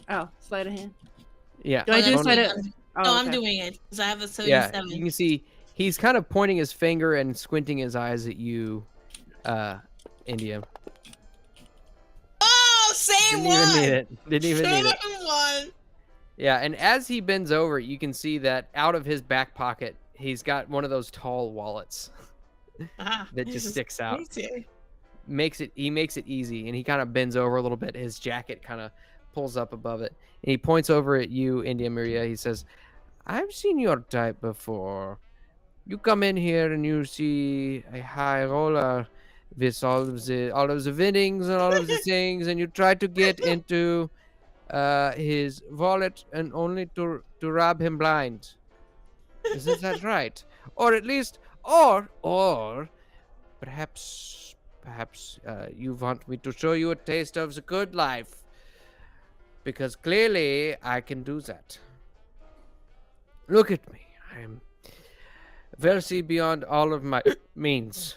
Oh, sleight of hand. Yeah. Do I do bonus- sleight of... Oh, No, I'm okay. doing it because I have a Yeah, 77. you can see he's kind of pointing his finger and squinting his eyes at you, India. Oh, same Didn't one. even need it. Didn't even need it. Same one. Yeah, and as he bends over, you can see that out of his back pocket, he's got one of those tall wallets that just sticks out. Crazy. He makes it easy, and he kind of bends over a little bit. His jacket kind of pulls up above it, and he points over at you, India Maria. He says, "I've seen your type before. You come in here and you see a high roller with all of the winnings and all of the things, and you try to get into his wallet and only to rob him blind. Isn't that right? Or at least, or perhaps you want me to show you a taste of the good life, because clearly I can do that. Look at me. I am wealthy beyond all of my means."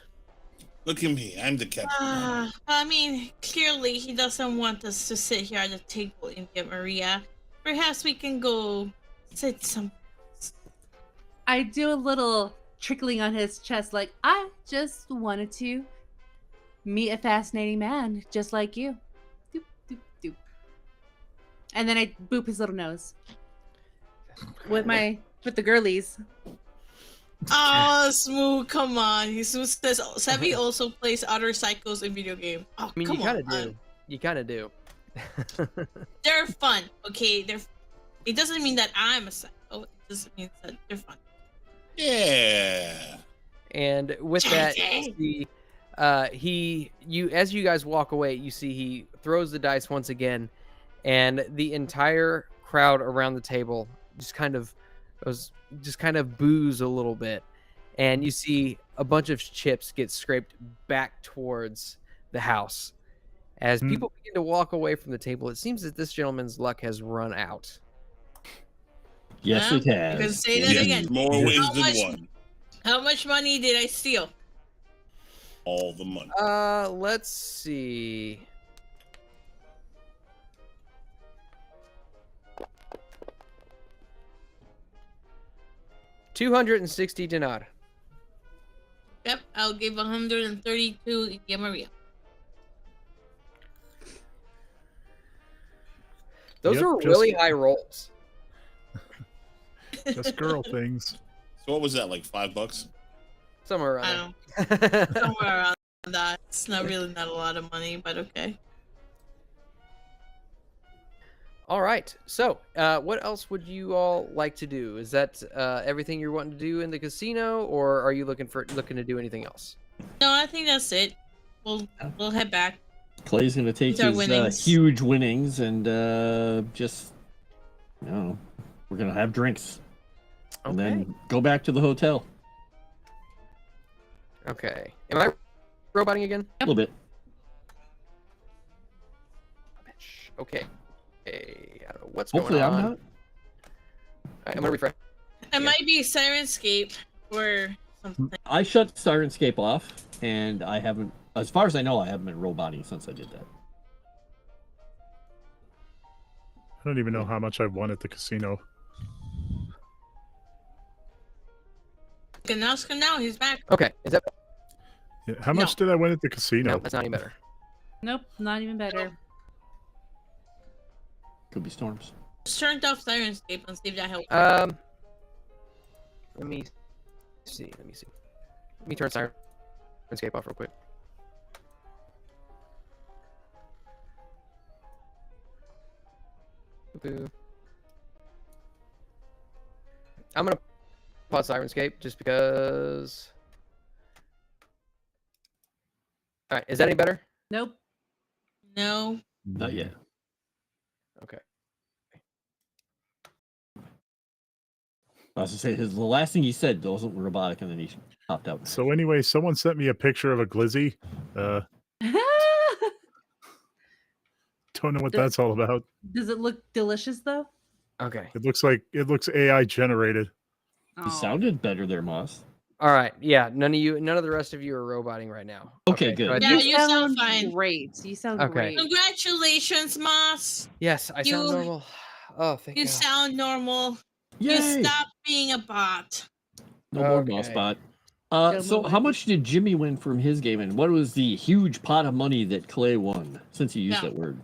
Look at me. I'm the captain. I mean, clearly he doesn't want us to sit here at the table, India Maria. Perhaps we can go sit some. I do a little trickling on his chest, like, I just wanted to meet a fascinating man just like you. Doop, doop, doop. And then I boop his little nose with the girlies. Oh, Smooth, come on. Smooth says Sevvy also plays other psychos in video game. Oh, I mean, come you kind on. of do. You kind of do. They're fun, okay? It doesn't mean that I'm a psycho. It just means that they're fun. Yeah. And with that, as you guys walk away, you see he throws the dice once again, and the entire crowd around the table just kind of boos a little bit, and you see a bunch of chips get scraped back towards the house. As people begin to walk away from the table, it seems that this gentleman's luck has run out. Yes, it has. You can say that again. More ways than one. How much money did I steal? All the money. Let's see. $260 dinar. Yep, I'll give 130 to Maria. Those are really high rolls. Just girl things. So what was that, like $5? Somewhere around Somewhere around that. It's not a lot of money, but okay. All right. So, what else would you all like to do? Is that everything you're wanting to do in the casino, or are you looking to do anything else? No, I think that's it. We'll head back. Clay's gonna take his huge winnings and just, we're gonna have drinks, and then go back to the hotel. Okay. Am I roboting again? A little bit. Okay. I don't know what's Hopefully going on. I'm not. All right, I'm gonna refresh. It might be Sirenscape or something. I shut Sirenscape off, and I haven't, as far as I know, I haven't been roboting since I did that. I don't even know how much I've won at the casino. Can ask him now. He's back. Okay. Is that? Yeah, how much did I win at the casino? No, that's not any better. Nope, not even better. Could be storms. Just turned off Sirenscape and see if that helps. Let me see. Let me turn Sirenscape off real quick. I'm gonna pause Sirenscape just because. All right, is that any better? Nope. No. Not yet. Okay. I was to say the last thing he said wasn't robotic, and then he popped out. So anyway, someone sent me a picture of a glizzy. Don't know what that's all about. Does it look delicious though? Okay. It looks AI generated. You sounded better there, Moss. All right. Yeah. None of the rest of you are roboting right now. Okay, good. Yeah, you sound fine. Great. You sound Okay. great. Congratulations, Moss. Yes, I sound normal. Oh, thank you. You sound normal. Yay. You stop being a bot. No more Moss bot. So how much did Jimmy win from his game, and what was the huge pot of money that Clay won, since you used that word?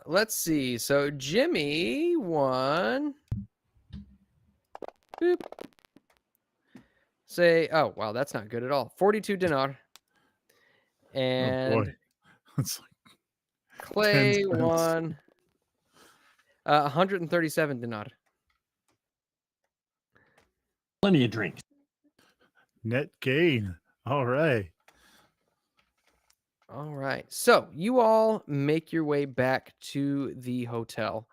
Let's see. So Jimmy won. Boop. Say, oh wow, that's not good at all. 42 dinar. And oh boy. That's like Clay won 137 dinar. Plenty of drinks. Net gain. All right. All right. So you all make your way back to the hotel.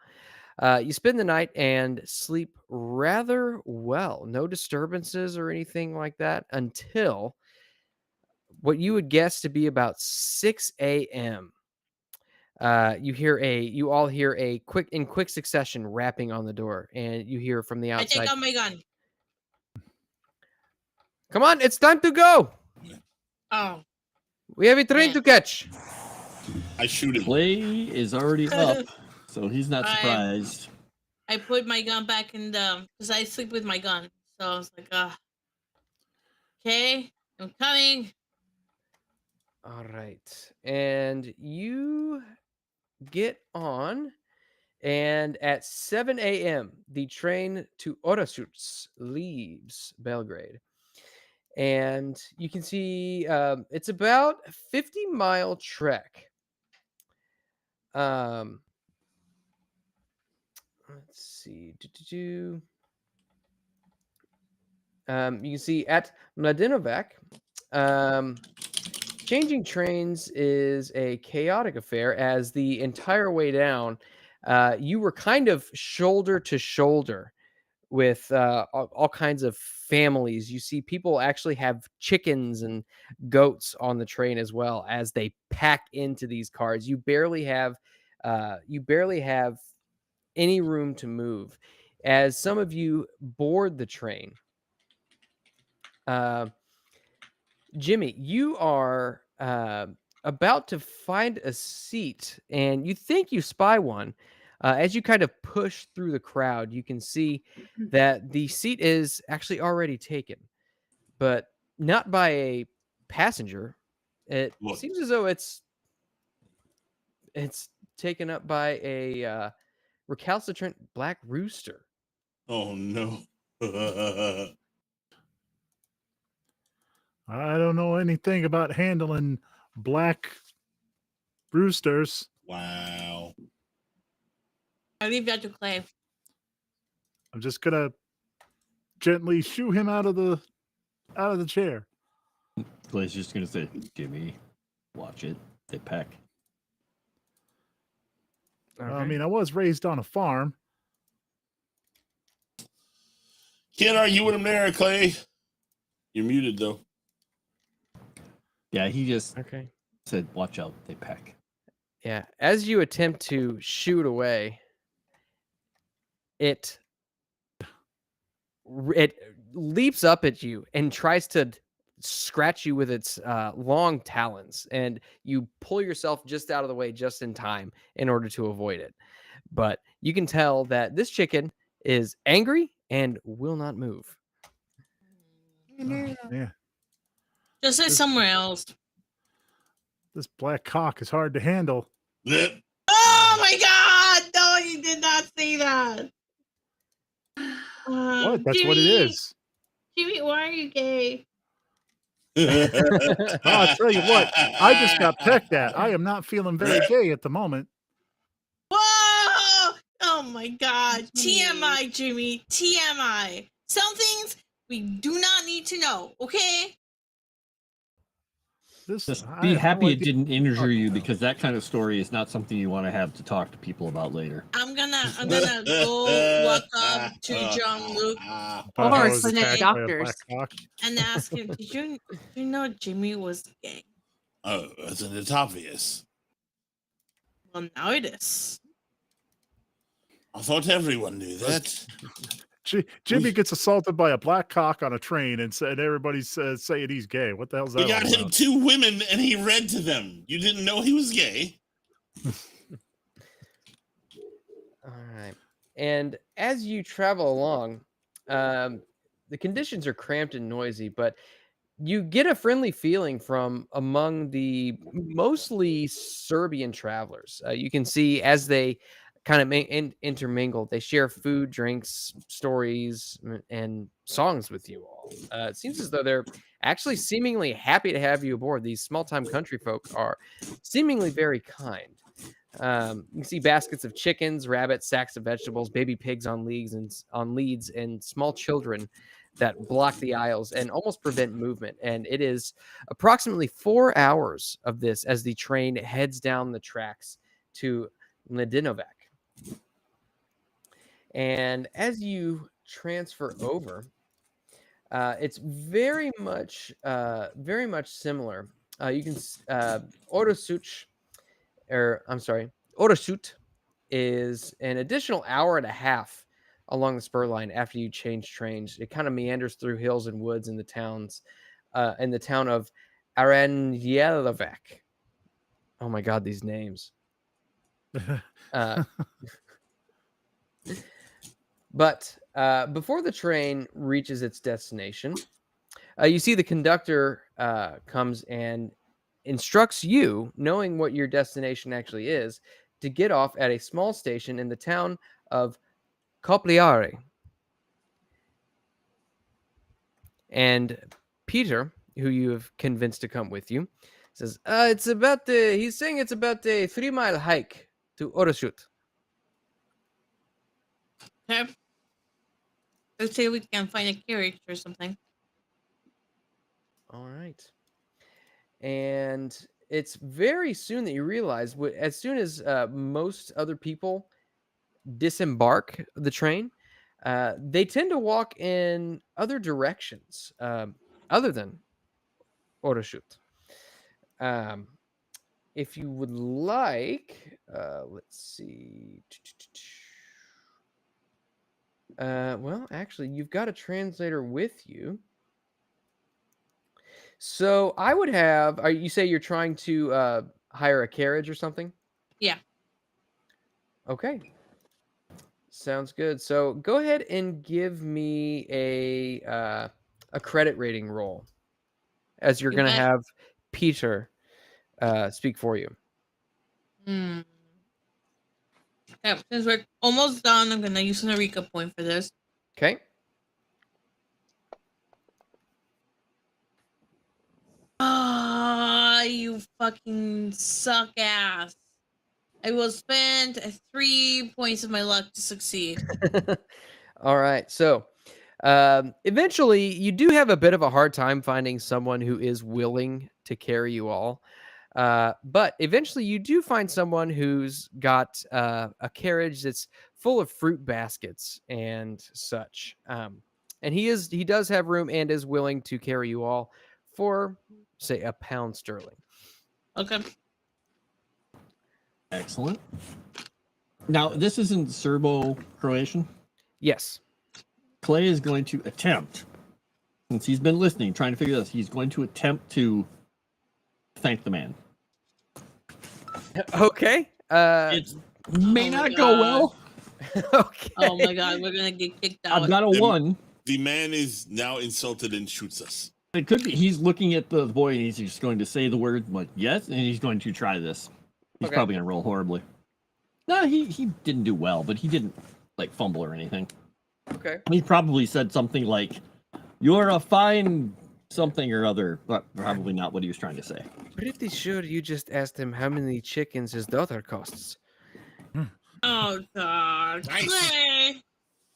You spend the night and sleep rather well. No disturbances or anything like that until what you would guess to be about 6 a.m. You all hear a quick succession rapping on the door, and you hear from the outside. I take out my gun. Come on, it's time to go. Oh. We have a train to catch. I shoot him. Clay is already up, so he's not surprised. I put my gun back in the, because I sleep with my gun. So I was like, okay, I'm coming. All right. And you get on, and at 7 a.m., the train to Orasuts leaves Belgrade. And you can see it's about a 50-mile trek. Let's see. You can see at Mladenovac, changing trains is a chaotic affair, as the entire way down, you were kind of shoulder to shoulder with all kinds of families. You see people actually have chickens and goats on the train as well as they pack into these cars. You barely have any room to move. As some of you board the train, Jimmy, you are about to find a seat, and you think you spy one. As you kind of push through the crowd, you can see that the seat is actually already taken, but not by a passenger. It seems as though it's taken up by a recalcitrant black rooster. Oh no. I don't know anything about handling black roosters. Wow. I leave that to Clay. I'm just gonna gently shoo him out of the chair. Clay's just gonna say, "Jimmy, watch it. They pack." Okay. I mean, I was raised on a farm. Can't argue with him there, Clay. You're muted though. Yeah, he just said, "Watch out, they pack." Yeah, as you attempt to shoot away, it leaps up at you and tries to scratch you with its long talons, and you pull yourself just out of the way just in time in order to avoid it. But you can tell that this chicken is angry and will not move. Oh, yeah. Just say somewhere else. This black cock is hard to handle. Oh my God! No, you did not say that. What? That's Jimmy, what it is. Jimmy, why are you gay? I'll tell you what. I just got pecked at. I am not feeling very gay at the moment. Whoa! Oh my God! TMI, Jimmy. TMI. Some things we do not need to know. Okay. Just be happy it didn't injure you, because that kind of story is not something you want to have to talk to people about later. I'm gonna go walk up to John Luke or the doctors and ask him, did you know Jimmy was gay? Oh, isn't it obvious? Well, now it is. I thought everyone knew that. Jimmy gets assaulted by a black cock on a train, and everybody's saying he's gay. What the hell's that? We got him 2 women, and he read to them. You didn't know he was gay. All right. And as you travel along, the conditions are cramped and noisy, but you get a friendly feeling from among the mostly Serbian travelers. You can see as they kind of intermingle, they share food, drinks, stories, and songs with you all. It seems as though they're actually seemingly happy to have you aboard. These small-time country folk are seemingly very kind. You can see baskets of chickens, rabbits, sacks of vegetables, baby pigs on leads, and small children that block the aisles and almost prevent movement. And it is approximately 4 hours of this as the train heads down the tracks to Mladenovac. And as you transfer over, it's very much similar. You can Orosut is an additional hour and a half along the spur line after you change trains. It kind of meanders through hills and woods in the town of Aranjelovac. Oh my God, these names. But before the train reaches its destination, you see the conductor comes and instructs you, knowing what your destination actually is, to get off at a small station in the town of Copliare. And Peter, who you have convinced to come with you, says, he's saying it's about a 3-mile hike to Orosut. Okay. Let's say we can find a carriage or something. All right. And it's very soon that you realize, as soon as most other people disembark the train, they tend to walk in other directions other than Orashut. If you would like, let's see. Well, actually, you've got a translator with you. So I would have, you say you're trying to hire a carriage or something? Yeah. Okay. Sounds good. So go ahead and give me a credit rating roll, as you're going to have Peter speak for you. Yeah, since we're almost done, I'm going to use an Eureka point for this. Okay. You fucking suck ass. I will spend 3 points of my luck to succeed. All right. So eventually, you do have a bit of a hard time finding someone who is willing to carry you all. But eventually, you do find someone who's got a carriage that's full of fruit baskets and such. And he does have room and is willing to carry you all for, say, £1 sterling. Okay. Excellent. Now, this is in Serbo-Croatian? Yes. Clay is going to attempt, since he's been listening, trying to figure this, he's going to attempt to thank the man. Okay. It may not go well. Okay. Oh my god, we're going to get kicked out. I've got a 1. The man is now insulted and shoots us. It could be he's looking at the boy and he's just going to say the word like yes, and he's going to try this. He's probably going to roll horribly. No, he didn't do well, but he didn't like fumble or anything. Okay. He probably said something like, "You're a fine something or other," but probably not what he was trying to say. Pretty sure you just asked him how many chickens his daughter costs. Oh god. Nice.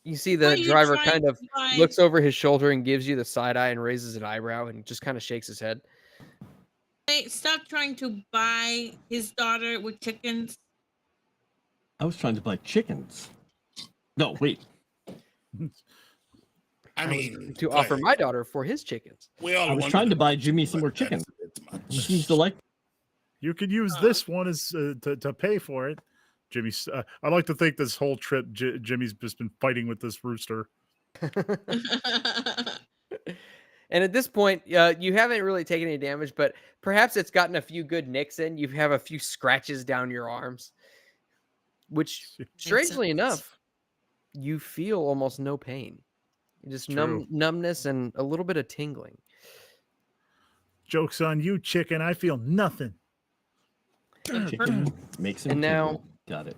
You see the driver kind of looks over his shoulder and gives you the side eye and raises an eyebrow and just kind of shakes his head. Hey, stop trying to buy his daughter with chickens. I was trying to buy chickens. No, wait. I mean, to offer my daughter for his chickens. I was trying to buy Jimmy some more chickens. He seems to like. You could use this one as to pay for it. Jimmy, I like to think this whole trip, Jimmy's just been fighting with this rooster. And at this point, you haven't really taken any damage, but perhaps it's gotten a few good nicks in. You have a few scratches down your arms, which, strangely enough, you feel almost no pain. Just numbness and a little bit of tingling. Joke's on you, chicken. I feel nothing. Chicken makes him. And now, got it.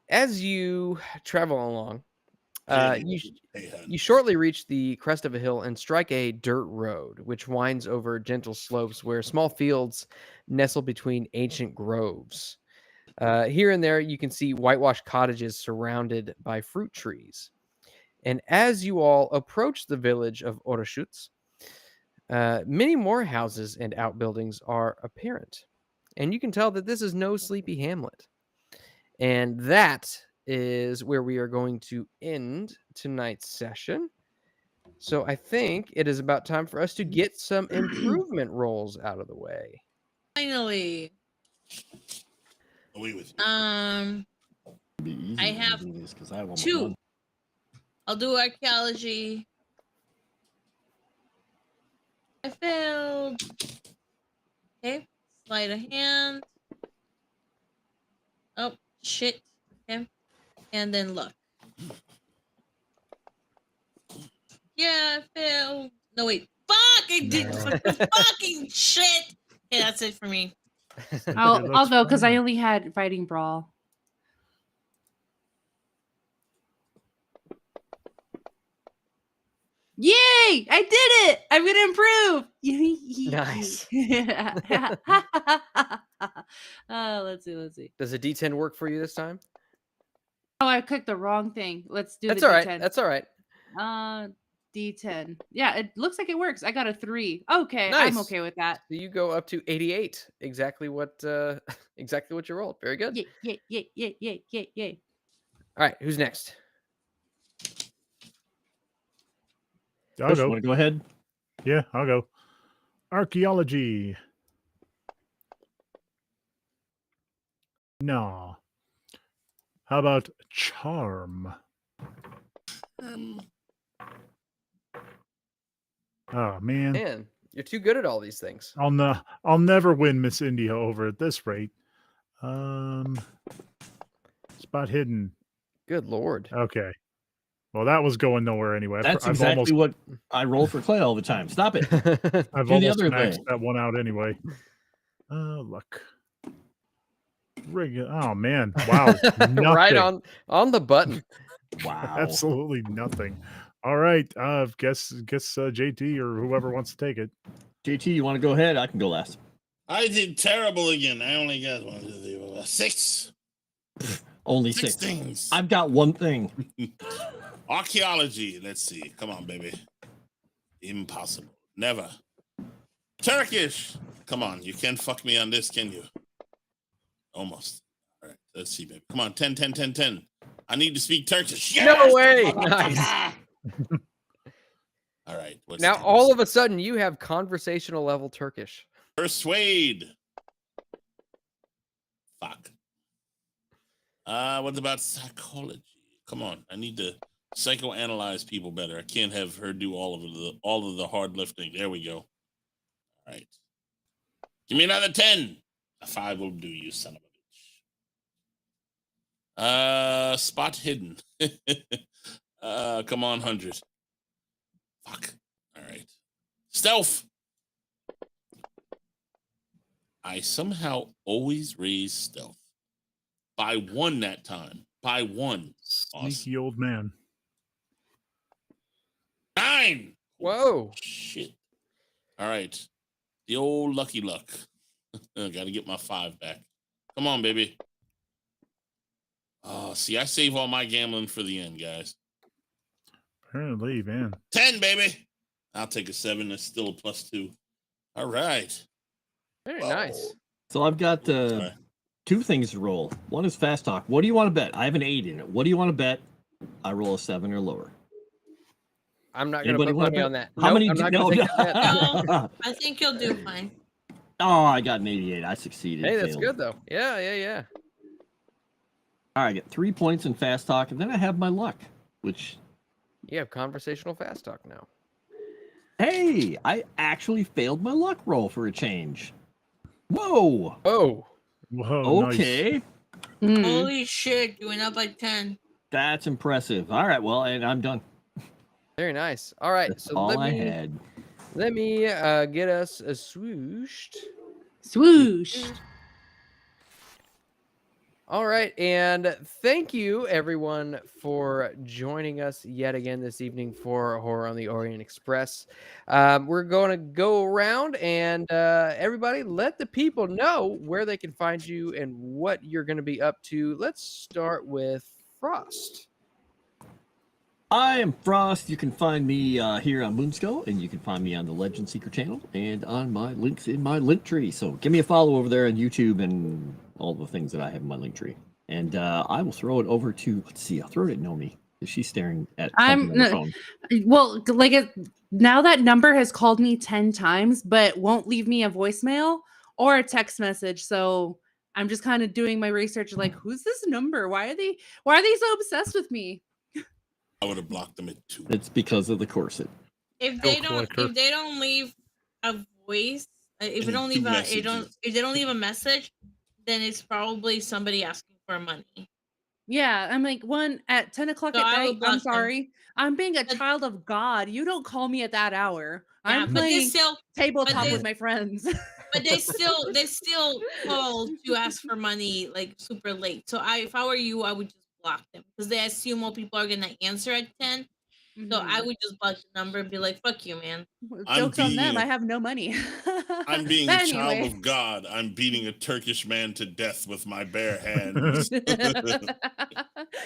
As you travel along, you shortly reach the crest of a hill and strike a dirt road, which winds over gentle slopes where small fields nestle between ancient groves. Here and there, you can see whitewashed cottages surrounded by fruit trees. And as you all approach the village of Orashut, many more houses and outbuildings are apparent. And you can tell that this is no sleepy hamlet. And that is where we are going to end tonight's session. So I think it is about time for us to get some improvement rolls out of the way. Finally. Away with I have 2. I'll do archaeology. I failed. Okay. Sleight of hand. Oh, shit. Okay. And then luck. Yeah, I failed. No, wait. Fuck! I did fucking shit! Okay, that's it for me. I'll go because I only had fighting brawl. Yay! I did it! I'm gonna improve. Nice. Let's see. Does a D10 work for you this time? Oh, I clicked the wrong thing. Let's do. That's the all right. D10. That's all right. D10. Yeah, it looks like it works. I got a 3. Okay, Nice. I'm okay with that. So you go up to 88. Exactly what you rolled. Very good. Yeah. All right, who's next? I'll go. Want to go ahead? Yeah, I'll go. Archaeology. No. How about charm? Oh man. Man, you're too good at all these things. I'll never win Miss India over at this rate. Spot hidden. Good Lord. Okay. Well, that was going nowhere anyway. That's exactly what I roll for Clay all the time. Stop it. I've almost maxed that one out anyway. Luck. Oh man! Wow. Right on the button. Wow. Absolutely nothing. All right. Guess JT or whoever wants to take it. JT, you want to go ahead? I can go last. I did terrible again. I only got 6. Only 6 6 things. I've got one thing. Archaeology. Let's see. Come on, baby. Impossible. Never. Turkish. Come on. You can't fuck me on this, can you? Almost. All right. Let's see, baby. Come on. 10, 10, 10, 10. I need to speak Turkish. Yes! No way. Nice. All right. Now, all of a sudden, you have conversational level Turkish. Persuade. Fuck. What about psychology? Come on. I need to psychoanalyze people better. I can't have her do all of the hard lifting. There we go. All right. Give me another 10. A 5 will do, you son of a bitch. Spot hidden. Come on, 100. Fuck. All right. Stealth. I somehow always raise stealth. By 1 that time. By 1. Sneaky old man. 9. Whoa. Shit. All right. The old lucky luck. Got to get my 5 back. Come on, baby. Oh, see, I save all my gambling for the end, guys. Apparently, man. 10, baby. I'll take a 7. That's still a +2. All right. Very nice. So I've got 2 things to roll. One is fast talk. What do you want to bet? I have an 8 in it. What do you want to bet? I roll a 7 or lower. I'm not going to put money on that. How many? No, I think you'll do fine. Oh, I got an 88. I succeeded. Hey, that's good though. Yeah. All right, I get 3 points in fast talk, and then I have my luck, which you have conversational fast talk now. Hey, I actually failed my luck roll for a change. Whoa. Oh. Whoa. Okay. Nice. Holy shit! You went up by 10. That's impressive. All right, well, and I'm done. Very nice. All right, that's so all I had. Let me get us a swooshed. Swooshed. All right, and thank you everyone for joining us yet again this evening for Horror on the Orient Express. We're going to go around and everybody let the people know where they can find you and what you're going to be up to. Let's start with Froste. I am Frost. You can find me here on Moonskull, and you can find me on the Legend Seeker channel and on my links in my link tree. So give me a follow over there on YouTube and all the things that I have in my link tree. And I will throw it over to, let's see, I'll throw it at Nomi. She's staring at something on the phone. Well, now that number has called me 10 times, but won't leave me a voicemail or a text message. So I'm just kind of doing my research, like, who's this number? Why are they so obsessed with me? I would have blocked them at 2. It's because of the corset. If they don't leave a voice, if they don't leave a message, then it's probably somebody asking for money. Yeah, I'm like, one at 10 o'clock at night. I'm sorry. I'm being a child of God. You don't call me at that hour. Yeah, I'm playing tabletop with my friends. But they still call to ask for money like super late. So if I were you, I would just block them because they assume more people are gonna answer at 10. Mm-hmm. So I would just block the number and be like, "Fuck you, man." Jokes on them. I have no money. I'm being a child of God. I'm beating a Turkish man to death with my bare hands.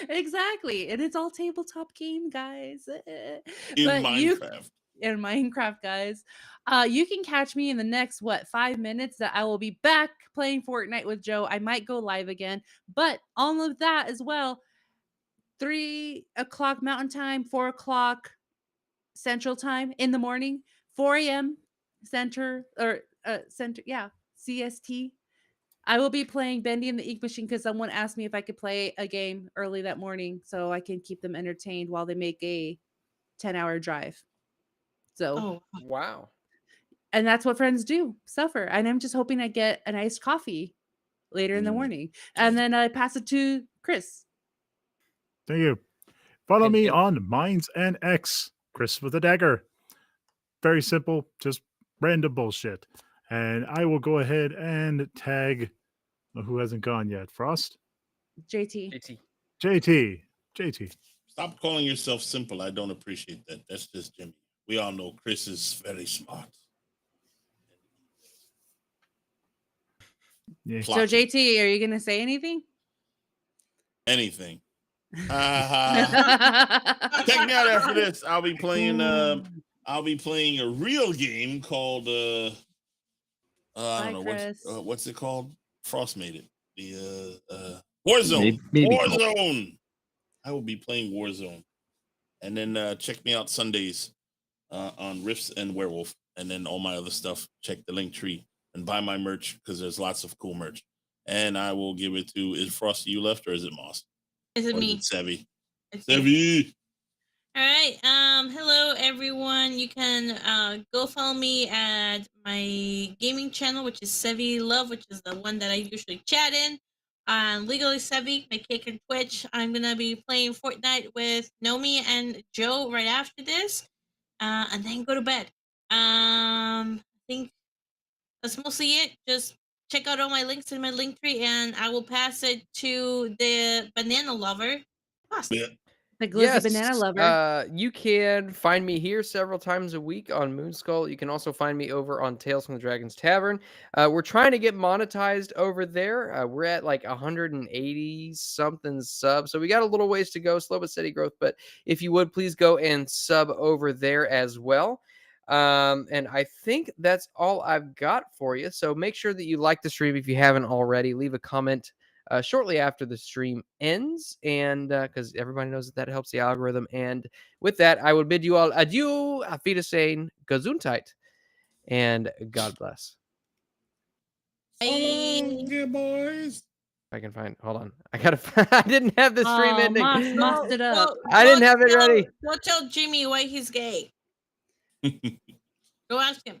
Exactly. And it's all tabletop game, guys. In But Minecraft. In Minecraft, guys. You can catch me in the next 5 minutes that I will be back playing Fortnite with Joe. I might go live again, but all of that as well. 3 o'clock Mountain Time, 4 o'clock Central Time in the morning, 4 a.m. Center CST. I will be playing Bendy and the Ink Machine because someone asked me if I could play a game early that morning so I can keep them entertained while they make a 10-hour drive. So, wow. And that's what friends do, suffer. And I'm just hoping I get an iced coffee later in the morning. And then I pass it to Chris. Thank you. Follow me on Minds and X, KrisWithADagger. Very simple, just random bullshit. And I will go ahead and tag who hasn't gone yet. Froste? JT. Stop calling yourself simple. I don't appreciate that. That's just Jimmy. We all know Chris is very smart. Yeah. So JT, are you gonna say anything? Anything. Check me out after this. I'll be playing a real game called I don't know what's it called. Frost made it. The Warzone. Warzone. I will be playing Warzone. And then check me out Sundays on Rifts and Werewolf. And then all my other stuff. Check the link tree and buy my merch because there's lots of cool merch. And I will give it to, is Frosty you left or is it Moss? Is it me? Is it Sevvy? Sevvy. All right. Hello everyone. You can go follow me at my gaming channel, which is Sevvy Love, which is the one that I usually chat in. Legally Sevvy, my kick and Twitch. I'm gonna be playing Fortnite with Nomi and Joe right after this. And then go to bed. I think that's mostly it. Just check out all my links in my link tree, and I will pass it to the banana lover. Yeah. The glizzy banana lover. You can find me here several times a week on Moonskull. You can also find me over on Tales from the Dragon's Tavern. We're trying to get monetized over there. We're at like 180 something subs, so we got a little ways to go, slow but steady growth. But if you would, please go and sub over there as well. And I think that's all I've got for you. So make sure that you like the stream if you haven't already. Leave a comment shortly after the stream ends, and because everybody knows that helps the algorithm. And with that, I would bid you all adieu, auf Wiedersehen, Gesundheit, and God bless. Okay, boys. I can find. Hold on, I gotta. I didn't have the stream ending. Mossed it up. I didn't have it ready. Go tell Jimmy why he's gay. Go ask him.